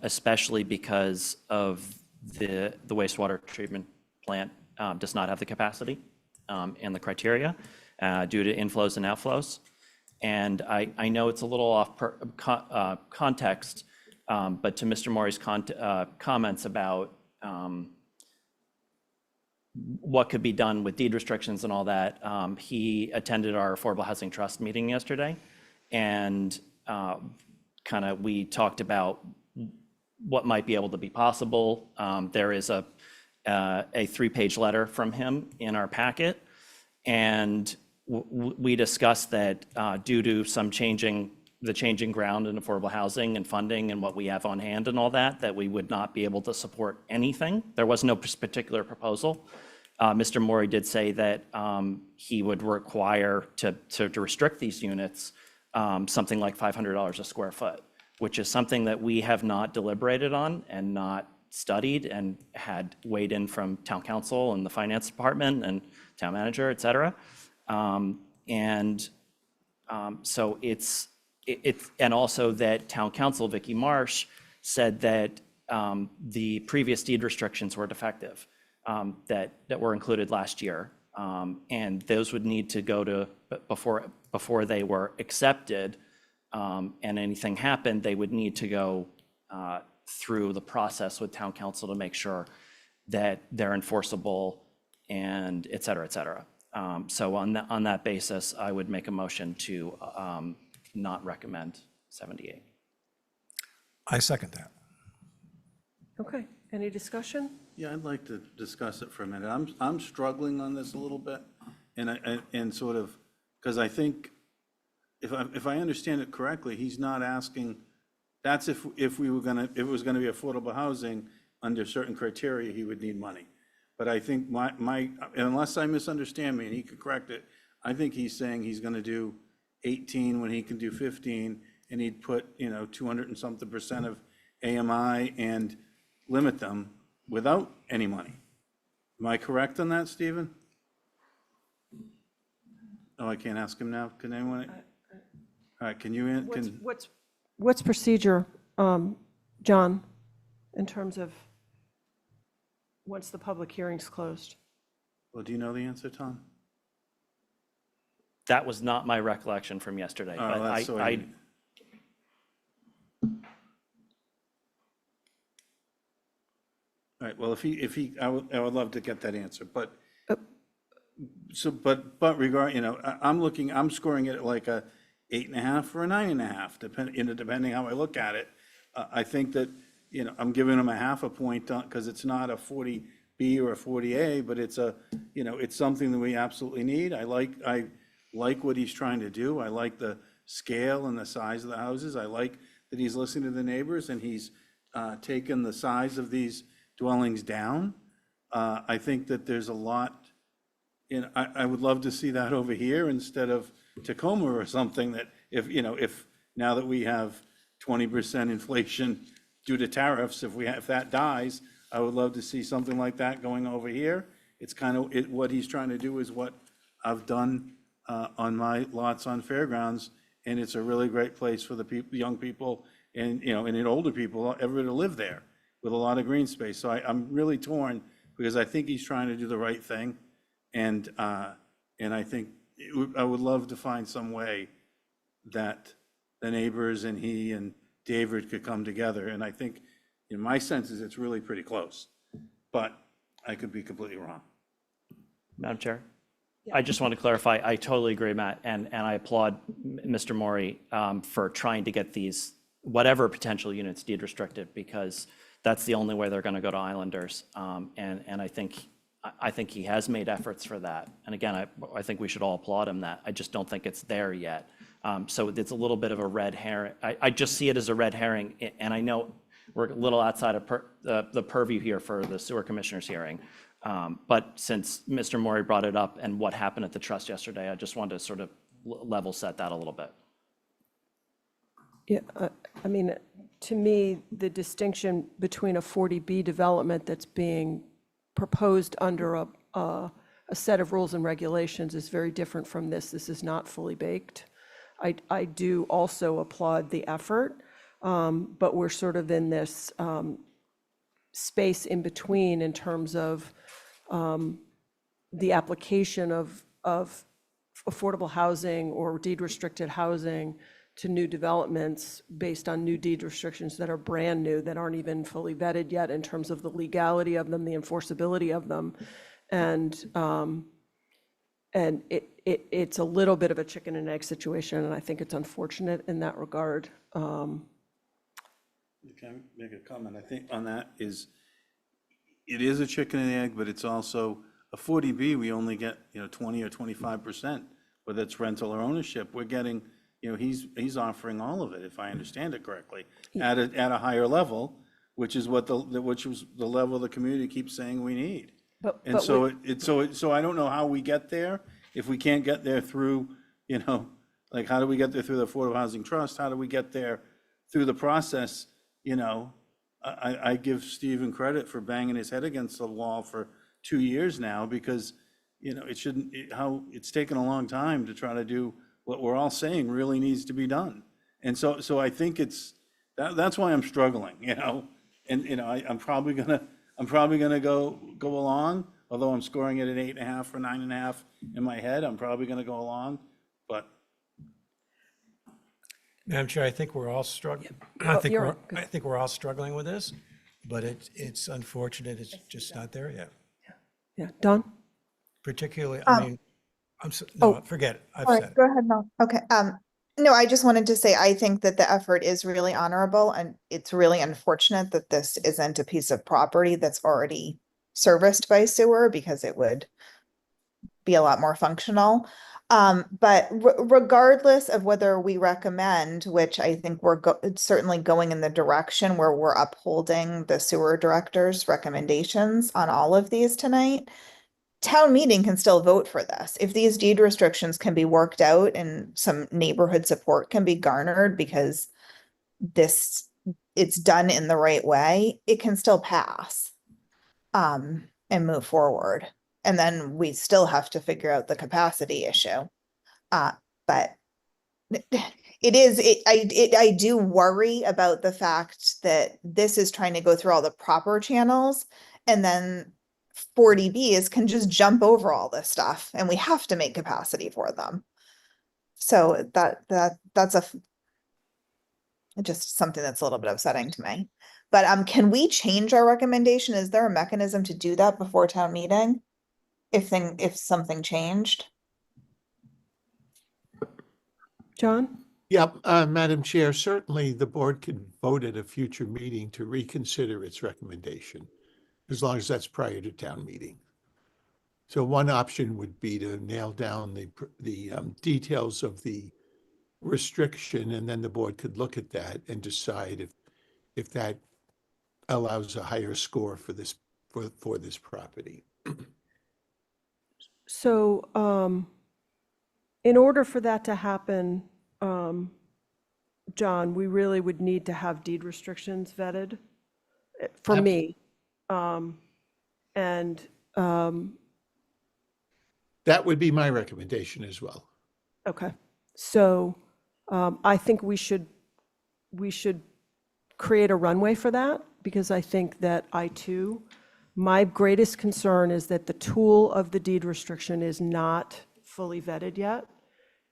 especially because of the wastewater treatment plant does not have the capacity and the criteria due to inflows and outflows. And I know it's a little off context, but to Mr. Maury's comments about what could be done with deed restrictions and all that, he attended our Affordable Housing Trust meeting yesterday, and we talked about what might be able to be possible. There is a 3-page letter from him in our packet, and we discussed that due to some changing ground in affordable housing and funding and what we have on hand and all that, that we would not be able to support anything. There was no particular proposal. Mr. Maury did say that he would require to restrict these units something like $500 a square foot, which is something that we have not deliberated on and not studied and had weighed in from town council and the finance department and town manager, et cetera. So it's and also that town council, Vicky Marsh, said that the previous deed restrictions were defective that were included last year. And those would need to go to, before they were accepted and anything happened, they would need to go through the process with town council to make sure that they're enforceable and et cetera, et cetera. So on that basis, I would make a motion to not recommend 78. I second that. Okay, any discussion? Yeah, I'd like to discuss it for a minute. I'm struggling on this a little bit, and sort of, because I think, if I understand it correctly, he's not asking, that's if it was gonna be affordable housing under certain criteria, he would need money. But I think unless I misunderstand me, and he could correct it, I think he's saying he's gonna do 18 when he can do 15, and he'd put, 200 and something % of AMI and limit them without any money. Am I correct on that, Stephen? Oh, I can't ask him now. Can anyone? All right, can you, What's procedure, John, in terms of once the public hearing's closed? well, do you know the answer, Tom? That was not my recollection from yesterday, Oh, but that's so I All right, well, I would love to get that answer, but, I'm scoring it at like a 8.5 or a 9.5, depending how I look at it. I think that, I'm giving him a half a point because it's not a 40B or a 40A, but it's it's something that we absolutely need. I like what he's trying to do. I like the scale and the size of the houses. I like that he's listening to the neighbors and he's taken the size of these dwellings down. I think that there's a lot, I would love to see that over here instead of Tacoma or something, that if now that we have 20% inflation due to tariffs, if that dies, I would love to see something like that going over here. It's kind of, what he's trying to do is what I've done on my lots on Fairgrounds, and it's a really great place for the young people and, and older people, everybody to live there with a lot of green space. So I'm really torn because I think he's trying to do the right thing. And I think I would love to find some way that the neighbors and he and David could come together. And I think, in my sense, is it's really pretty close, but I could be completely wrong. Madam Chair? I just want to clarify, I totally agree, Matt, and I applaud Mr. Maury for trying to get these, whatever potential units deed restricted, because that's the only way they're going to go to islanders. And I think he has made efforts for that. And again, I think we should all applaud him that. I just don't think it's there yet. So it's a little bit of a red herring. I just see it as a red herring, and I know we're a little outside of the purview here for the sewer commissioners hearing. But since Mr. Maury brought it up and what happened at the trust yesterday, I just wanted to sort of level set that a little bit. Yeah, I mean, to me, the distinction between a 40B development that's being proposed under a set of rules and regulations is very different from this. This is not fully baked. I do also applaud the effort, but we're sort of in this space in between in terms of the application of affordable housing or deed restricted housing to new developments based on new deed restrictions that are brand new, that aren't even fully vetted yet in terms of the legality of them, the enforceability of them. And it's a little bit of a chicken and egg situation, and I think it's unfortunate in that regard. Can I make a comment? I think on that is, it is a chicken and egg, but it's also a 40B. We only get 20 or 25%, whether it's rental or ownership. We're getting, he's offering all of it, if I understand it correctly, at a higher level, which is what which was the level the community keeps saying we need. So I don't know how we get there if we can't get there through, like, how do we get there through the Affordable Housing Trust? How do we get there through the process? I give Stephen credit for banging his head against the wall for 2 years now, because it's taken a long time to try to do what we're all saying really needs to be done. And so I think that's why I'm struggling, and I'm probably gonna go along, although I'm scoring it at 8.5 or 9.5 in my head. I'm probably gonna go along, but. Madam Chair, I think we're all struggling. I think we're all struggling with this, but it's unfortunate it's just not there yet. Yeah, Don? Particularly, I mean, no, forget it. I've said it. Go ahead, Mel. Okay. No, I just wanted to say, I think that the effort is really honorable, and it's really unfortunate that this isn't a piece of property that's already serviced by sewer, because it would be a lot more functional. But regardless of whether we recommend, which I think we're certainly going in the direction where we're upholding the sewer director's recommendations on all of these tonight, town meeting can still vote for this. If these deed restrictions can be worked out and some neighborhood support can be garnered because it's done in the right way, it can still pass and move forward. And then we still have to figure out the capacity issue. But I do worry about the fact that this is trying to go through all the proper channels, and then 40Bs can just jump over all this stuff, and we have to make capacity for them. So that's just something that's a little bit upsetting to me. But can we change our recommendation? Is there a mechanism to do that before town meeting? If something changed? John? Yep, Madam Chair, certainly the board can vote at a future meeting to reconsider its recommendation, as long as that's prior to town meeting. So one option would be to nail down the details of the restriction, and then the board could look at that and decide if that allows a higher score for this property. So in order for that to happen, John, we really would need to have deed restrictions vetted for me. And that would be my recommendation as well. okay, so I think we should create a runway for that, because I think that my greatest concern is that the tool of the deed restriction is not fully vetted yet.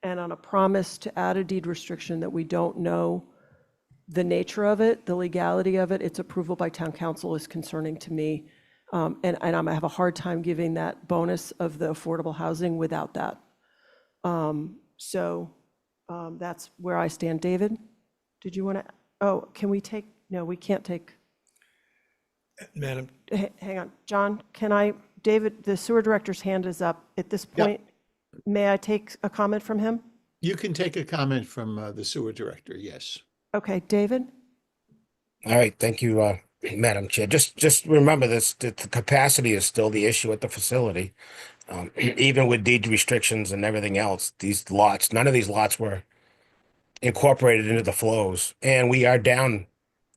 And on a promise to add a deed restriction that we don't know the nature of it, the legality of it, its approval by town council is concerning to me. And I have a hard time giving that bonus of the affordable housing without that. So that's where I stand. David, did you want to, can we take, no, we can't take. Madam, Hang on, John, David, the sewer director's hand is up. At this point, may I take a comment from him? You can take a comment from the sewer director, yes. Okay, David? All right, thank you, Madam Chair. Just remember this, that the capacity is still the issue at the facility. Even with deed restrictions and everything else, these lots, none of these lots were incorporated into the flows. And we are down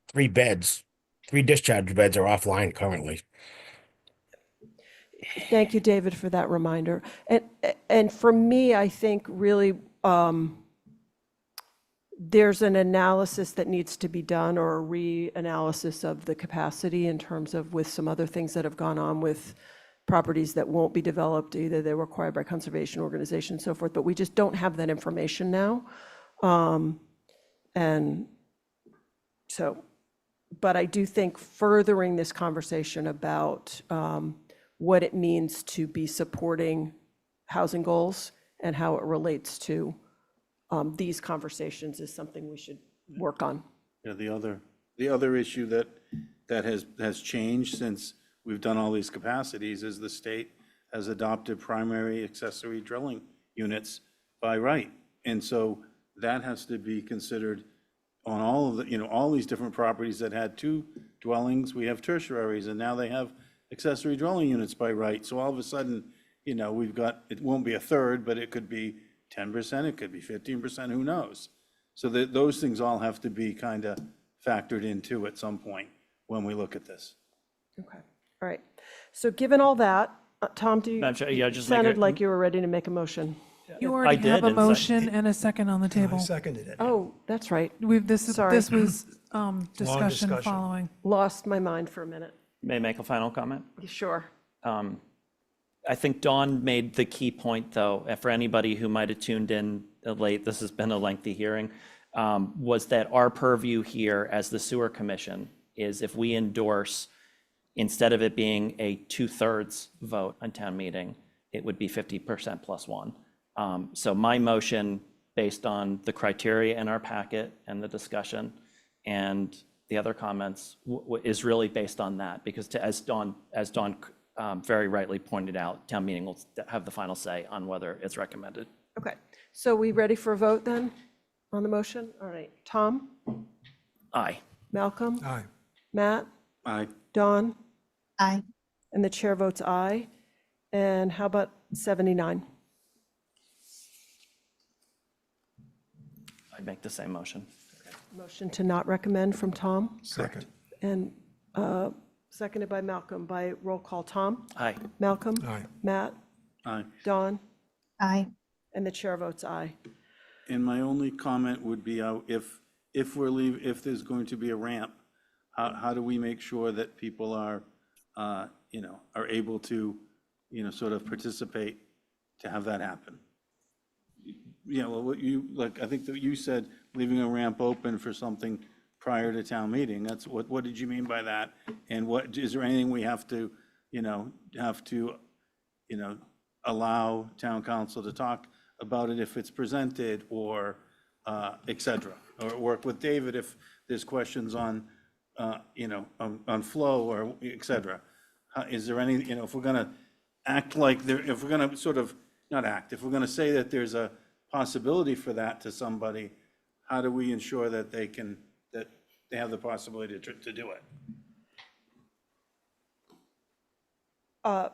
3 beds. 3 discharge beds are offline currently. Thank you, David, for that reminder. And for me, I think really there's an analysis that needs to be done, or a reanalysis of the capacity in terms of with some other things that have gone on with properties that won't be developed, either they're required by conservation organization and so forth, but we just don't have that information now. And so, but I do think furthering this conversation about what it means to be supporting housing goals and how it relates to these conversations is something we should work on. Yeah, the other issue that has changed since we've done all these capacities is the state has adopted primary accessory drilling units by right. And so that has to be considered on all of the, all these different properties that had 2 dwellings, we have tertiaries, and now they have accessory dwelling units by right. So all of a sudden, we've got, it won't be a third, but it could be 10%, it could be 15%, who knows? So those things all have to be kind of factored into at some point when we look at this. Okay, all right. So given all that, Tom, Madam Chair, yeah, just make sounded a- like you were ready to make a motion. You already did, have a and motion and a second on the I table. seconded it. Oh, that's right. This was discussion discussion. following. Lost my mind for a minute. May I make a final comment? Sure. I think Dawn made the key point, though, for anybody who might have tuned in late, this has been a lengthy hearing, was that our purview here as the Sewer Commission is if we endorse, instead of it being a 2/3 vote on town meeting, it would be 50% plus 1. So my motion, based on the criteria in our packet and the discussion and the other comments, is really based on that, because as Dawn very rightly pointed out, town meeting will have the final say on whether it's recommended. Okay, so we ready for a vote then on the motion? All right, Tom? Aye. Malcolm? Aye. Matt? Aye. Dawn? Aye. And the chair votes aye. And how about 79? I'd make the same motion. Motion to not recommend from Tom, Second. and seconded by Malcolm. By roll call, Tom? Aye. Malcolm? Aye. Matt? Aye. Dawn? Aye. And the chair votes aye. And my only comment would be, if there's going to be a ramp, how do we make sure that people are able to, sort of participate to have that happen? I think that you said leaving a ramp open for something prior to town meeting. That's what did you mean by that? And is there anything we have to allow town council to talk about it if it's presented, or et cetera, or work with David if there's questions on flow, or et cetera? Is there any, if we're gonna act like if we're gonna sort of not act, if we're gonna say that there's a possibility for that to somebody, how do we ensure that they have the possibility to do it?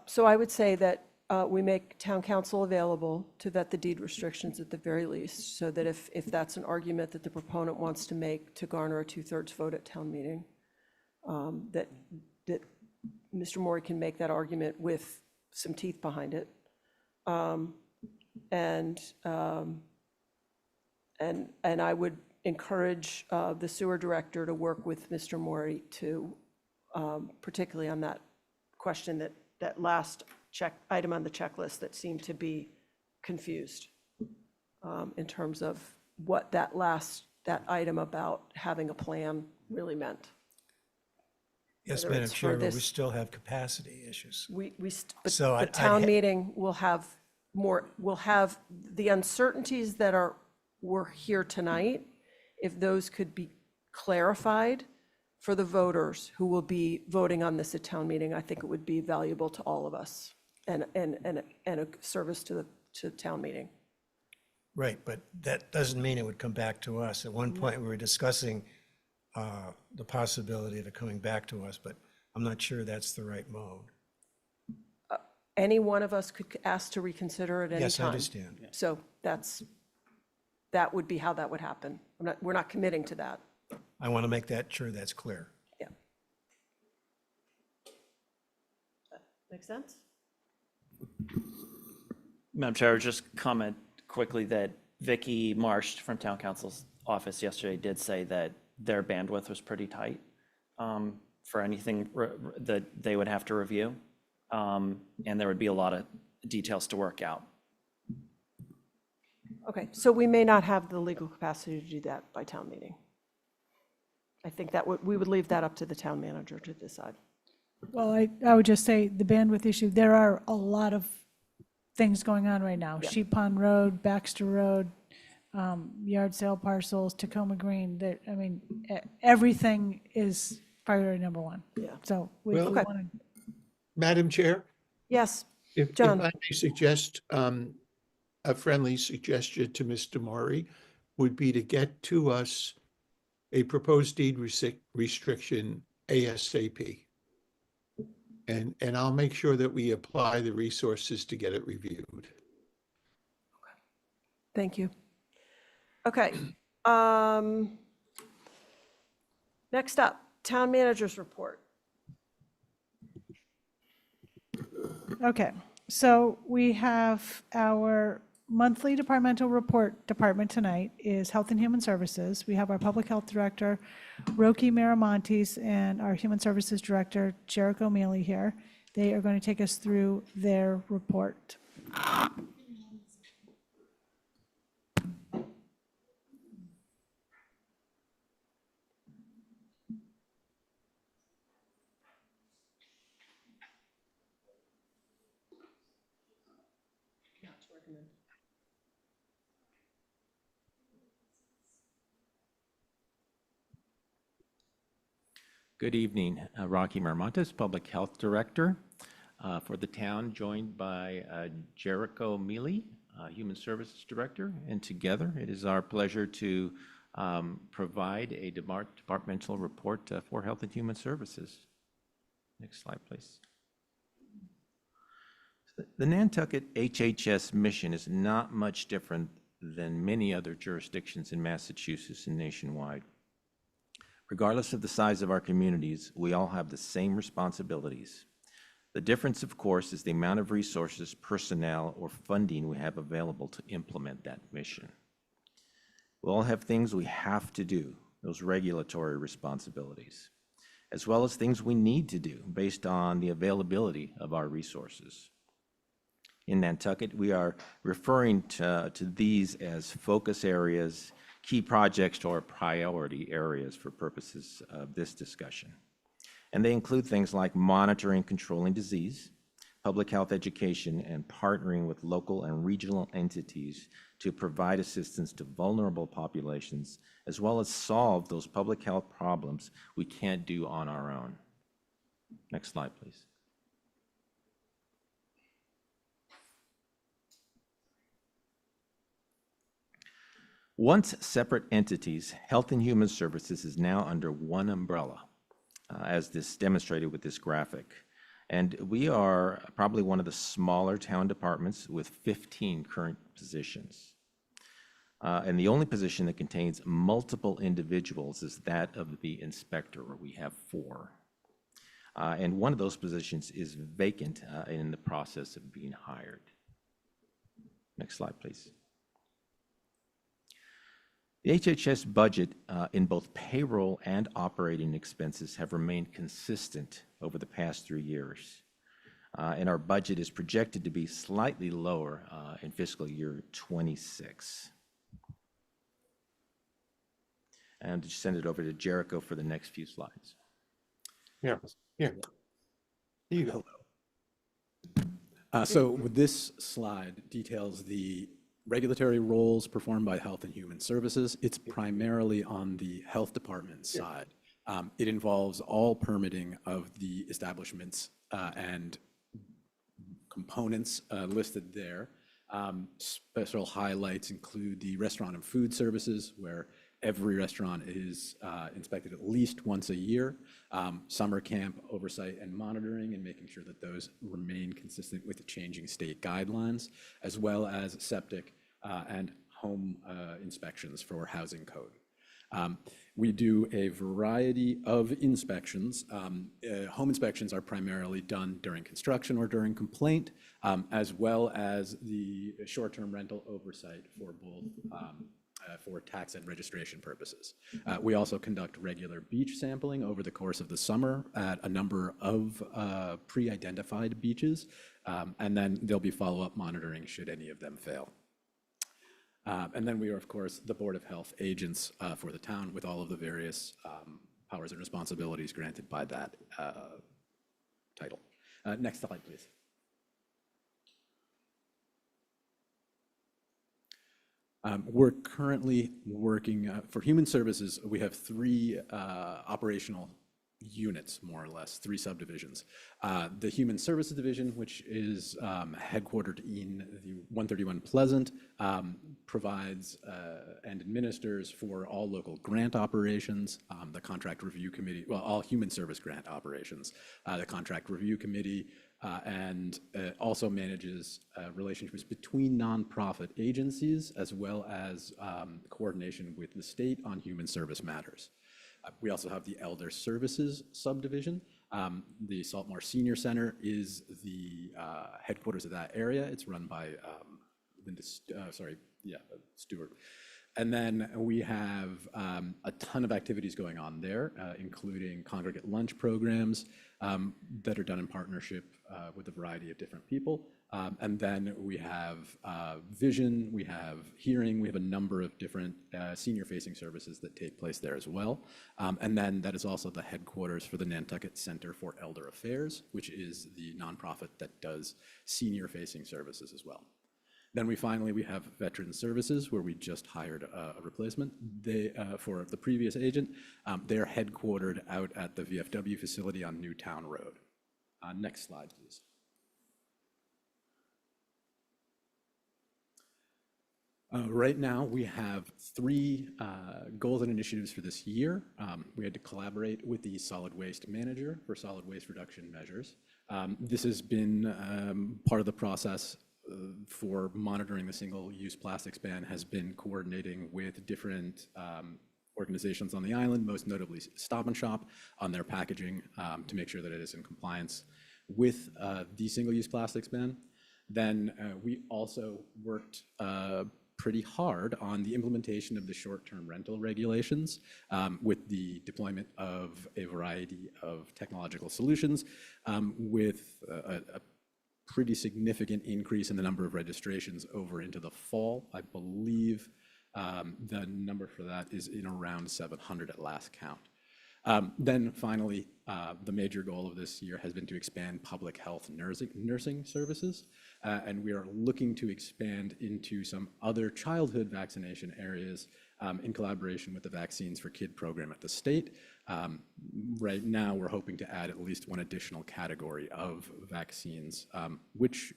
So I would say that we make town council available to vet the deed restrictions at the very least, so that if that's an argument that the proponent wants to make to garner a 2/3 vote at town meeting, that Mr. Morey can make that argument with some teeth behind it. And I would encourage the sewer director to work with Mr. Morey to particularly on that question, that last item on the checklist that seemed to be confused in terms of what that item about having a plan really meant. Yes, Whether Madam it's for Chair, but we this- still have capacity issues. But So the town meeting will have the uncertainties that were here tonight, if those could be clarified for the voters who will be voting on this at town meeting, I think it would be valuable to all of us and a service to town meeting. Right, but that doesn't mean it would come back to us. At one point, we were discussing the possibility of it coming back to us, but I'm not sure that's the right mode. Any one of us could ask to reconsider at any time. Yes, I understand. So that would be how that would happen. We're not committing to that. I want to make that sure that's clear. Yeah. Make sense? Madam Chair, I would just comment quickly that Vicky Marsh from Town Council's office yesterday did say that their bandwidth was pretty tight for anything that they would have to review. And there would be a lot of details to work out. Okay, so we may not have the legal capacity to do that by town meeting. I think we would leave that up to the town manager to decide. Well, I would just say the bandwidth issue, there are a lot of things going on right now. Yeah. Sheep Pond Road, Baxter Road, yard sale parcels, Tacoma Green, everything is priority number one. Yeah. So we Well, want to. Madam Chair, Yes, if John. I may suggest a friendly suggestion to Mr. Maury would be to get to us a proposed deed restriction ASAP. And I'll make sure that we apply the resources to get it reviewed. Thank you. Okay. Next up, town manager's report. Okay, so we have our monthly departmental report department tonight is Health and Human Services. We have our Public Health Director, Roki Miramontes, and our Human Services Director, Jericho Mealy here. They are going to take us through their report. Good evening, Rocky Marmontes, Public Health Director for the town, joined by Jericho Mealy, Human Services Director, and together it is our pleasure to provide a departmental report for Health and Human Services. Next slide, please. The Nantucket HHS mission is not much different than many other jurisdictions in Massachusetts and nationwide. Regardless of the size of our communities, we all have the same responsibilities. The difference, of course, is the amount of resources, personnel, or funding we have available to implement that mission. We all have things we have to do, those regulatory responsibilities, as well as things we need to do based on the availability of our resources. In Nantucket, we are referring to these as focus areas, key projects, or priority areas for purposes of this discussion. And they include things like monitoring and controlling disease, public health education, and partnering with local and regional entities to provide assistance to vulnerable populations, as well as solve those public health problems we can't do on our own. Next slide, please. Once separate entities, Health and Human Services is now under one umbrella, as this demonstrated with this graphic. And we are probably one of the smaller town departments with 15 current positions. And the only position that contains multiple individuals is that of the inspector, where we have 4. And one of those positions is vacant in the process of being hired. Next slide, please. The HHS budget in both payroll and operating expenses have remained consistent over the past 3 years. And our budget is projected to be slightly lower in fiscal year 26. And just send it over to Jericho for the next few slides. Yeah, yeah. Here you go. So this slide details the regulatory roles performed by Health and Human Services. It's primarily on the health department side. It involves all permitting of the establishments and components listed there. Special highlights include the restaurant and food services, where every restaurant is inspected at least once a year. Summer camp oversight and monitoring, and making sure that those remain consistent with the changing state guidelines, as well as septic and home inspections for housing code. We do a variety of inspections. Home inspections are primarily done during construction or during complaint, as well as the short-term rental oversight for both for tax and registration purposes. We also conduct regular beach sampling over the course of the summer at a number of pre-identified beaches, and then there'll be follow-up monitoring should any of them fail. And then we are, of course, the Board of Health agents for the town, with all of the various powers and responsibilities granted by that title. Next slide, please. We're currently working for Human Services. We have 3 operational units, more or less, 3 subdivisions. The Human Services Division, which is headquartered in the 131 Pleasant, provides and administers for all local grant operations, the Contract Review Committee, well, all human service grant operations, the Contract Review Committee, and also manages relationships between nonprofit agencies, as well as coordination with the state on human service matters. We also have the Elder Services Subdivision. The Saltmarsh Senior Center is the headquarters of that area. It's run by Stewart. And then we have a ton of activities going on there, including congregate lunch programs that are done in partnership with a variety of different people. And then we have vision, we have hearing, we have a number of different senior-facing services that take place there as well. And then that is also the headquarters for the Nantucket Center for Elder Affairs, which is the nonprofit that does senior-facing services as well. Then we have Veteran Services, where we just hired a replacement. For the previous agent, they're headquartered out at the VFW facility on Newtown Road. Next slide, please. Right now, we have 3 goals and initiatives for this year. We had to collaborate with the solid waste manager for solid waste reduction measures. This has been part of the process for monitoring the single-use plastics ban, has been coordinating with different organizations on the island, most notably Stop and Shop, on their packaging to make sure that it is in compliance with the single-use plastics ban. Then we also worked pretty hard on the implementation of the short-term rental regulations with the deployment of a variety of technological solutions with a pretty significant increase in the number of registrations over into the fall. I believe the number for that is in around 700 at last count. Then finally, the major goal of this year has been to expand public health nursing services, and we are looking to expand into some other childhood vaccination areas in collaboration with the Vaccines for Kid program at the state. Right now, we're hoping to add at least one additional category of vaccines, which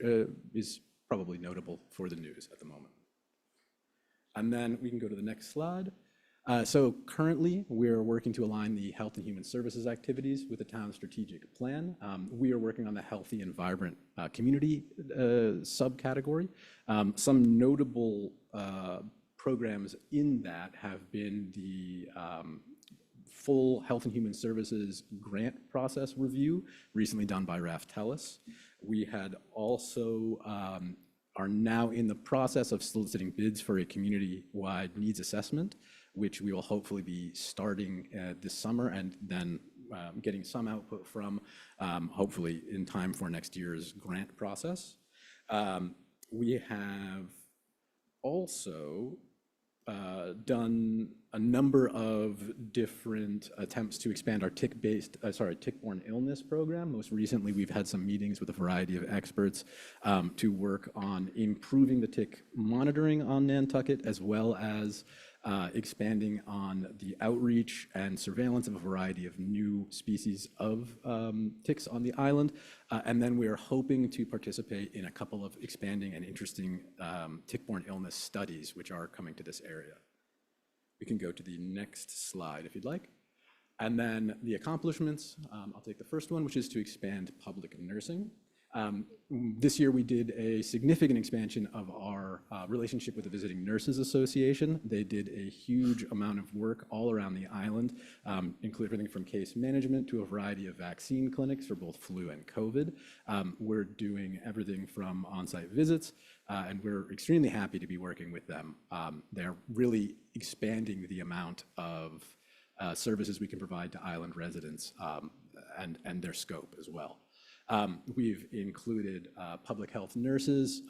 is probably notable for the news at the moment. And then we can go to the next slide. So currently, we're working to align the health and human services activities with the town's strategic plan. We are working on the healthy and vibrant community subcategory. Some notable programs in that have been the full health and human services grant process review, recently done by Raf Tellis. We had also are now in the process of soliciting bids for a community-wide needs assessment, which we will hopefully be starting this summer and then getting some output from, hopefully in time for next year's grant process. We have also done a number of different attempts to expand our tick-borne illness program. Most recently, we've had some meetings with a variety of experts to work on improving the tick monitoring on Nantucket, as well as expanding on the outreach and surveillance of a variety of new species of ticks on the island. And then we are hoping to participate in a couple of expanding and interesting tick-borne illness studies, which are coming to this area. We can go to the next slide if you'd like. And then the accomplishments, I'll take the first one, which is to expand public nursing. This year we did a significant expansion of our relationship with the Visiting Nurses Association. They did a huge amount of work all around the island, including everything from case management to a variety of vaccine clinics for both flu and COVID. We're doing everything from on-site visits, and we're extremely happy to be working with them. They're really expanding the amount of services we can provide to island residents and their scope as well. We've included public health nurses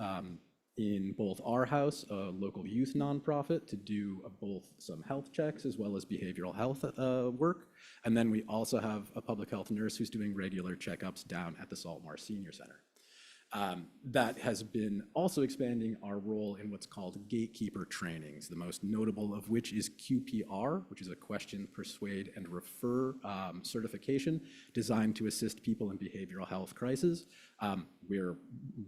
in both our house, a local youth nonprofit, to do both some health checks as well as behavioral health work. And then we also have a public health nurse who's doing regular checkups down at the Salt Marsh Senior Center. That has been also expanding our role in what's called gatekeeper trainings, the most notable of which is QPR, which is a question, persuade, and refer certification designed to assist people in behavioral health crises. We're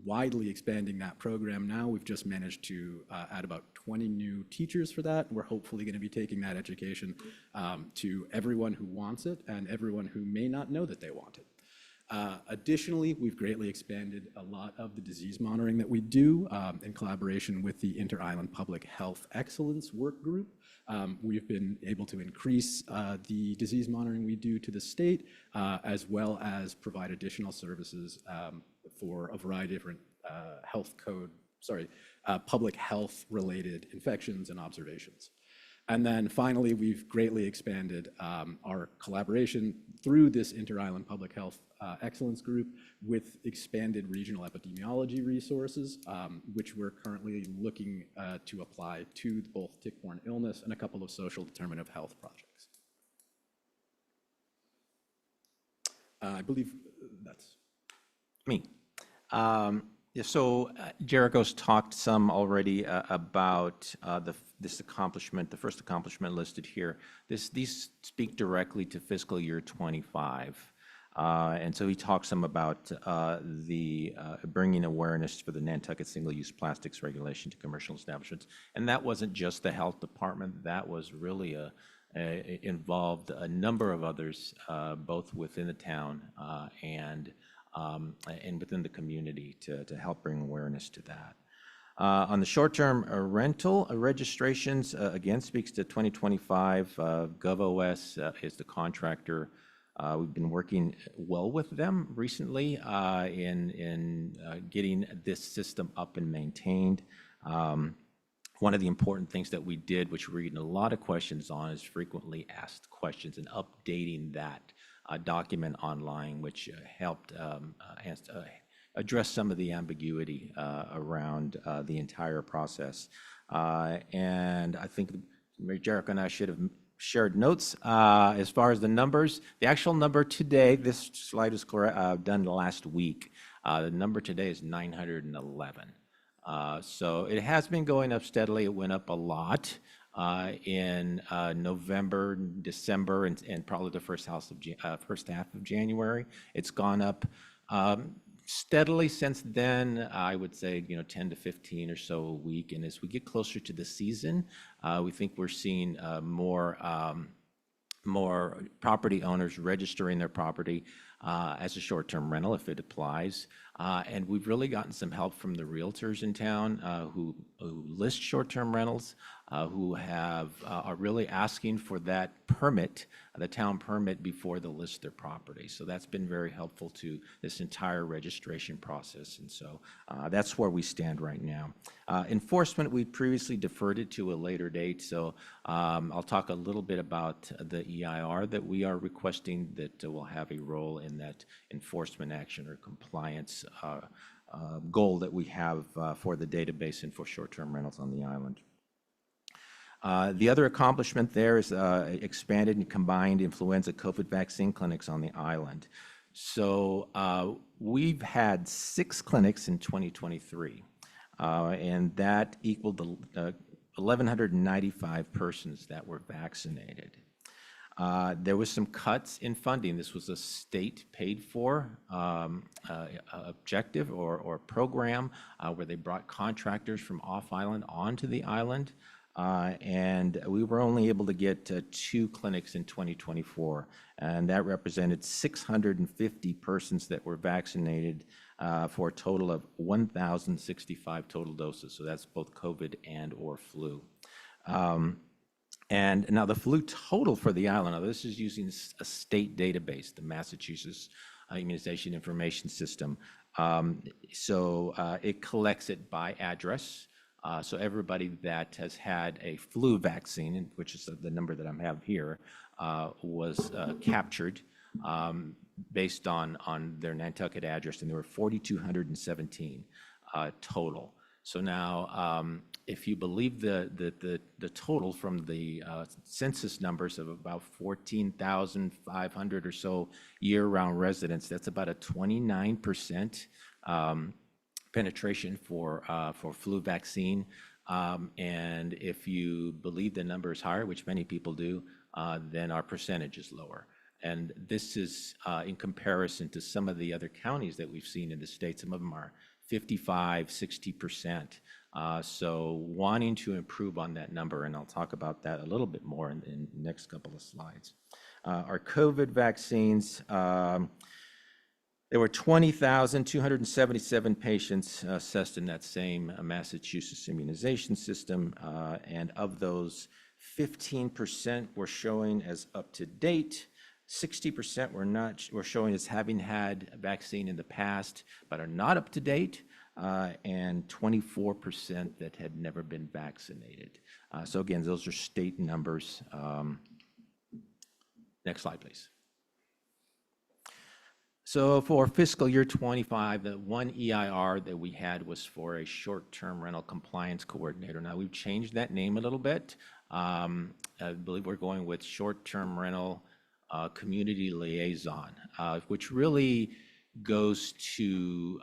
widely expanding that program now. We've just managed to add about 20 new teachers for that. We're hopefully going to be taking that education to everyone who wants it and everyone who may not know that they want it. Additionally, we've greatly expanded a lot of the disease monitoring that we do in collaboration with the Inter-Island Public Health Excellence Work Group. We've been able to increase the disease monitoring we do to the state, as well as provide additional services for a variety of different public health related infections and observations. And then finally, we've greatly expanded our collaboration through this Inter-Island Public Health Excellence Group with expanded regional epidemiology resources, which we're currently looking to apply to both tick-borne illness and a couple of social determinant of health projects. I believe that's me. Yeah, so Jericho's talked some already about this accomplishment, the first accomplishment listed here. These speak directly to fiscal year 25. And so he talks some about the bringing awareness for the Nantucket single-use plastics regulation to commercial establishments. And that wasn't just the health department, that was really involved a number of others, both within the town and within the community to help bring awareness to that. On the short-term rental registrations, again, speaks to 2025. GovOS is the contractor. We've been working well with them recently in getting this system up and maintained. One of the important things that we did, which we're getting a lot of questions on, is frequently asked questions and updating that document online, which helped address some of the ambiguity around the entire process. And I think Jericho and I should have shared notes as far as the numbers. The actual number today, this slide was done last week. The number today is 911. So it has been going up steadily. It went up a lot in November, December, and probably the first half of January. It's gone up steadily since then. I would say 10 to 15 or so a week. And as we get closer to the season, we think we're seeing more property owners registering their property as a short-term rental if it applies. And we've really gotten some help from the realtors in town who list short-term rentals, who are really asking for that permit, the town permit, before they list their property. So that's been very helpful to this entire registration process. And so that's where we stand right now. Enforcement, we previously deferred it to a later date. So I'll talk a little bit about the EIR that we are requesting that will have a role in that enforcement action or compliance goal that we have for the database and for short-term rentals on the island. The other accomplishment there is expanded and combined influenza COVID vaccine clinics on the island. So we've had 6 clinics in 2023, and that equaled the 1,195 persons that were vaccinated. There was some cuts in funding. This was a state paid for objective or program where they brought contractors from off island onto the island. And we were only able to get 2 clinics in 2024, and that represented 650 persons that were vaccinated for a total of 1,065 total doses. So that's both COVID and or flu. And now the flu total for the island, now this is using a state database, the Massachusetts Immunization Information System. It collects it by address. So everybody that has had a flu vaccine, which is the number that I have here, was captured based on their Nantucket address, and there were 4,217 total. So now, if you believe the total from the census numbers of about 14,500 or so year-round residents, that's about a 29% penetration for flu vaccine. And if you believe the number is higher, which many people do, then our percentage is lower. And this is in comparison to some of the other counties that we've seen in the state. Some of them are 55, 60%. So wanting to improve on that number, and I'll talk about that a little bit more in the next couple of slides. Our COVID vaccines, there were 20,277 patients assessed in that same Massachusetts immunization system, and of those, 15% were showing as up to date. 60% were showing as having had a vaccine in the past but are not up to date, and 24% that had never been vaccinated. So again, those are state numbers. Next slide, please. So for fiscal year 25, the one EIR that we had was for a short-term rental compliance coordinator. Now we've changed that name a little bit. I believe we're going with short-term rental community liaison, which really goes to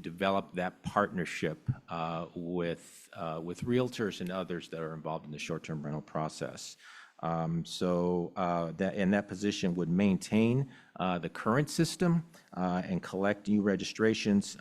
develop that partnership with realtors and others that are involved in the short-term rental process. That position would maintain the current system and collect new registrations,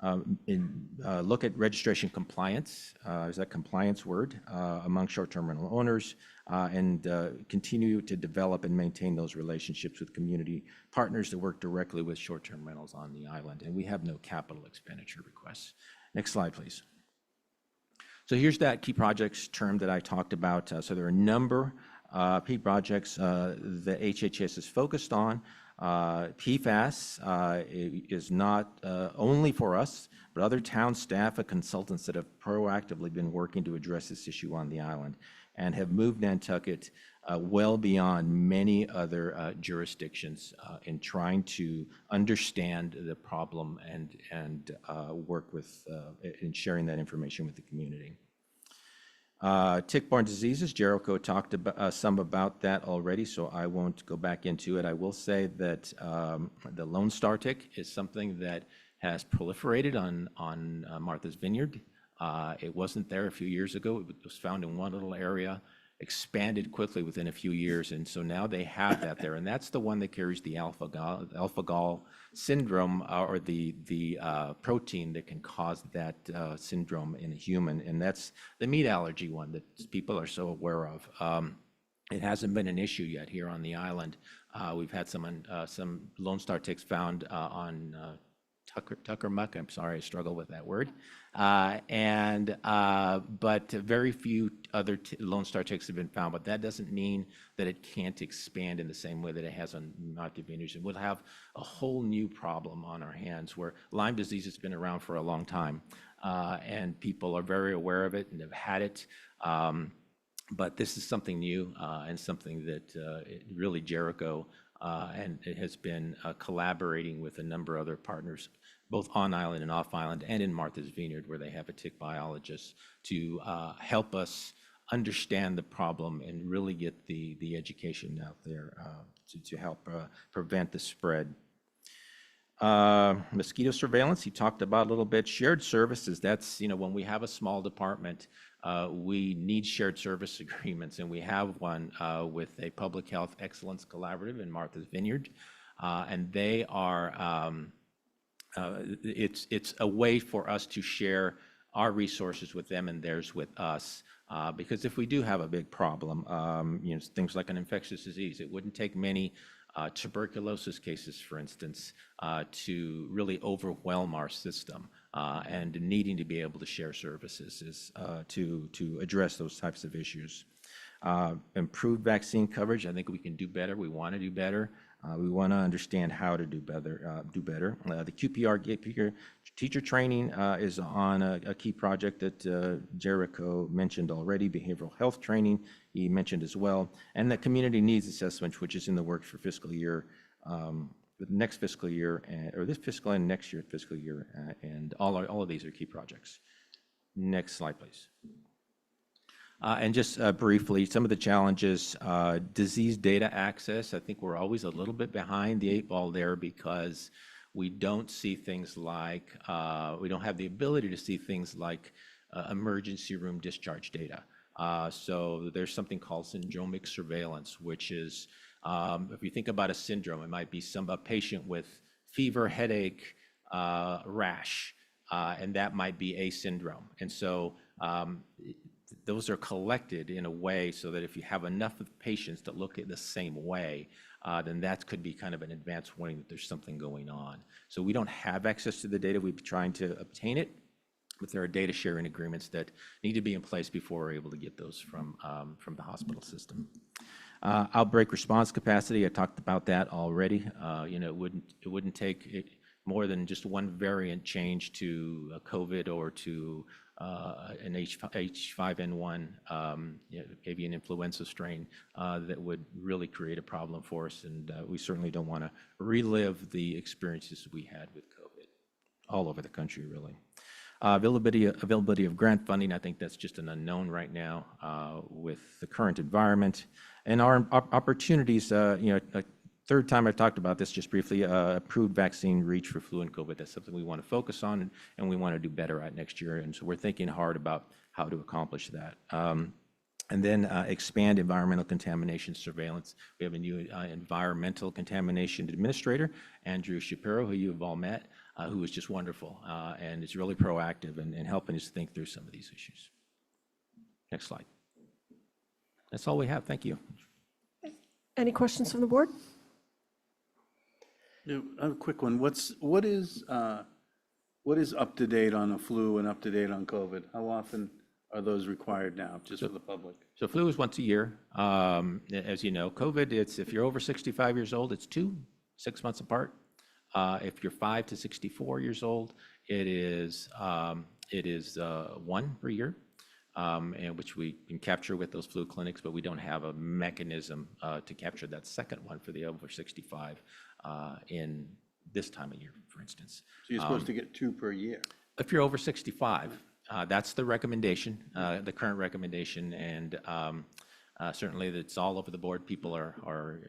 look at registration compliance, is that compliance word, among short-term rental owners, and continue to develop and maintain those relationships with community partners that work directly with short-term rentals on the island. And we have no capital expenditure requests. Next slide, please. So here's that key projects term that I talked about. So there are a number of key projects that HHS is focused on. PFAS is not only for us, but other town staff and consultants that have proactively been working to address this issue on the island and have moved Nantucket well beyond many other jurisdictions in trying to understand the problem and work with in sharing that information with the community. Tick-borne diseases, Jericho talked about, some about that already, so I won't go back into it. I will say that the Lone Star tick is something that has proliferated on Martha's Vineyard. It wasn't there a few years ago. It was found in one little area, expanded quickly within a few years, and so now they have that there, and that's the one that carries the alpha-gal syndrome, or the protein that can cause that syndrome in a human, and that's the meat allergy one that people are so aware of. It hasn't been an issue yet here on the island. We've had some Lone Star ticks found on Tucker muck. I'm sorry, I struggle with that word. But very few other Lone Star ticks have been found, but that doesn't mean that it can't expand in the same way that it has on Monte vineyards. And we'll have a whole new problem on our hands where Lyme disease has been around for a long time, and people are very aware of it and have had it. But this is something new and something that really Jericho and it has been collaborating with a number of other partners, both on island and off island, and in Martha's Vineyard, where they have a tick biologist to help us understand the problem and really get the education out there to help prevent the spread. Mosquito surveillance, he talked about a little bit. Shared services, that's, when we have a small department, we need shared service agreements, and we have one with a Public Health Excellence Collaborative in Martha's Vineyard. And they are, it's a way for us to share our resources with them and theirs with us. Because if we do have a big problem, things like an infectious disease, it wouldn't take many tuberculosis cases, for instance, to really overwhelm our system, and needing to be able to share services is to address those types of issues. Improved vaccine coverage, I think we can do better. We want to do better. We want to understand how to do better. The QPR teacher training is on a key project that Jericho mentioned already, behavioral health training he mentioned as well, and the community needs assessment, which is in the works for fiscal year, the next fiscal year, or this fiscal and next year fiscal year, and all of these are key projects. Next slide, please. And just briefly, some of the challenges, disease data access. I think we're always a little bit behind the 8 ball there because we don't see things like, we don't have the ability to see things like emergency room discharge data. So there's something called syndromic surveillance, which is, if you think about a syndrome, it might be a patient with fever, headache, rash, and that might be a syndrome. And so those are collected in a way so that if you have enough of patients that look at the same way, then that could be kind of an advance warning that there's something going on. So we don't have access to the data. We've been trying to obtain it, but there are data sharing agreements that need to be in place before we're able to get those from the hospital system. Outbreak response capacity, I talked about that already. It wouldn't take more than just one variant change to a COVID or to an H5N1 avian influenza strain that would really create a problem for us, and we certainly don't want to relive the experiences we had with COVID all over the country, really. Availability of grant funding, I think that's just an unknown right now with the current environment. And our opportunities, third time I've talked about this just briefly, approved vaccine reach for flu and COVID. That's something we want to focus on and we want to do better at next year. And so we're thinking hard about how to accomplish that. And then expand environmental contamination surveillance. We have a new environmental contamination administrator, Andrew Shapiro, who you've all met, who is just wonderful and is really proactive in helping us think through some of these issues. Next slide. That's all we have. Thank you. Any questions from the board? I have a quick one. What is up to date on the flu and up to date on COVID? How often are those required now, just for the public? So flu is once a year. As you know, COVID, it's if you're over 65 years old, it's 6 months apart. If you're 5 to 64 years old, it is 1 per year, and which we can capture with those flu clinics, but we don't have a mechanism to capture that second one for the over 65 in this time of year, for instance. So you're supposed to get 2 per year? If you're over 65, that's the recommendation, the current recommendation, and certainly that's all over the board. People are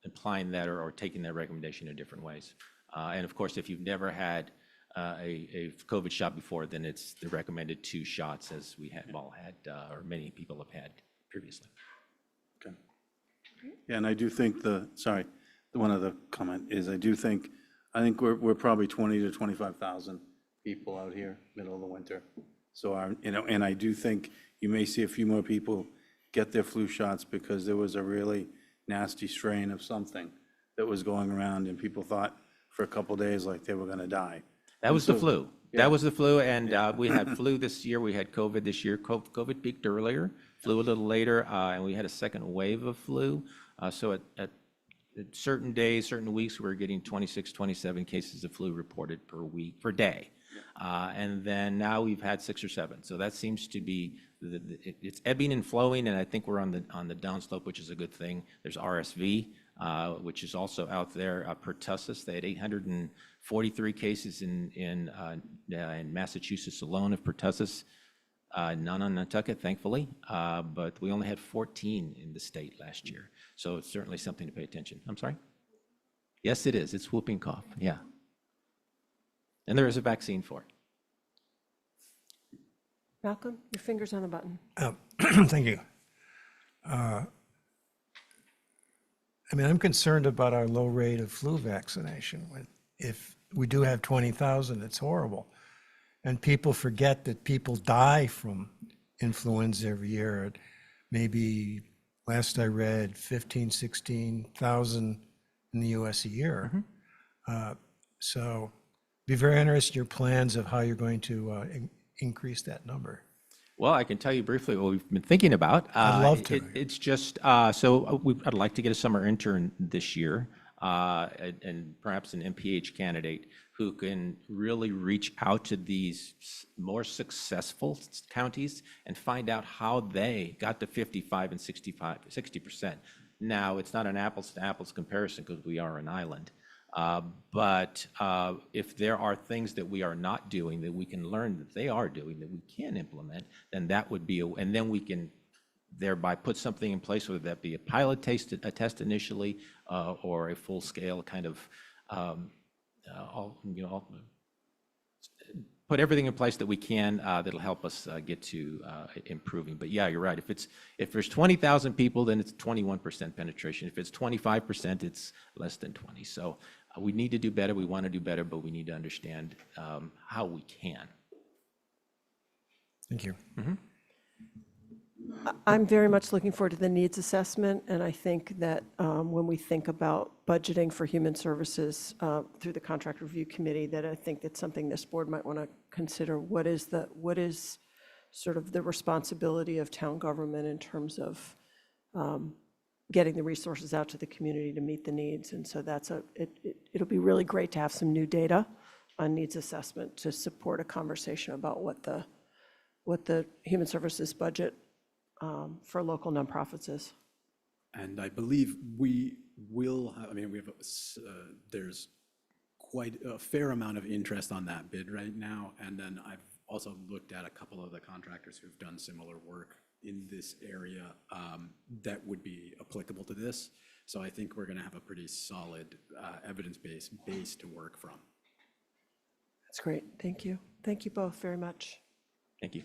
implying that or taking that recommendation in different ways. And of course, if you've never had a COVID shot before, then it's the recommended 2 shots as we have all had, or many people have had previously. Okay. Yeah, and I do think one other comment is I think we're probably 20 to 25,000 people out here, middle of the winter. So and I do think you may see a few more people get their flu shots because there was a really nasty strain of something that was going around and people thought for a couple of days like they were going to die. That was the flu. Yeah. That was the flu, and we had flu this year. We had COVID this year. COVID peaked earlier, flu a little later, and we had a second wave of flu. So at certain days, certain weeks, we were getting 26, 27 cases of flu reported per day. And then now we've had 6 or 7. So that seems to be, it's ebbing and flowing, and I think we're on the downslope, which is a good thing. There's RSV, which is also out there. Pertussis, they had 843 cases in Massachusetts alone of pertussis. None on Nantucket, thankfully, but we only had 14 in the state last year. So it's certainly something to pay attention. I'm sorry? Yes, it is. It's whooping cough, yeah. And there is a vaccine for it. Malcolm, your finger's on the button. Thank you. I mean, I'm concerned about our low rate of flu vaccination. If we do have 20,000, it's horrible. And people forget that people die from influenza every year. Maybe last I read 15, 16,000 in the US a year. So be very interested in your plans of how you're going to increase that number. Well, I can tell you briefly what we've been thinking about. I'd love to. It's just, I'd like to get a summer intern this year, and perhaps an MPH candidate who can really reach out to these more successful counties and find out how they got to 55 and 60%. Now, it's not an apples to apples comparison because we are an island. But if there are things that we are not doing that we can learn that they are doing that we can implement, then that would be, and then we can thereby put something in place, whether that be a pilot test initially, or a full scale kind of, put everything in place that we can that'll help us get to improving. But yeah, you're right. If there's 20,000 people, then it's 21% penetration. If it's 25%, it's less than 20. So we need to do better. We want to do better, but we need to understand how we can. Thank you. I'm very much looking forward to the needs assessment, and I think that when we think about budgeting for human services through the contract review committee, that I think it's something this board might want to consider. What is sort of the responsibility of town government in terms of getting the resources out to the community to meet the needs? And so it'll be really great to have some new data on needs assessment to support a conversation about what the human services budget for local nonprofits is. And I believe we will have, we have, there's quite a fair amount of interest on that bid right now. And then I've also looked at a couple of the contractors who've done similar work in this area that would be applicable to this. So I think we're going to have a pretty solid evidence-based base to work from. That's great. Thank you. Thank you both very much. Thank you.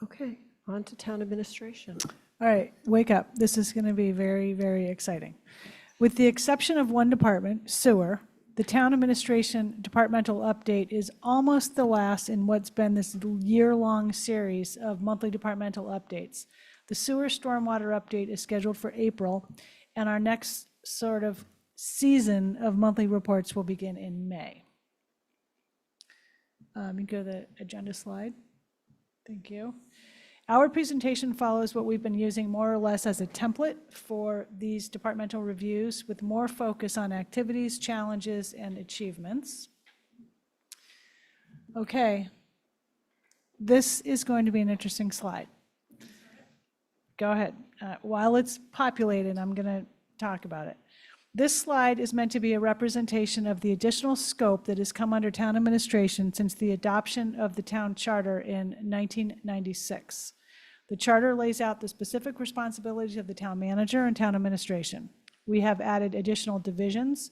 Okay, on to town administration. All right, wake up. This is going to be very, very exciting. With the exception of one department, sewer, the town administration departmental update is almost the last in what's been this year-long series of monthly departmental updates. The sewer stormwater update is scheduled for April, and our next sort of season of monthly reports will begin in May. You go to the agenda slide. Thank you. Our presentation follows what we've been using more or less as a template for these departmental reviews, with more focus on activities, challenges, and achievements. Okay, this is going to be an interesting slide. Go ahead. While it's populated, I'm going to talk about it. This slide is meant to be a representation of the additional scope that has come under town administration since the adoption of the town charter in 1996. The charter lays out the specific responsibilities of the town manager and town administration. We have added additional divisions,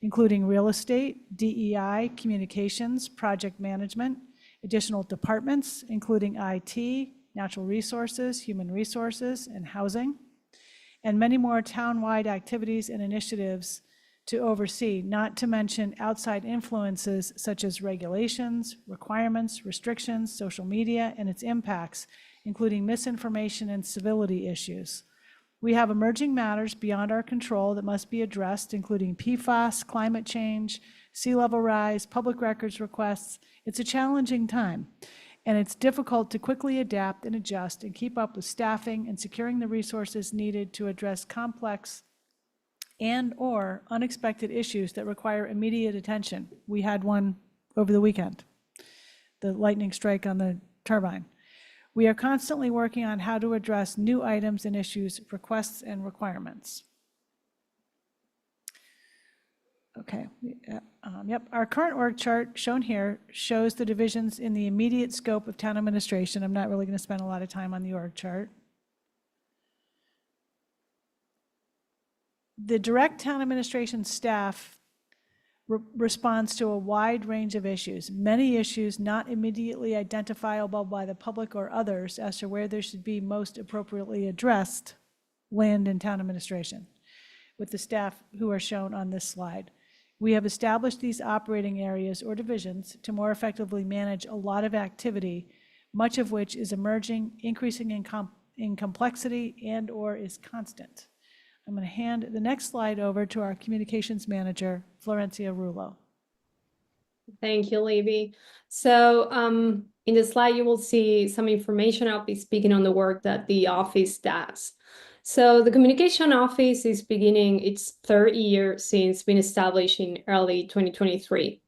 including real estate, DEI, communications, project management, additional departments, including IT, natural resources, human resources, and housing, and many more town-wide activities and initiatives to oversee, not to mention outside influences such as regulations, requirements, restrictions, social media, and its impacts, including misinformation and civility issues. We have emerging matters beyond our control that must be addressed, including PFAS, climate change, sea level rise, public records requests. It's a challenging time, and it's difficult to quickly adapt and adjust and keep up with staffing and securing the resources needed to address complex and/or unexpected issues that require immediate attention. We had one over the weekend, the lightning strike on the turbine. We are constantly working on how to address new items and issues, requests, and requirements. Okay, yep, our current org chart shown here shows the divisions in the immediate scope of town administration. I'm not really going to spend a lot of time on the org chart. The direct town administration staff responds to a wide range of issues, many issues not immediately identifiable by the public or others as to where they should be most appropriately addressed, land and town administration, with the staff who are shown on this slide. We have established these operating areas or divisions to more effectively manage a lot of activity, much of which is emerging, increasing in complexity, and/or is constant. I'm going to hand the next slide over to our communications manager, Florencia Rullo. Thank you, Libby. So in the slide, you will see some information. I'll be speaking on the work that the office does. So the communication office is beginning its third year since being established in early 2023.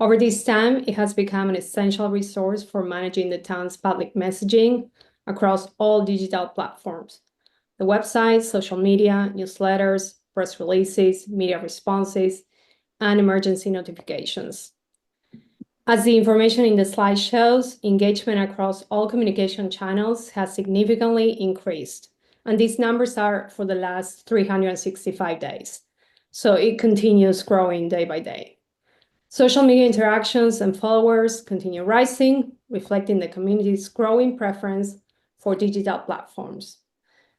Over this time, it has become an essential resource for managing the town's public messaging across all digital platforms. The website, social media, newsletters, press releases, media responses, and emergency notifications. As the information in the slide shows, engagement across all communication channels has significantly increased, and these numbers are for the last 365 days. So it continues growing day by day. Social media interactions and followers continue rising, reflecting the community's growing preference for digital platforms.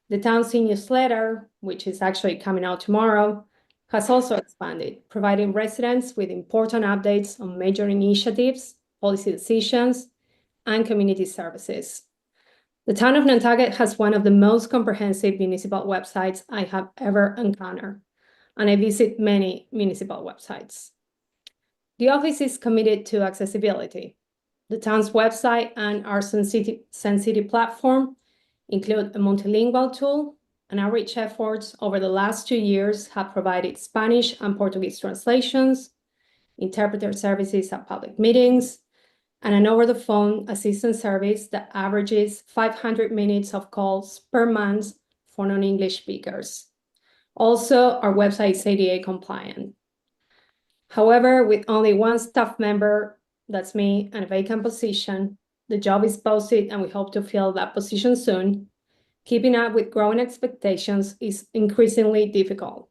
The town's newsletter, which is actually coming out tomorrow, has also expanded, providing residents with important updates on major initiatives, policy decisions, and community services. The town of Nantucket has one of the most comprehensive municipal websites I have ever encountered, and I visit many municipal websites. The office is committed to accessibility. The town's website and our Sun City platform include a multilingual tool, and outreach efforts over the last 2 years have provided Spanish and Portuguese translations, interpreter services at public meetings, and an over-the-phone assistance service that averages 500 minutes of calls per month for non-English speakers. Also, our website is ADA compliant. However, with only one staff member, that's me, and a vacant position, the job is posted and we hope to fill that position soon. Keeping up with growing expectations is increasingly difficult.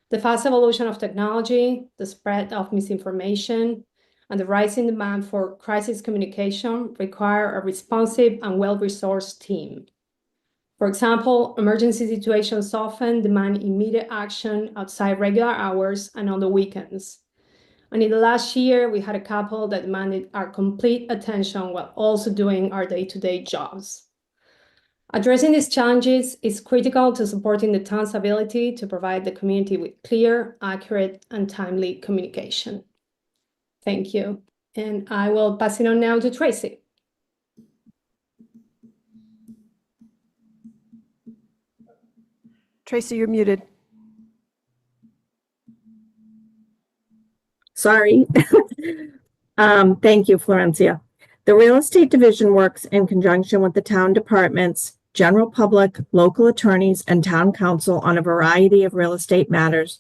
The fast evolution of technology, the spread of misinformation, and the rising demand for crisis communication require a responsive and well-resourced team. For example, emergency situations often demand immediate action outside regular hours and on the weekends. And in the last year, we had a couple that demanded our complete attention while also doing our day-to-day jobs. Addressing these challenges is critical to supporting the town's ability to provide the community with clear, accurate, and timely communication. Thank you. And I will pass it on now to Tracy. Tracy, you're muted. Sorry. Thank you, Florencia. The real estate division works in conjunction with the town departments, general public, local attorneys, and town council on a variety of real estate matters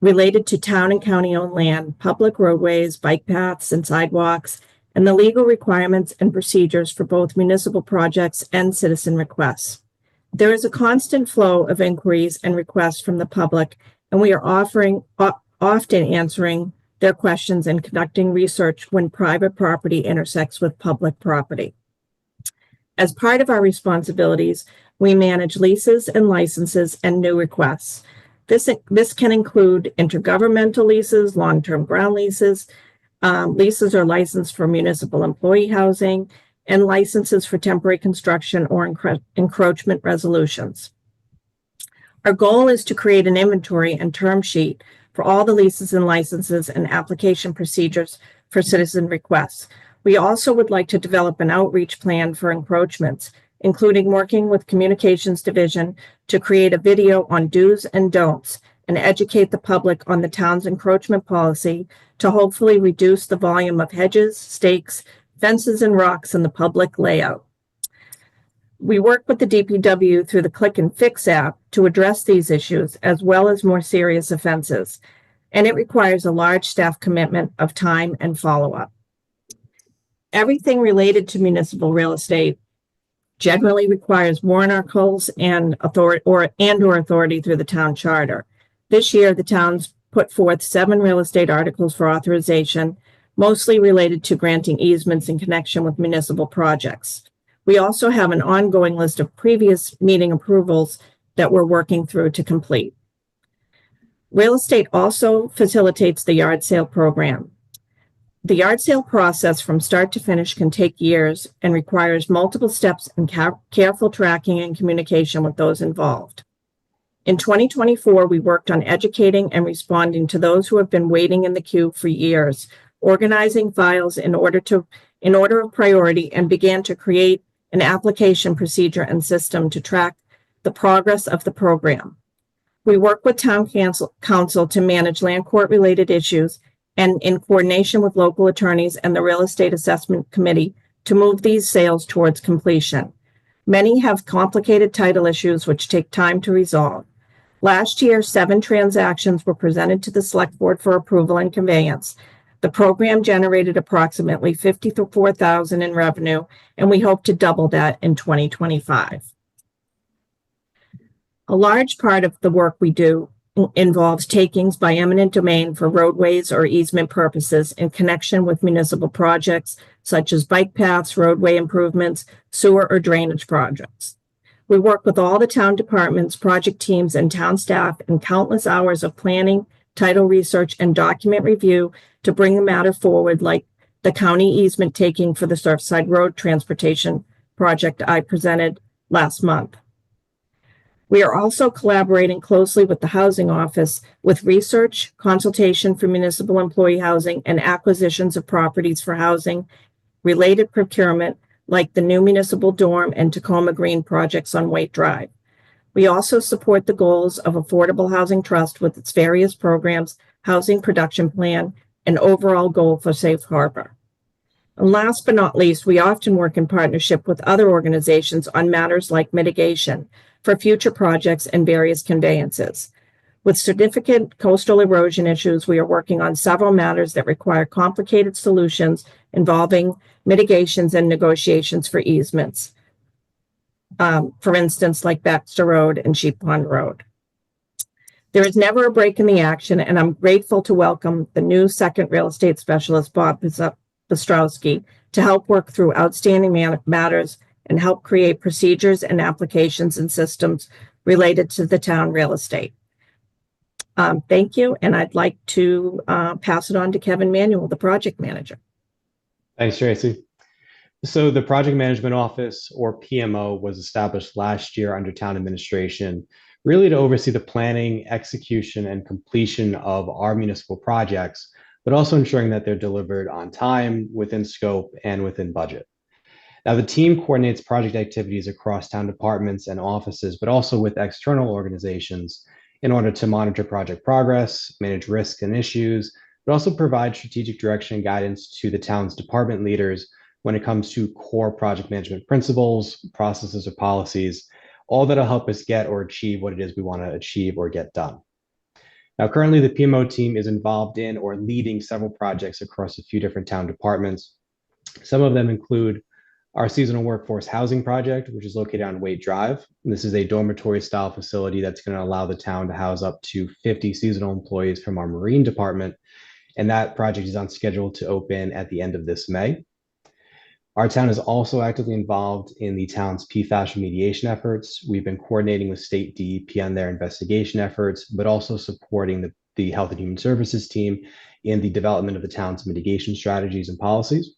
related to town and county-owned land, public roadways, bike paths, and sidewalks, and the legal requirements and procedures for both municipal projects and citizen requests. There is a constant flow of inquiries and requests from the public, and we are often answering their questions and conducting research when private property intersects with public property. As part of our responsibilities, we manage leases and licenses and new requests. This can include intergovernmental leases, long-term ground leases, leases or license for municipal employee housing, and licenses for temporary construction or encroachment resolutions. Our goal is to create an inventory and term sheet for all the leases and licenses and application procedures for citizen requests. We also would like to develop an outreach plan for encroachments, including working with Communications Division to create a video on do's and don'ts and educate the public on the town's encroachment policy to hopefully reduce the volume of hedges, stakes, fences, and rocks in the public layout. We work with the DPW through the Click and Fix app to address these issues as well as more serious offenses, and it requires a large staff commitment of time and follow-up. Everything related to municipal real estate generally requires warrant articles and authority through the town charter. This year, the town's put forth 7 real estate articles for authorization, mostly related to granting easements in connection with municipal projects. We also have an ongoing list of previous meeting approvals that we're working through to complete. Real estate also facilitates the yard sale program. The yard sale process from start to finish can take years and requires multiple steps and careful tracking and communication with those involved. In 2024, we worked on educating and responding to those who have been waiting in the queue for years, organizing files in order of priority, and began to create an application procedure and system to track the progress of the program. We work with town council to manage land court related issues and in coordination with local attorneys and the real estate assessment committee to move these sales towards completion. Many have complicated title issues which take time to resolve. Last year, 7 transactions were presented to the select board for approval and conveyance. The program generated approximately $54,000 in revenue, and we hope to double that in 2025. A large part of the work we do involves takings by eminent domain for roadways or easement purposes in connection with municipal projects such as bike paths, roadway improvements, sewer or drainage projects. We work with all the town departments, project teams, and town staff in countless hours of planning, title research, and document review to bring the matter forward, like the county easement taking for the Surfside Road Transportation project I presented last month. We are also collaborating closely with the Housing Office with research, consultation for municipal employee housing, and acquisitions of properties for housing, related procurement, like the new municipal dorm and Tacoma Green projects on Waite Drive. We also support the goals of Affordable Housing Trust with its various programs, housing production plan, and overall goal for safe harbor. And last but not least, we often work in partnership with other organizations on matters like mitigation for future projects and various conveyances. With significant coastal erosion issues, we are working on several matters that require complicated solutions involving mitigations and negotiations for easements. For instance, like Baxter Road and Sheep Pond Road. There is never a break in the action, and I'm grateful to welcome the new second real estate specialist, Bob Ostrowski, to help work through outstanding matters and help create procedures and applications and systems related to the town real estate. Thank you, and I'd like to pass it on to Kevin Manuel, the project manager. Thanks, Tracy. So the Project Management Office, or PMO, was established last year under town administration, really to oversee the planning, execution, and completion of our municipal projects, but also ensuring that they're delivered on time, within scope, and within budget. Now, the team coordinates project activities across town departments and offices, but also with external organizations in order to monitor project progress, manage risks and issues, but also provide strategic direction and guidance to the town's department leaders when it comes to core project management principles, processes, or policies, all that'll help us get or achieve what it is we want to achieve or get done. Now, currently, the PMO team is involved in or leading several projects across a few different town departments. Some of them include our seasonal workforce housing project, which is located on Waite Drive. This is a dormitory-style facility that's going to allow the town to house up to 50 seasonal employees from our marine department, and that project is on schedule to open at the end of this May. Our town is also actively involved in the town's PFAS remediation efforts. We've been coordinating with state DEP on their investigation efforts, but also supporting the Health and Human Services team in the development of the town's mitigation strategies and policies.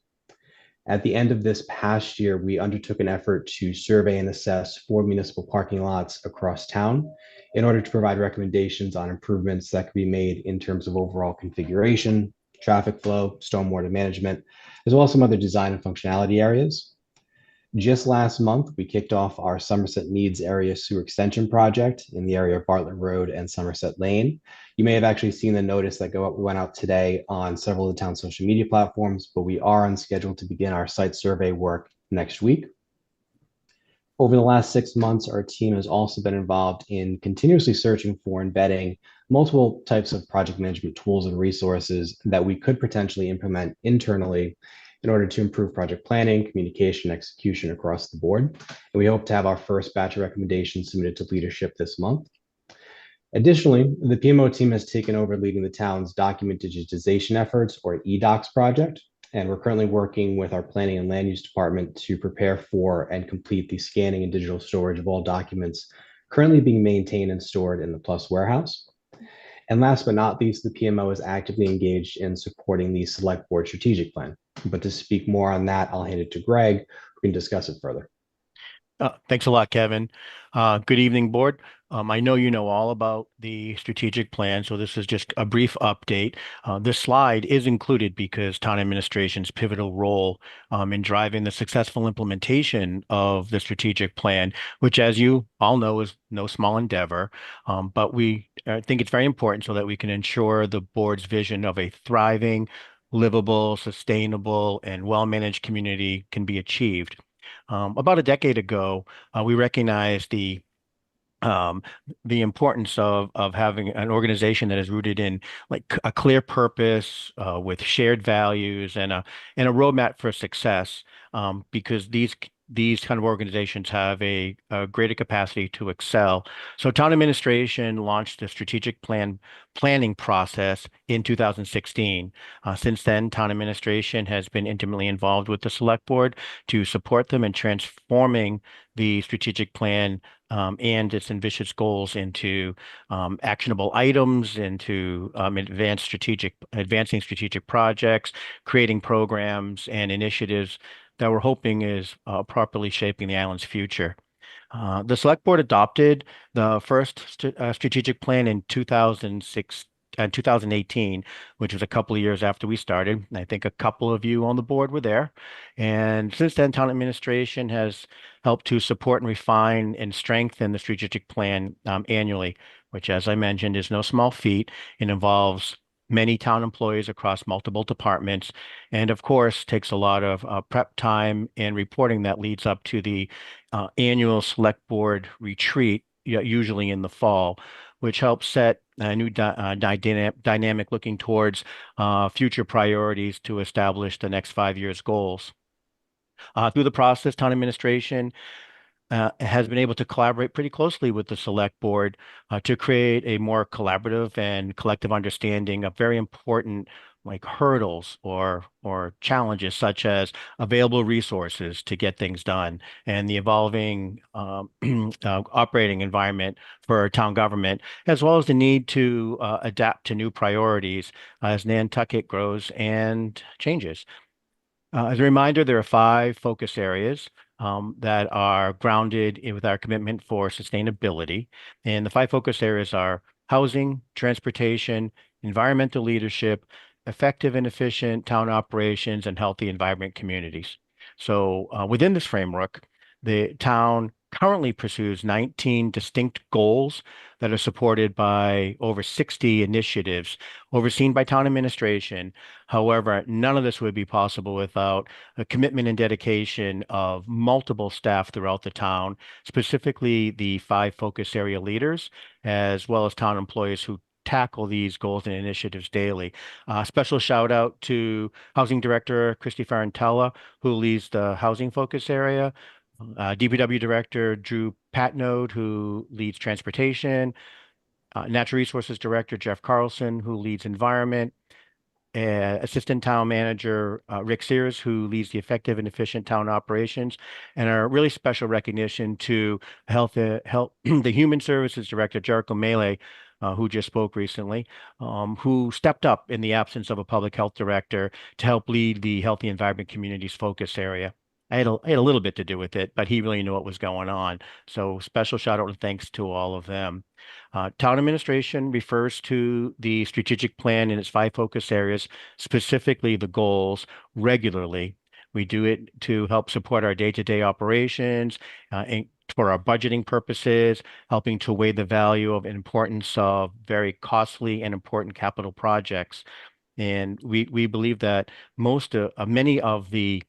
At the end of this past year, we undertook an effort to survey and assess 4 municipal parking lots across town in order to provide recommendations on improvements that could be made in terms of overall configuration, traffic flow, stormwater management, as well as some other design and functionality areas. Just last month, we kicked off our Somerset Needs Area Sewer Extension Project in the area of Bartlett Road and Somerset Lane. You may have actually seen the notice that went out today on several of the town's social media platforms, but we are on schedule to begin our site survey work next week. Over the last 6 months, our team has also been involved in continuously searching for and vetting multiple types of project management tools and resources that we could potentially implement internally in order to improve project planning, communication, execution across the board. And we hope to have our first batch of recommendations submitted to leadership this month. Additionally, the PMO team has taken over leading the town's document digitization efforts, or eDocs project, and we're currently working with our planning and land use department to prepare for and complete the scanning and digital storage of all documents currently being maintained and stored in the Plus warehouse. And last but not least, the PMO is actively engaged in supporting the Select Board strategic plan. But to speak more on that, I'll hand it to Greg, who can discuss it further. Thanks a lot, Kevin. Good evening, board. I know you know all about the strategic plan, so this is just a brief update. This slide is included because town administration's pivotal role in driving the successful implementation of the strategic plan, which, as you all know, is no small endeavor. But we think it's very important so that we can ensure the board's vision of a thriving, livable, sustainable, and well-managed community can be achieved. About a decade ago, we recognized the importance of having an organization that is rooted in like a clear purpose with shared values and a roadmap for success, because these kind of organizations have a greater capacity to excel. So town administration launched a strategic planning process in 2016. Since then, town administration has been intimately involved with the select board to support them in transforming the strategic plan and its ambitious goals into actionable items, into advancing strategic projects, creating programs and initiatives that we're hoping is properly shaping the island's future. The select board adopted the first strategic plan in 2018, which was a couple of years after we started. I think a couple of you on the board were there. And since then, town administration has helped to support and refine and strengthen the strategic plan annually, which, as I mentioned, is no small feat. It involves many town employees across multiple departments, and of course takes a lot of prep time and reporting that leads up to the annual select board retreat, usually in the fall, which helps set a new dynamic looking towards future priorities to establish the next 5 years goals. Through the process, town administration has been able to collaborate pretty closely with the select board to create a more collaborative and collective understanding of very important like hurdles or challenges, such as available resources to get things done and the evolving operating environment for town government, as well as the need to adapt to new priorities as Nantucket grows and changes. As a reminder, there are 5 focus areas that are grounded with our commitment for sustainability. And the 5 focus areas are housing, transportation, environmental leadership, effective and efficient town operations, and healthy environment communities. So within this framework, the town currently pursues 19 distinct goals that are supported by over 60 initiatives overseen by town administration. However, none of this would be possible without a commitment and dedication of multiple staff throughout the town, specifically the 5 focus area leaders, as well as town employees who tackle these goals and initiatives daily. Special shout out to Housing Director Christy Farentella, who leads the housing focus area, DPW Director Drew Patnode, who leads transportation, Natural Resources Director Jeff Carlson, who leads environment, Assistant Town Manager Rick Sears, who leads the effective and efficient town operations, and a really special recognition to the Human Services Director Jericho Melee, who just spoke recently, who stepped up in the absence of a public health director to help lead the Healthy Environment Communities focus area. I had a little bit to do with it, but he really knew what was going on. So special shout out and thanks to all of them. Town administration refers to the strategic plan in its 5 focus areas, specifically the goals, regularly. We do it to help support our day-to-day operations, for our budgeting purposes, helping to weigh the value of and importance of very costly and important capital projects. And we believe that many of the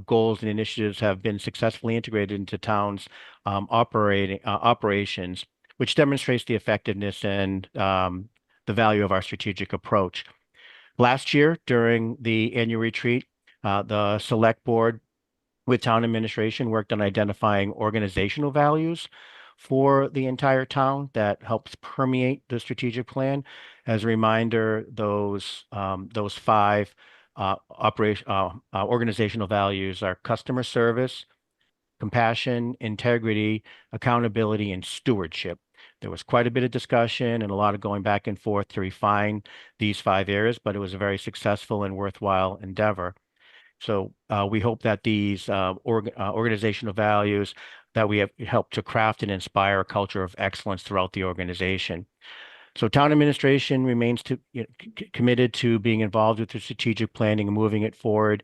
goals and initiatives have been successfully integrated into towns' operations, which demonstrates the effectiveness and the value of our strategic approach. Last year, during the annual retreat, the select board with town administration worked on identifying organizational values for the entire town that helps permeate the strategic plan. As a reminder, those 5 organizational values are customer service, compassion, integrity, accountability, and stewardship. There was quite a bit of discussion and a lot of going back and forth to refine these 5 areas, but it was a very successful and worthwhile endeavor. So we hope that these organizational values that we have helped to craft and inspire a culture of excellence throughout the organization. So town administration remains committed to being involved with the strategic planning and moving it forward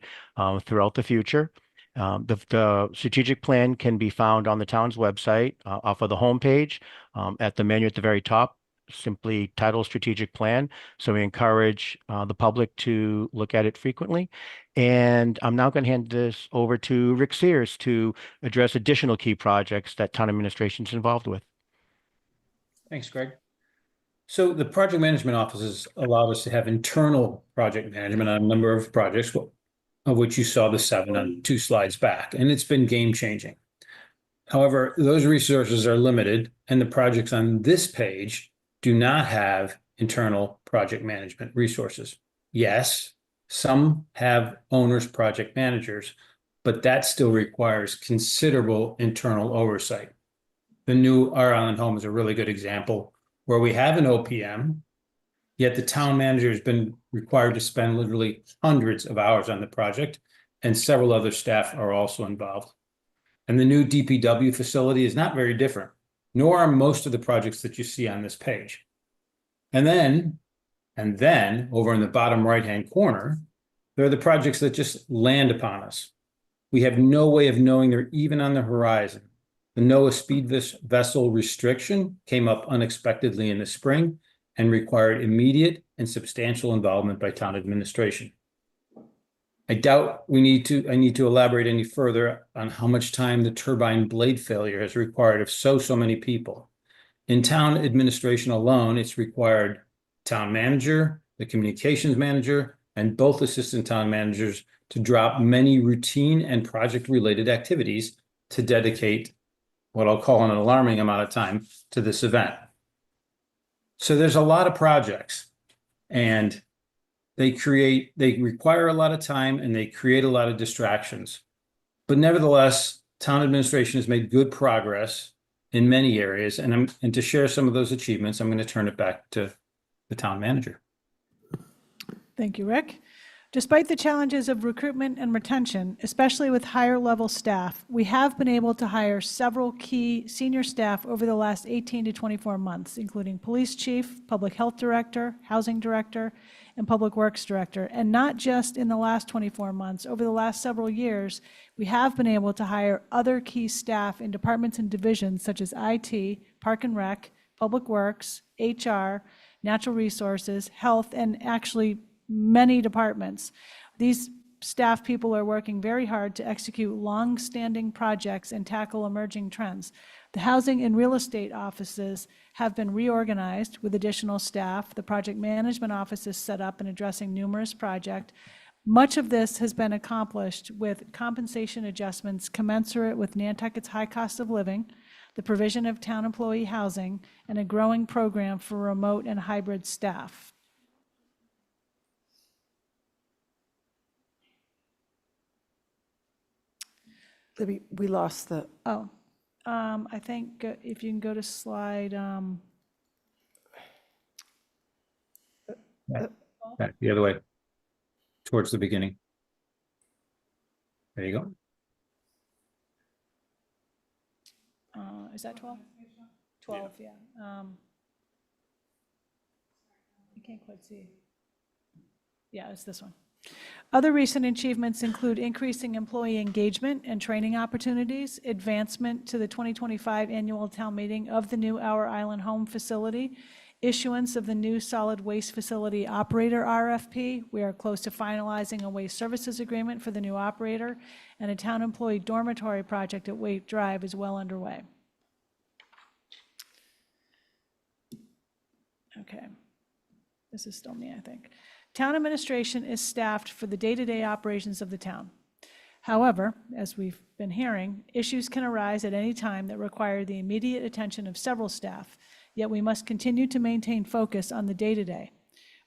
throughout the future. The strategic plan can be found on the town's website off of the homepage at the menu at the very top, simply title strategic plan. So we encourage the public to look at it frequently. And I'm now going to hand this over to Rick Sears to address additional key projects that town administration is involved with. Thanks, Greg. So the project management offices allowed us to have internal project management on a number of projects, of which you saw the 7 on 2 slides back, and it's been game changing. However, those resources are limited, and the projects on this page do not have internal project management resources. Yes, some have owners, project managers, but that still requires considerable internal oversight. The new Our Island Home is a really good example where we have an OPM, yet the town manager has been required to spend literally hundreds of hours on the project, and several other staff are also involved. And the new DPW facility is not very different, nor are most of the projects that you see on this page. And then over in the bottom right-hand corner, there are the projects that just land upon us. We have no way of knowing they're even on the horizon. The NOAA speed vessel restriction came up unexpectedly in the spring and required immediate and substantial involvement by town administration. I doubt I need to elaborate any further on how much time the turbine blade failure has required of so many people. In town administration alone, it's required town manager, the communications manager, and both assistant town managers to drop many routine and project-related activities to dedicate what I'll call an alarming amount of time to this event. So there's a lot of projects, and they require a lot of time, and they create a lot of distractions. But nevertheless, town administration has made good progress in many areas, and to share some of those achievements, I'm going to turn it back to the town manager. Thank you, Rick. Despite the challenges of recruitment and retention, especially with higher level staff, we have been able to hire several key senior staff over the last 18 to 24 months, including police chief, public health director, housing director, and public works director. And not just in the last 24 months, over the last several years, we have been able to hire other key staff in departments and divisions such as IT, Park and Rec, Public Works, HR, Natural Resources, Health, and actually many departments. These staff people are working very hard to execute long-standing projects and tackle emerging trends. The housing and real estate offices have been reorganized with additional staff. The project management office is set up and addressing numerous projects. Much of this has been accomplished with compensation adjustments commensurate with Nantucket's high cost of living, the provision of town employee housing, and a growing program for remote and hybrid staff. Libby, we lost the. I think if you can go to slide. Back the other way, towards the beginning. There you go. is that 12? 12, yeah. I can't quite see. Yeah, it's this one. Other recent achievements include increasing employee engagement and training opportunities, advancement to the 2025 annual town meeting of the new Our Island Home facility, issuance of the new solid waste facility operator RFP. We are close to finalizing a waste services agreement for the new operator, and a town employee dormitory project at Waite Drive is well underway. Okay. This is still me, I think. Town administration is staffed for the day-to-day operations of the town. However, as we've been hearing, issues can arise at any time that require the immediate attention of several staff, yet we must continue to maintain focus on the day-to-day.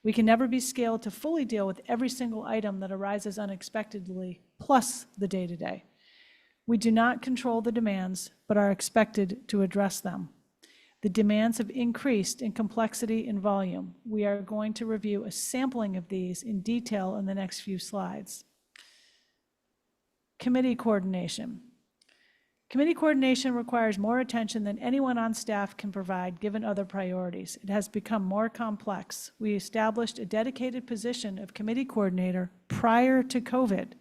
We can never be scaled to fully deal with every single item that arises unexpectedly, plus the day-to-day. We do not control the demands, but are expected to address them. The demands have increased in complexity and volume. We are going to review a sampling of these in detail in the next few slides. Committee coordination. Committee coordination requires more attention than anyone on staff can provide given other priorities. It has become more complex. We established a dedicated position of committee coordinator prior to COVID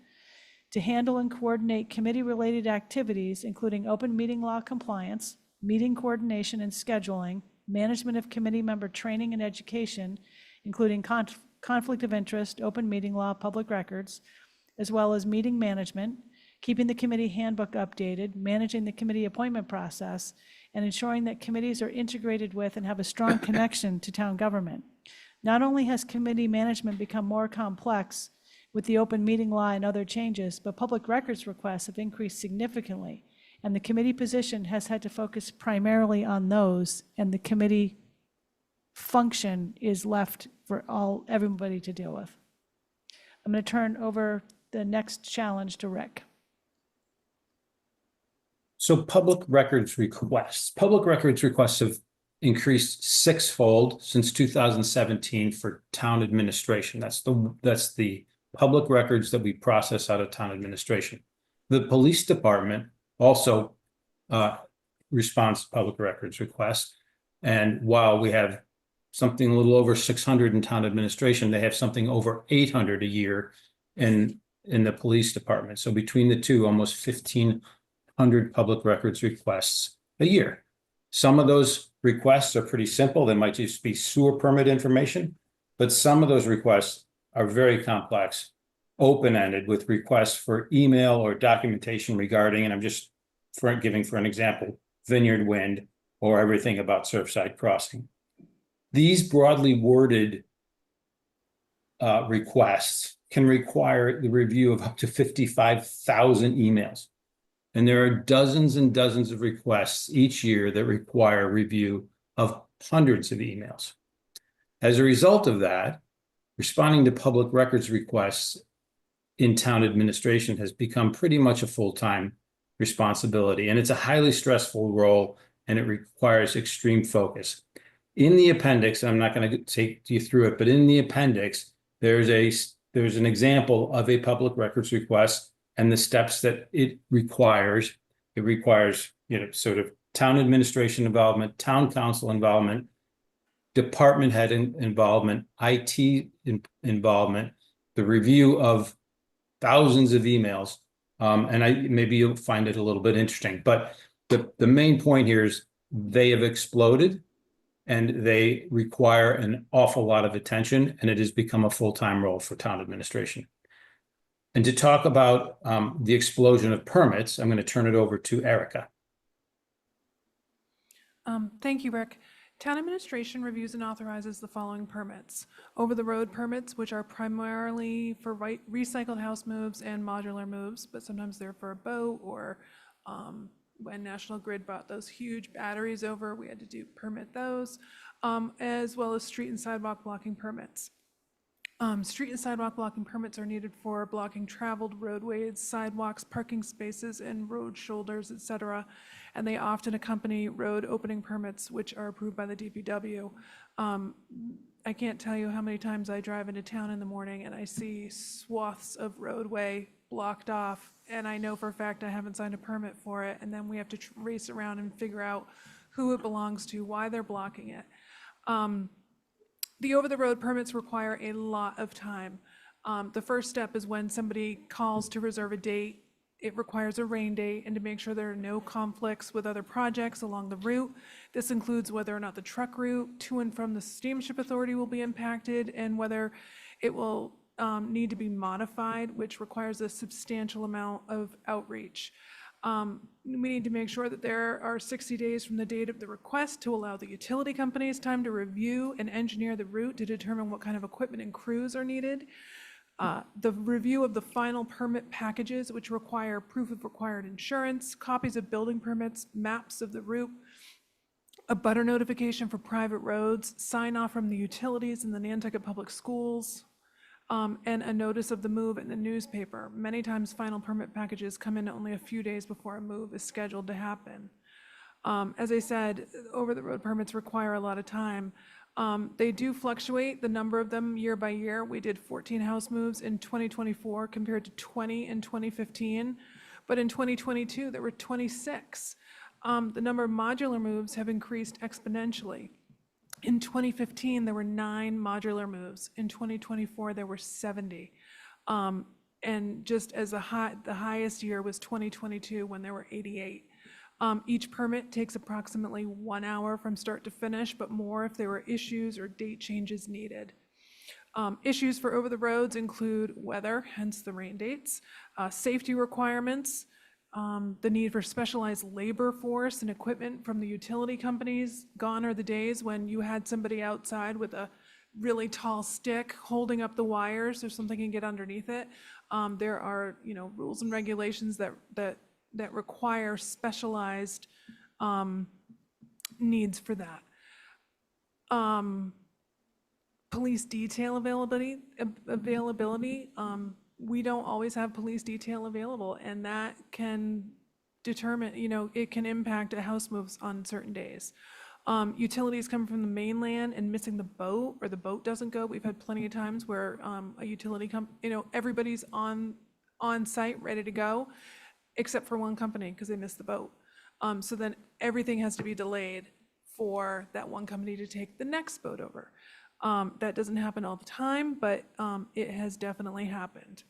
to handle and coordinate committee-related activities, including open meeting law compliance, meeting coordination and scheduling, management of committee member training and education, including conflict of interest, open meeting law, public records, as well as meeting management, keeping the committee handbook updated, managing the committee appointment process, and ensuring that committees are integrated with and have a strong connection to town government. Not only has committee management become more complex with the open meeting law and other changes, but public records requests have increased significantly, and the committee position has had to focus primarily on those, and the committee function is left for everybody to deal with. I'm going to turn over the next challenge to Rick. So public records requests. Public records requests have increased sixfold since 2017 for town administration. That's the public records that we process out of town administration. The police department also responds to public records requests. And while we have something a little over 600 in town administration, they have something over 800 a year in the police department. So between the two, almost 1,500 public records requests a year. Some of those requests are pretty simple. They might just be sewer permit information, but some of those requests are very complex, open-ended with requests for email or documentation regarding, and I'm just giving for an example, Vineyard Wind or everything about Surfside Crossing. These broadly worded requests can require the review of up to 55,000 emails. And there are dozens and dozens of requests each year that require review of hundreds of emails. As a result of that, responding to public records requests in town administration has become pretty much a full-time responsibility, and it's a highly stressful role, and it requires extreme focus. In the appendix, I'm not going to take you through it, but in the appendix, there's an example of a public records request and the steps that it requires. It requires, sort of town administration involvement, town council involvement, department head involvement, IT involvement, the review of thousands of emails. And maybe you'll find it a little bit interesting, but the main point here is they have exploded and they require an awful lot of attention, and it has become a full-time role for town administration. And to talk about the explosion of permits, I'm going to turn it over to Erica. Thank you, Rick. Town administration reviews and authorizes the following permits: over-the-road permits, which are primarily for recycled house moves and modular moves, but sometimes they're for a boat, or when National Grid brought those huge batteries over, we had to permit those, as well as street and sidewalk blocking permits. Street and sidewalk blocking permits are needed for blocking traveled roadways, sidewalks, parking spaces, and road shoulders, etc. And they often accompany road opening permits, which are approved by the DPW. I can't tell you how many times I drive into town in the morning and I see swaths of roadway blocked off, and I know for a fact I haven't signed a permit for it, and then we have to race around and figure out who it belongs to, why they're blocking it. The over-the-road permits require a lot of time. The first step is when somebody calls to reserve a date. It requires a rain date and to make sure there are no conflicts with other projects along the route. This includes whether or not the truck route to and from the steamship authority will be impacted and whether it will need to be modified, which requires a substantial amount of outreach. We need to make sure that there are 60 days from the date of the request to allow the utility companies time to review and engineer the route to determine what kind of equipment and crews are needed. The review of the final permit packages, which require proof of required insurance, copies of building permits, maps of the route, a butter notification for private roads, sign off from the utilities and the Nantucket Public Schools, and a notice of the move in the newspaper. Many times final permit packages come in only a few days before a move is scheduled to happen. As I said, over-the-road permits require a lot of time. They do fluctuate, the number of them year by year. We did 14 house moves in 2024 compared to 20 in 2015, but in 2022 there were 26. The number of modular moves have increased exponentially. In 2015, there were 9 modular moves. In 2024, there were 70. And just as the highest year was 2022 when there were 88. Each permit takes approximately 1 hour from start to finish, but more if there were issues or date changes needed. Issues for over the roads include weather, hence the rain dates, safety requirements, the need for specialized labor force and equipment from the utility companies. Gone are the days when you had somebody outside with a really tall stick holding up the wires or something and get underneath it. There are, rules and regulations that require specialized needs for that. Police detail availability. We don't always have police detail available, and that can determine, it can impact a house moves on certain days. Utilities come from the mainland and missing the boat, or the boat doesn't go. We've had plenty of times where a utility everybody's on site ready to go, except for one company because they missed the boat. So then everything has to be delayed for that one company to take the next boat over. That doesn't happen all the time, but it has definitely happened.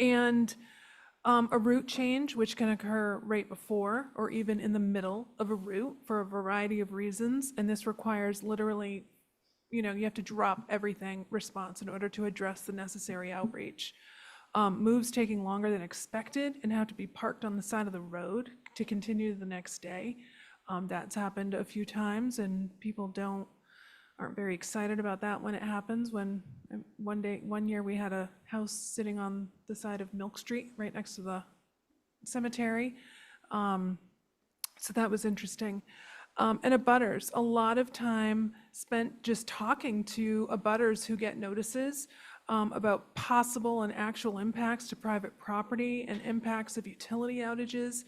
And a route change, which can occur right before or even in the middle of a route for a variety of reasons. And this requires literally, you have to drop everything response in order to address the necessary outreach. Moves taking longer than expected and have to be parked on the side of the road to continue the next day. That's happened a few times, and people aren't very excited about that when it happens. When one year we had a house sitting on the side of Milk Street right next to the cemetery. So that was interesting. And abutters, a lot of time spent just talking to abutters who get notices about possible and actual impacts to private property and impacts of utility outages.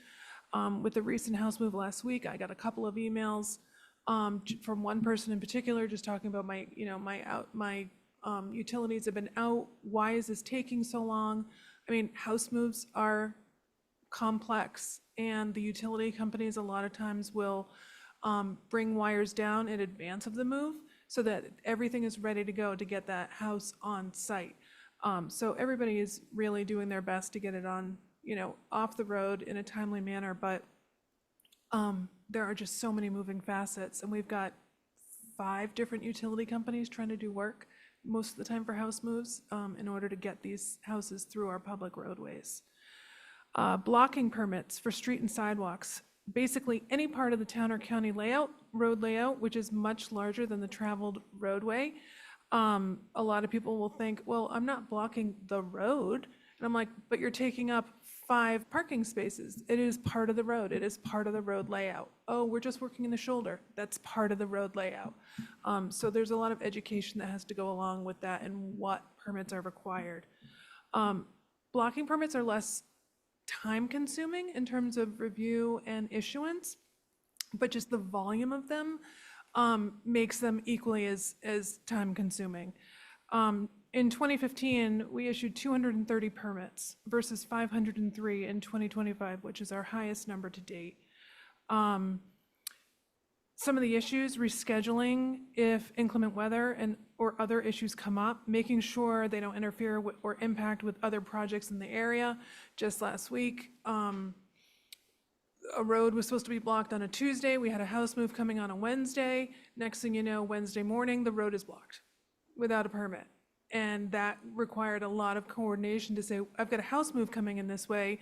With the recent house move last week, I got a couple of emails from one person in particular, just talking about my utilities have been out. Why is this taking so long? I mean, house moves are complex, and the utility companies a lot of times will bring wires down in advance of the move so that everything is ready to go to get that house on site. So everybody is really doing their best to get it on, off the road in a timely manner, but there are just so many moving facets, and we've got 5 different utility companies trying to do work most of the time for house moves in order to get these houses through our public roadways. Blocking permits for street and sidewalks. Basically any part of the town or county road layout, which is much larger than the traveled roadway. A lot of people will think, well, I'm not blocking the road. And I'm like, but you're taking up 5 parking spaces. It is part of the road. It is part of the road layout. Oh, we're just working in the shoulder. That's part of the road layout. So there's a lot of education that has to go along with that and what permits are required. Blocking permits are less time consuming in terms of review and issuance, but just the volume of them makes them equally as time consuming. In 2015, we issued 230 permits versus 503 in 2025, which is our highest number to date. Some of the issues, rescheduling if inclement weather or other issues come up, making sure they don't interfere with, or impact with other projects in the area. Just last week, a road was supposed to be blocked on a Tuesday. We had a house move coming on a Wednesday. Next thing you know, Wednesday morning, the road is blocked without a permit. And that required a lot of coordination to say, I've got a house move coming in this way.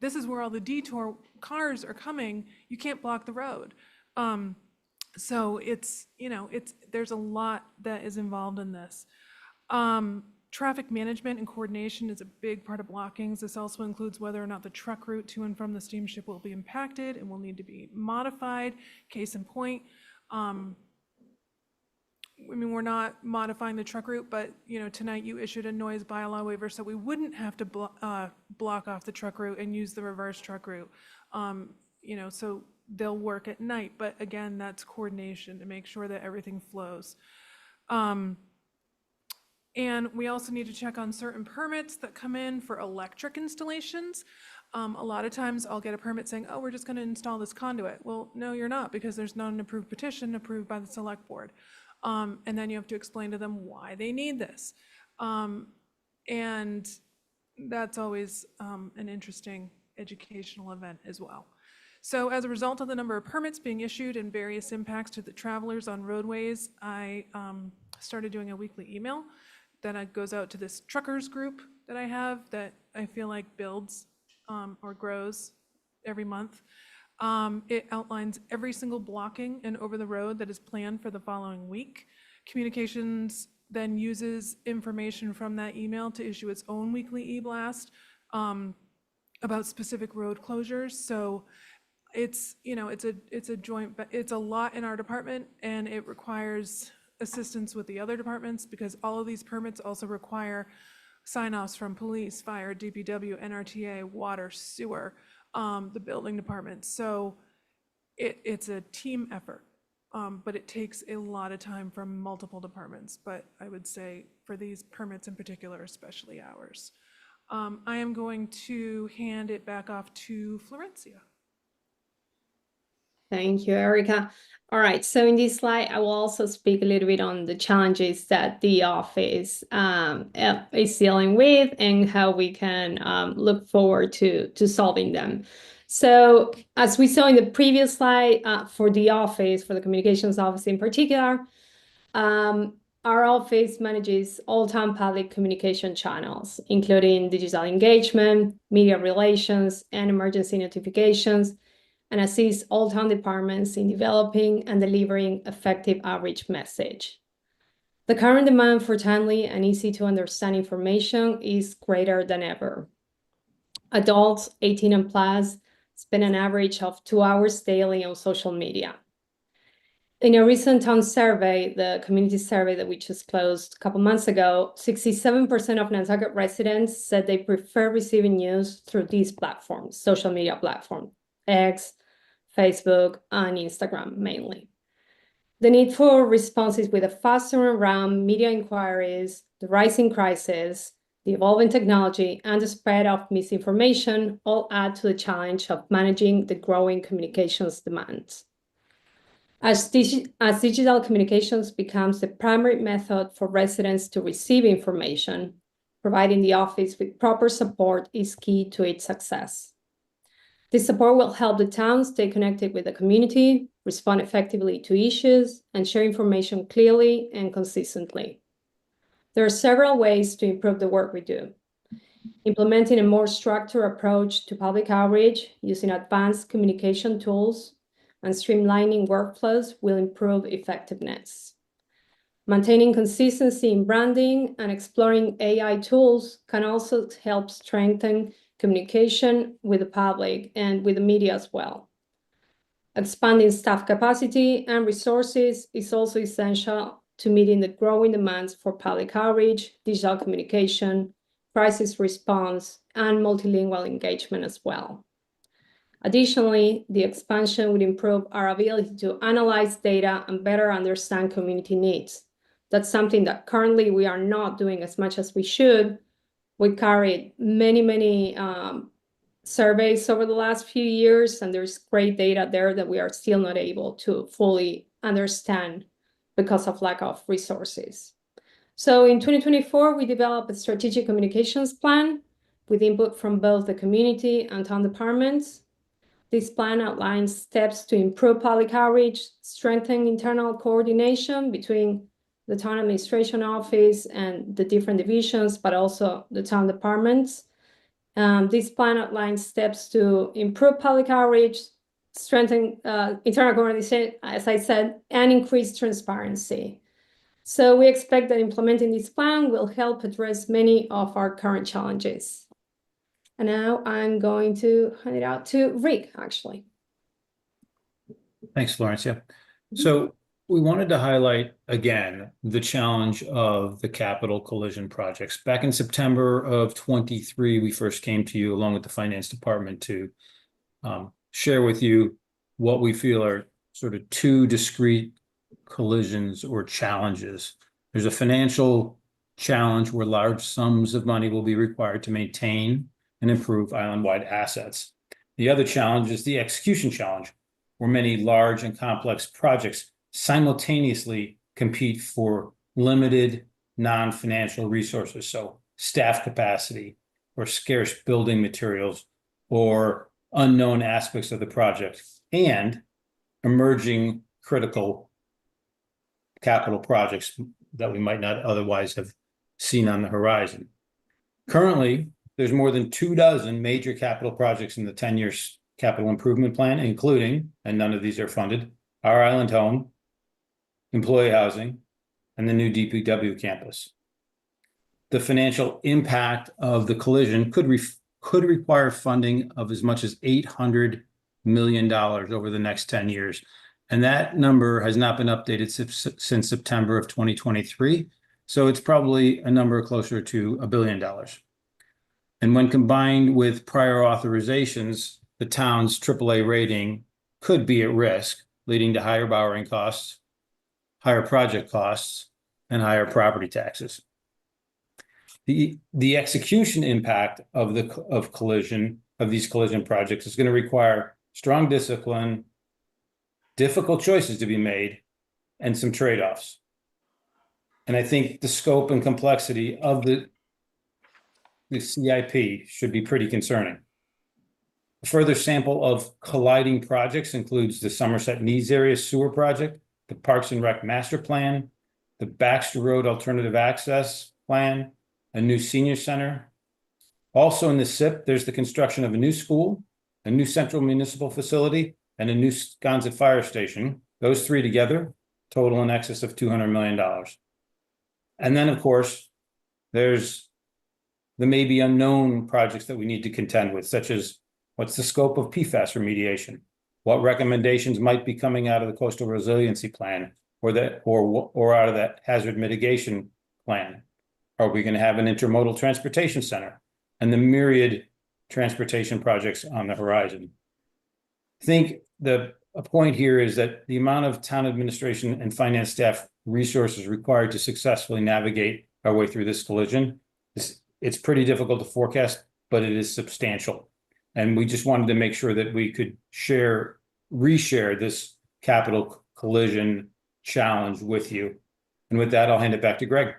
This is where all the detour cars are coming. You can't block the road. So there's a lot that is involved in this. Traffic management and coordination is a big part of blockings. This also includes whether or not the truck route to and from the steamship will be impacted and will need to be modified. Case in point, we're not modifying the truck route, but tonight you issued a noise bylaw waiver, so we wouldn't have to block off the truck route and use the reverse truck route. So they'll work at night, but again, that's coordination to make sure that everything flows. And we also need to check on certain permits that come in for electric installations. A lot of times I'll get a permit saying, oh, we're just going to install this conduit. Well, no, you're not, because there's not an approved petition approved by the select board. And then you have to explain to them why they need this. And that's always an interesting educational event as well. So as a result of the number of permits being issued and various impacts to the travelers on roadways, I started doing a weekly email that goes out to this truckers group that I have that I feel like builds or grows every month. It outlines every single blocking and over the road that is planned for the following week. Communications then uses information from that email to issue its own weekly e-blast about specific road closures. So it's a joint, it's a lot in our department, and it requires assistance with the other departments because all of these permits also require sign-offs from police, fire, DPW, NRTA, water, sewer, the building department. So it's a team effort, but it takes a lot of time from multiple departments. But I would say for these permits in particular, especially ours. I am going to hand it back off to Florencia. Thank you, Erica. All right, so in this slide, I will also speak a little bit on the challenges that the office is dealing with and how we can look forward to solving them. So as we saw in the previous slide, for the office, for the communications office in particular, our office manages all town public communication channels, including digital engagement, media relations, and emergency notifications, and assists all town departments in developing and delivering effective outreach message. The current demand for timely and easy to understand information is greater than ever. Adults 18 and plus spend an average of 2 hours daily on social media. In a recent town survey, the community survey that we just closed a couple months ago, 67% of Nantucket residents said they prefer receiving news through these platforms, social media platforms, X, Facebook, and Instagram mainly. The need for responses with a fast turnaround, media inquiries, the rising crisis, the evolving technology, and the spread of misinformation all add to the challenge of managing the growing communications demands. As digital communications becomes the primary method for residents to receive information, providing the office with proper support is key to its success. This support will help the town stay connected with the community, respond effectively to issues, and share information clearly and consistently. There are several ways to improve the work we do. Implementing a more structured approach to public outreach using advanced communication tools and streamlining workflows will improve effectiveness. Maintaining consistency in branding and exploring AI tools can also help strengthen communication with the public and with the media as well. Expanding staff capacity and resources is also essential to meeting the growing demands for public outreach, digital communication, crisis response, and multilingual engagement as well. Additionally, the expansion would improve our ability to analyze data and better understand community needs. That's something that currently we are not doing as much as we should. We carried many surveys over the last few years, and there's great data there that we are still not able to fully understand because of lack of resources. So in 2024, we developed a strategic communications plan with input from both the community and town departments. This plan outlines steps to improve public outreach, strengthen internal coordination between the town administration office and the different divisions, but also the town departments. This plan outlines steps to improve public outreach, strengthen internal coordination, as I said, and increase transparency. So we expect that implementing this plan will help address many of our current challenges. And now I'm going to hand it out to Rick, actually. Thanks, Florencia. So we wanted to highlight again the challenge of the capital collision projects. Back in September of 23, we first came to you along with the finance department to share with you what we feel are sort of two discrete collisions or challenges. There's a financial challenge where large sums of money will be required to maintain and improve island-wide assets. The other challenge is the execution challenge, where many large and complex projects simultaneously compete for limited non-financial resources, so staff capacity or scarce building materials or unknown aspects of the project and emerging critical capital projects that we might not otherwise have seen on the horizon. Currently, there's more than 24 major capital projects in the 10-year capital improvement plan, including, and none of these are funded, our island home, employee housing, and the new DPW campus. The financial impact of the collision could require funding of as much as $800 million over the next 10 years. And that number has not been updated since September of 2023. So it's probably a number closer to $1 billion. And when combined with prior authorizations, the town's AAA rating could be at risk, leading to higher borrowing costs, higher project costs, and higher property taxes. The execution impact of these collision projects is going to require strong discipline, difficult choices to be made, and some trade-offs. And I think the scope and complexity of the CIP should be pretty concerning. A further sample of colliding projects includes the Somerset Needs Area Sewer Project, the Parks and Rec Master Plan, the Baxter Road Alternative Access Plan, a new senior center. Also in the SIP, there's the construction of a new school, a new central municipal facility, and a new Sconset Fire Station. Those three together total in excess of $200 million. And then, of course, there's the maybe unknown projects that we need to contend with, such as what's the scope of PFAS remediation? What recommendations might be coming out of the Coastal Resiliency Plan or out of that hazard mitigation plan? Are we going to have an intermodal transportation center and the myriad transportation projects on the horizon? I think a point here is that the amount of town administration and finance staff resources required to successfully navigate our way through this collision, it's pretty difficult to forecast, but it is substantial. And we just wanted to make sure that we could reshare this capital collision challenge with you. And with that, I'll hand it back to Greg.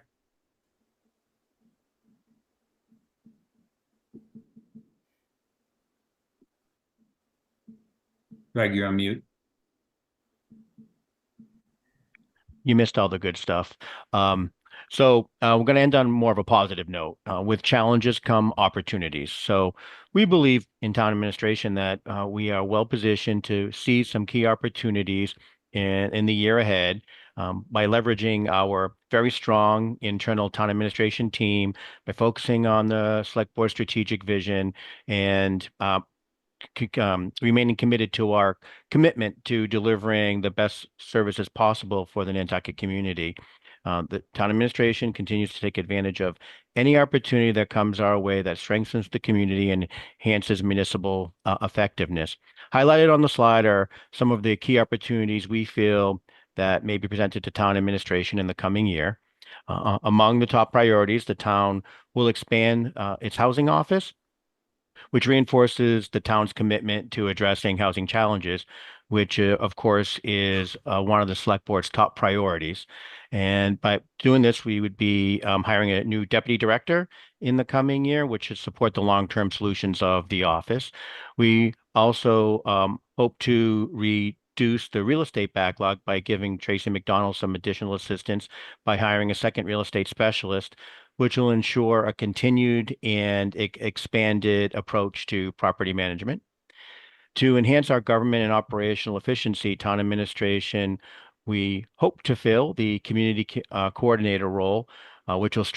Greg, you're on mute. You missed all the good stuff. So we're going to end on more of a positive note. With challenges come opportunities. So we believe in town administration that we are well positioned to see some key opportunities in the year ahead by leveraging our very strong internal town administration team, by focusing on the select board strategic vision, and remaining committed to our commitment to delivering the best services possible for the Nantucket community. The town administration continues to take advantage of any opportunity that comes our way that strengthens the community and enhances municipal effectiveness. Highlighted on the slide are some of the key opportunities we feel that may be presented to town administration in the coming year. Among the top priorities, the town will expand its housing office, which reinforces the town's commitment to addressing housing challenges, which of course is one of the select board's top priorities. And by doing this, we would be hiring a new deputy director in the coming year, which should support the long-term solutions of the office. We also hope to reduce the real estate backlog by giving Tracy McDonald some additional assistance by hiring a second real estate specialist, which will ensure a continued and expanded approach to property management. To enhance our government and operational efficiency, town administration, we hope to fill the community coordinator role, which will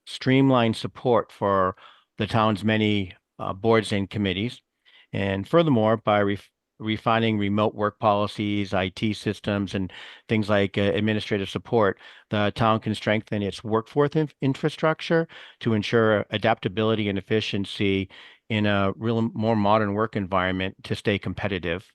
streamline support for the town's many boards and committees. And furthermore, by refining remote work policies, IT systems, and things like administrative support, the town can strengthen its workforce infrastructure to ensure adaptability and efficiency in a real more modern work environment to stay competitive.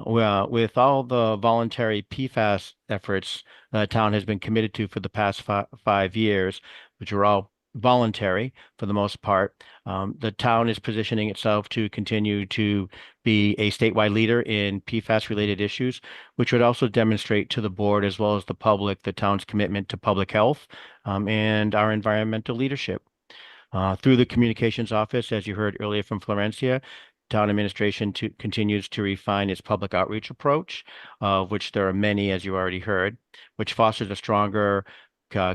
With all the voluntary PFAS efforts the town has been committed to for the past 5 years, which are all voluntary for the most part, the town is positioning itself to continue to be a statewide leader in PFAS-related issues, which would also demonstrate to the board as well as the public the town's commitment to public health and our environmental leadership. Through the communications office, as you heard earlier from Florencia, town administration continues to refine its public outreach approach, of which there are many, as you already heard, which fosters a stronger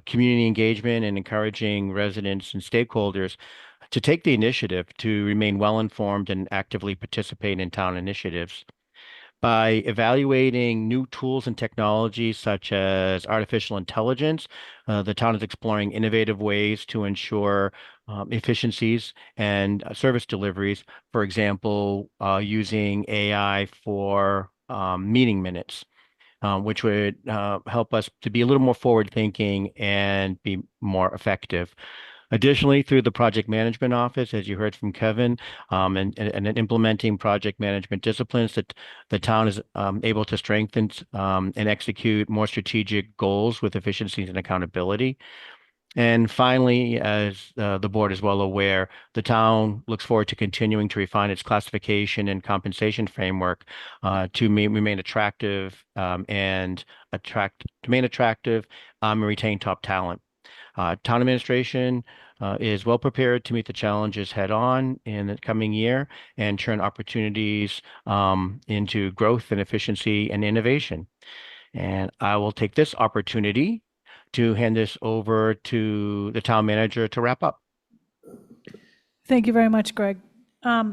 community engagement and encouraging residents and stakeholders to take the initiative to remain well-informed and actively participate in town initiatives. By evaluating new tools and technologies such as artificial intelligence, the town is exploring innovative ways to ensure efficiencies and service deliveries. For example, using AI for meeting minutes, which would help us to be a little more forward-thinking and be more effective. Additionally, through the project management office, as you heard from Kevin, and implementing project management disciplines, that the town is able to strengthen and execute more strategic goals with efficiencies and accountability. And finally, as the board is well aware, the town looks forward to continuing to refine its classification and compensation framework to remain attractive and retain top talent. Town administration is well prepared to meet the challenges head on in the coming year and turn opportunities into growth and efficiency and innovation. And I will take this opportunity to hand this over to the town manager to wrap up. Thank you very much, Greg.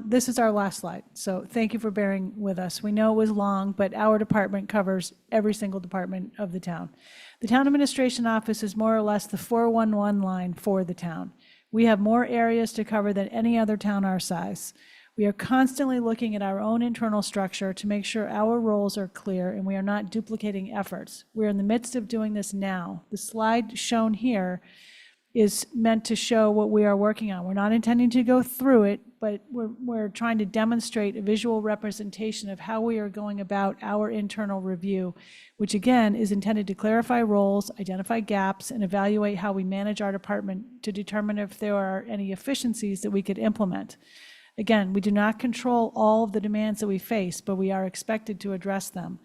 This is our last slide, so thank you for bearing with us. We know it was long, but our department covers every single department of the town. The town administration office is more or less the 411 line for the town. We have more areas to cover than any other town our size. We are constantly looking at our own internal structure to make sure our roles are clear and we are not duplicating efforts. We're in the midst of doing this now. The slide shown here is meant to show what we are working on. We're not intending to go through it, but we're trying to demonstrate a visual representation of how we are going about our internal review, which again is intended to clarify roles, identify gaps, and evaluate how we manage our department to determine if there are any efficiencies that we could implement. Again, we do not control all of the demands that we face, but we are expected to address them.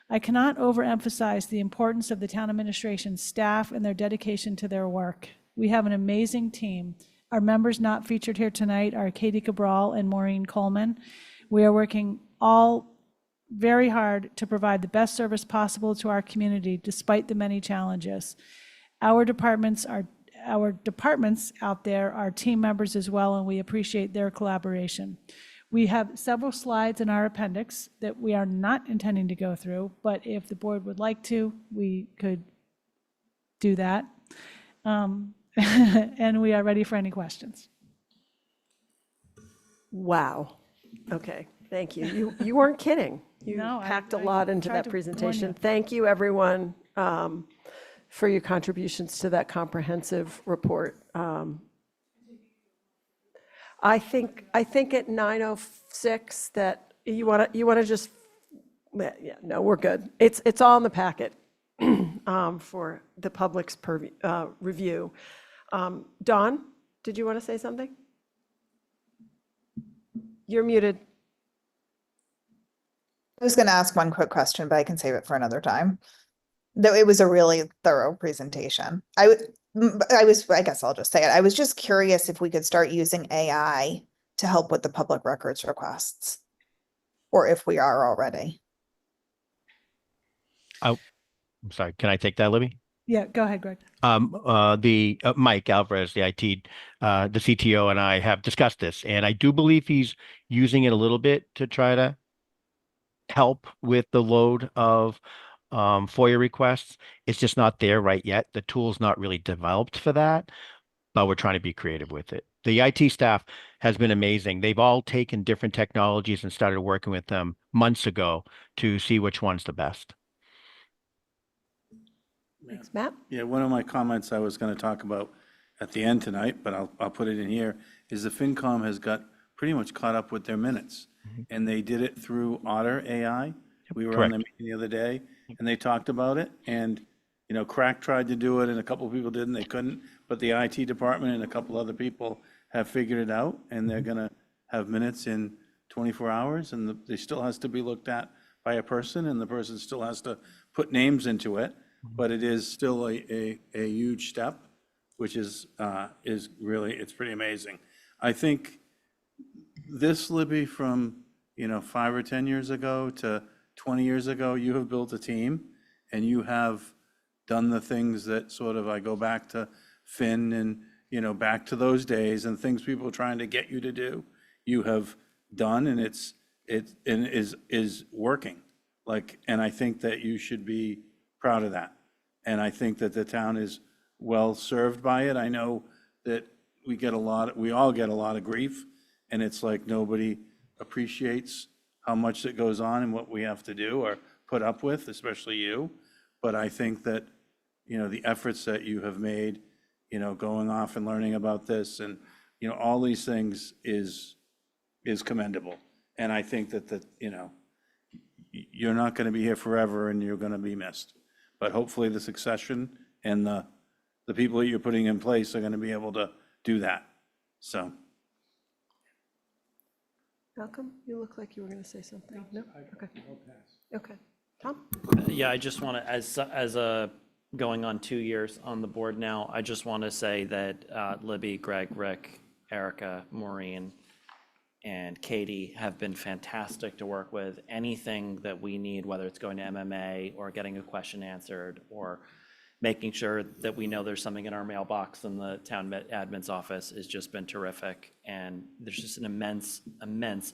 I cannot overemphasize the importance of the town administration staff and their dedication to their work. We have an amazing team. Our members not featured here tonight are Katie Cabral and Maureen Coleman. We are working all very hard to provide the best service possible to our community despite the many challenges. Our departments out there are team members as well, and we appreciate their collaboration. We have several slides in our appendix that we are not intending to go through, but if the board would like to, we could do that. And we are ready for any questions. Wow. Okay, thank you. You weren't kidding. You No, packed a I lot into tried that to warn presentation. you. Thank you, everyone. for your contributions to that comprehensive report. I think at 9:06 that you want to just, yeah, no, we're good. It's all in the packet for the public's review. Dawn, did you want to say something? You're muted. I was going to ask one quick question, but I can save it for another time. Though it was a really thorough presentation. I guess I'll just say it. I was just curious if we could start using AI to help with the public records requests, or if we are already. I'm sorry, can I take that, Libby? Yeah, go ahead, Greg. Mike Alvarez, the CTO, and I have discussed this, and I do believe he's using it a little bit to try to help with the load of FOIA requests. It's just not there right yet. The tool's not really developed for that, but we're trying to be creative with it. The IT staff has been amazing. They've all taken different technologies and started working with them months ago to see which one's the best. Thanks, Matt. Yeah, one of my comments I was going to talk about at the end tonight, but I'll put it in here, is the FinCom has got pretty much caught up with their minutes. And they did it through Otter AI. We were on the meeting the other day, and they talked about it. And, you know, Crack tried to do it, and a couple of people didn't. They couldn't. But the IT department and a couple other people have figured it out, and they're going to have minutes in 24 hours, and they still has to be looked at by a person, and the person still has to put names into it. But it is still a huge step, which is really, it's pretty amazing. I think this, Libby, from, 5 or 10 years ago to 20 years ago, you have built a team, and you have done the things that sort of, I go back to Finn and, back to those days and things people are trying to get you to do, you have done, and it is working. And I think that you should be proud of that. And I think that the town is well served by it. I know that we all get a lot of grief, and it's like nobody appreciates how much that goes on and what we have to do or put up with, especially you. But I think that, the efforts that you have made, going off and learning about this and, all these things is commendable. And I think that you're not going to be here forever and you're going to be missed. But hopefully the succession and the people that you're putting in place are going to be able to do that. So. Malcolm, you look like you were going to say something. No? Okay. Okay. Tom? Yeah, I just want to, as a going on 2 years on the board now, I just want to say that Libby, Greg, Rick, Erica, Maureen, and Katie have been fantastic to work with. Anything that we need, whether it's going to MMA or getting a question answered or making sure that we know there's something in our mailbox in the town admin's office, has just been terrific. And there's just an immense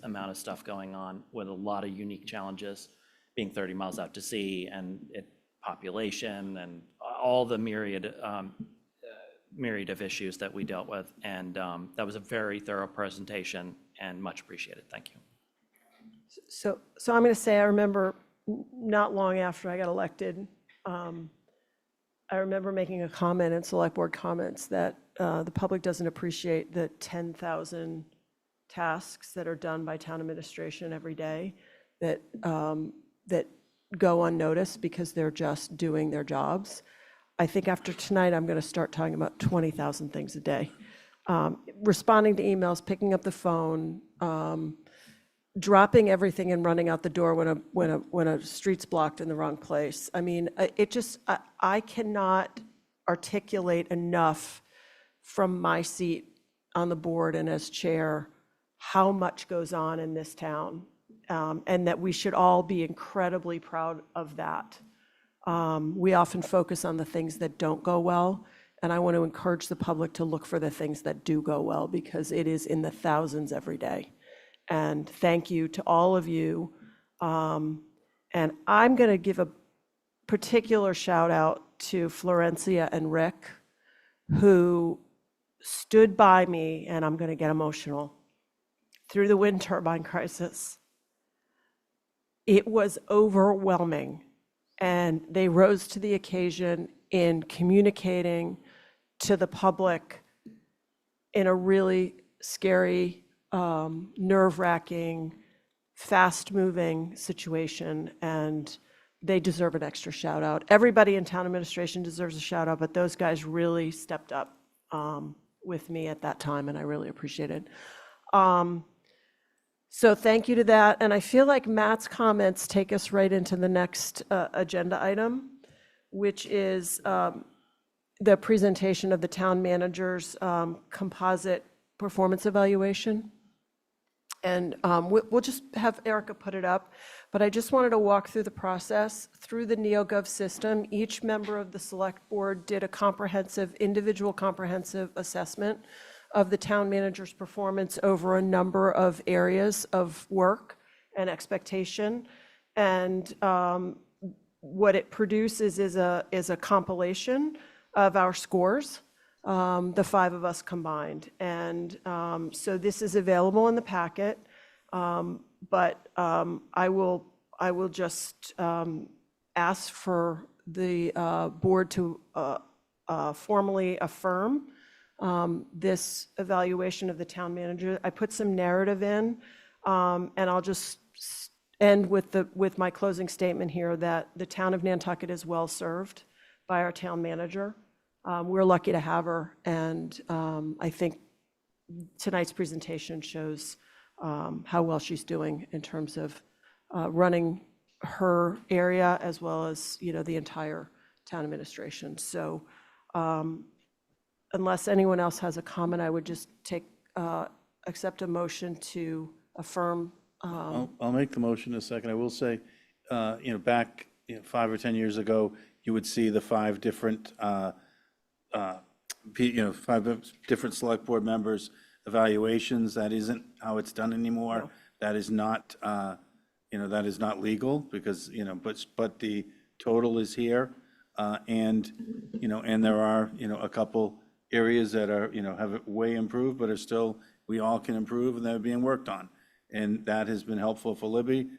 amount of stuff going on with a lot of unique challenges, being 30 miles out to sea and population and all the myriad of issues that we dealt with. And that was a very thorough presentation and much appreciated. Thank you. So I'm going to say, I remember not long after I got elected, I remember making a comment in select board comments that the public doesn't appreciate the 10,000 tasks that are done by town administration every day that go unnoticed because they're just doing their jobs. I think after tonight, I'm going to start talking about 20,000 things a day. Responding to emails, picking up the phone, dropping everything and running out the door when a street's blocked in the wrong place. I mean, I cannot articulate enough from my seat on the board and as chair how much goes on in this town, and that we should all be incredibly proud of that. We often focus on the things that don't go well, and I want to encourage the public to look for the things that do go well, because it is in the thousands every day. And thank you to all of you. And I'm going to give a particular shout out to Florencia and Rick, who stood by me, and I'm going to get emotional, through the wind turbine crisis. It was overwhelming, and they rose to the occasion in communicating to the public in a really scary, nerve-wracking, fast-moving situation, and they deserve an extra shout out. Everybody in town administration deserves a shout out, but those guys really stepped up with me at that time, and I really appreciate it. So thank you to that, and I feel like Matt's comments take us right into the next agenda item, which is the presentation of the town manager's composite performance evaluation. And we'll just have Erica put it up, but I just wanted to walk through the process. Through the NeoGov system, each member of the select board did a individual comprehensive assessment of the town manager's performance over a number of areas of work and expectation. And what it produces is a compilation of our scores, the 5 of us combined. And so this is available in the packet, but I will just ask for the board to formally affirm this evaluation of the town manager. I put some narrative in, and I'll just end with my closing statement here that the town of Nantucket is well served by our town manager. We're lucky to have her, and I think tonight's presentation shows how well she's doing in terms of running her area as well as, the entire town administration. So unless anyone else has a comment, I would just accept a motion to affirm. I'll make the motion in a second. I will say, back 5 or 10 years ago, you would see the 5 different 5 different select board members evaluations. That isn't how it's done anymore. No. That is not, that is not legal because, but the total is here. And there are, a couple areas that are, have way improved, but are still, we all can improve, and they're being worked on. And that has been helpful for Libby,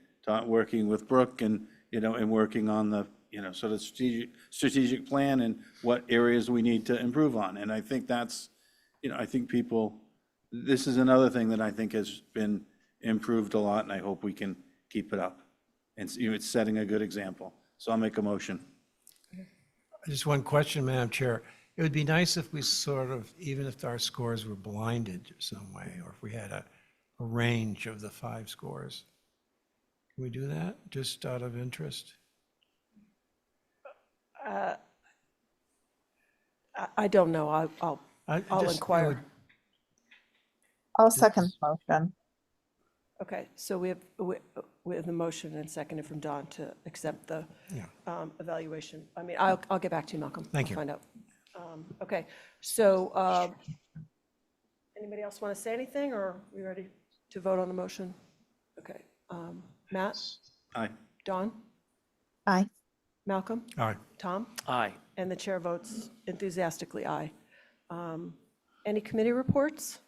working with Brooke and, and working on the, sort of strategic plan and what areas we need to improve on. And I think that's, I think this is another thing that I think has been improved a lot, and I hope we can keep it up. And it's setting a good example. So I'll make a motion. Just one question, Madam Chair. It would be nice if we sort of, even if our scores were blinded some way, or if we had a range of the 5 scores. Can we do that, just out of interest? I don't know. I'll inquire. I'll second the motion. Okay, so we have the motion and seconded from Dawn to accept the evaluation. I mean, I'll get back to you, Malcolm. Thank you. I'll find out. Okay, so anybody else want to say anything, or are we ready to vote on the motion? Okay, Matt? Aye. Dawn? Aye. Malcolm? Aye. Tom? Aye. And the chair votes enthusiastically aye. Any committee reports?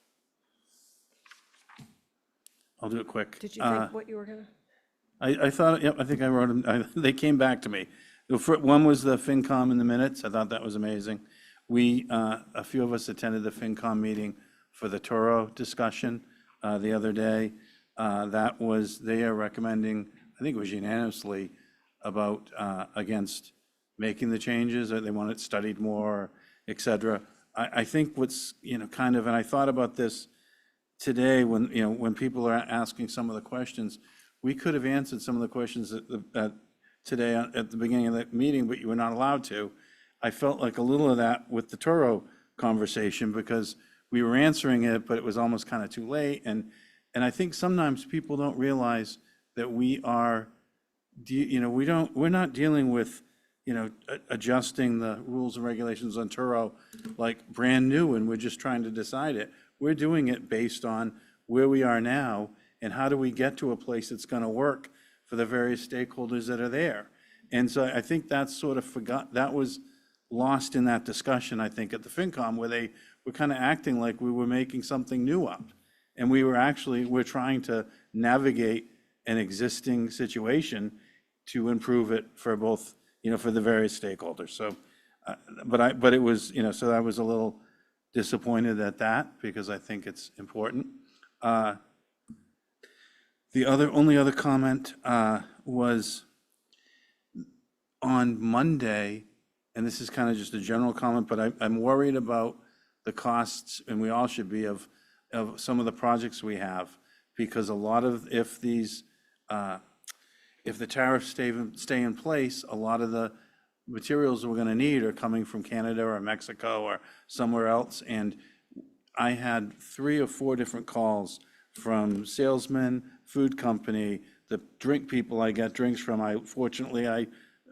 I'll do it quick. Did you think what you were gonna? I thought, I think I wrote them. They came back to me. One was the FinCom in the minutes. I thought that was amazing. A few of us attended the FinCom meeting for the Toro discussion the other day. They are recommending, I think it was unanimously, about against making the changes, or they want it studied more, et cetera. I think what's, kind of, and I thought about this today when people are asking some of the questions, we could have answered some of the questions today at the beginning of the meeting, but you were not allowed to. I felt like a little of that with the Toro conversation because we were answering it, but it was almost kind of too late. And I think sometimes people don't realize that we are, we're not dealing with, adjusting the rules and regulations on Turo like brand new, and we're just trying to decide it. We're doing it based on where we are now and how do we get to a place that's going to work for the various stakeholders that are there. And so I think that's sort of that was lost in that discussion, I think, at the FinCom, where they were kind of acting like we were making something new up. And we're trying to navigate an existing situation to improve it for both, for the various stakeholders. So but it was, so I was a little disappointed at that because I think it's important. The only other comment was on Monday, and this is kind of just a general comment, but I'm worried about the costs, and we all should be, of some of the projects we have, because a lot of, if the tariffs stay in place, a lot of the materials we're gonna need are coming from Canada or Mexico or somewhere else. And I had 3 or 4 different calls from salesmen, food company, the drink people I get drinks from. Fortunately,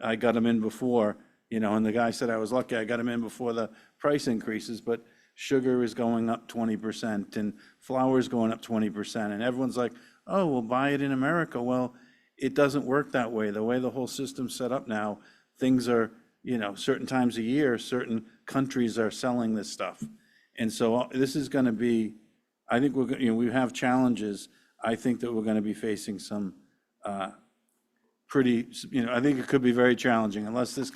I got them in before, and the guy said I was lucky I got them in before the price increases, but sugar is going up 20% and flour is going up 20%. And everyone's like, oh, we'll buy it in America. Well, it doesn't work that way. The way the whole system's set up now, things are, certain times a year, certain countries are selling this stuff. And so this is going to be, I think we have challenges. I think that we're going to be facing some pretty, I think it could be very challenging unless this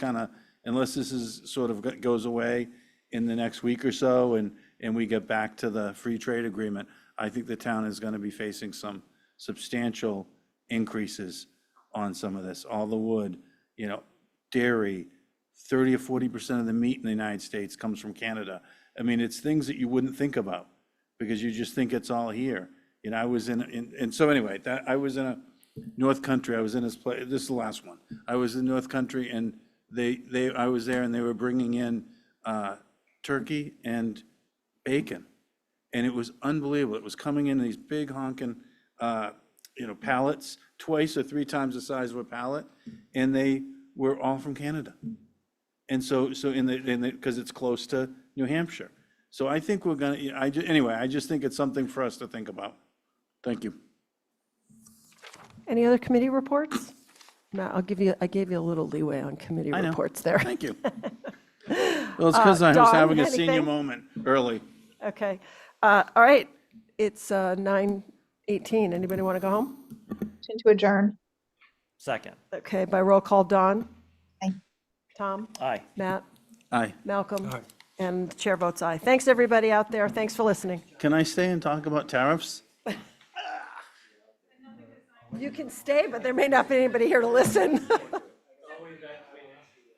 is sort of goes away in the next week or so and we get back to the free trade agreement. I think the town is going to be facing some substantial increases on some of this. All the wood, dairy, 30 or 40% of the meat in the United States comes from Canada. I mean, it's things that you wouldn't think about because you just think it's all here. I was and so anyway, I was in a North Country. I was in this place. This is the last one. I was in North Country, and I was there, and they were bringing in turkey and bacon, and it was unbelievable. It was coming in these big honking, pallets, 2 or 3 times the size of a pallet, and they were all from Canada. And so because it's close to New Hampshire. So I think we're gonna. Anyway, I just think it's something for us to think about. Thank you. Any other committee reports? Matt, I gave you a little leeway on committee I know. reports there. Thank you. Well, it's because I was Dawn, having a senior anything? moment early. Okay. All right. It's 9:18. Anybody want to go home? Motion to adjourn. Second. Okay, by roll call, Dawn? Aye. Tom? Aye. Matt? Aye. Malcolm? Aye. And the chair votes aye. Thanks, everybody out there. Thanks for listening. Can I stay and talk about tariffs? You can stay, but there may not be anybody here to listen.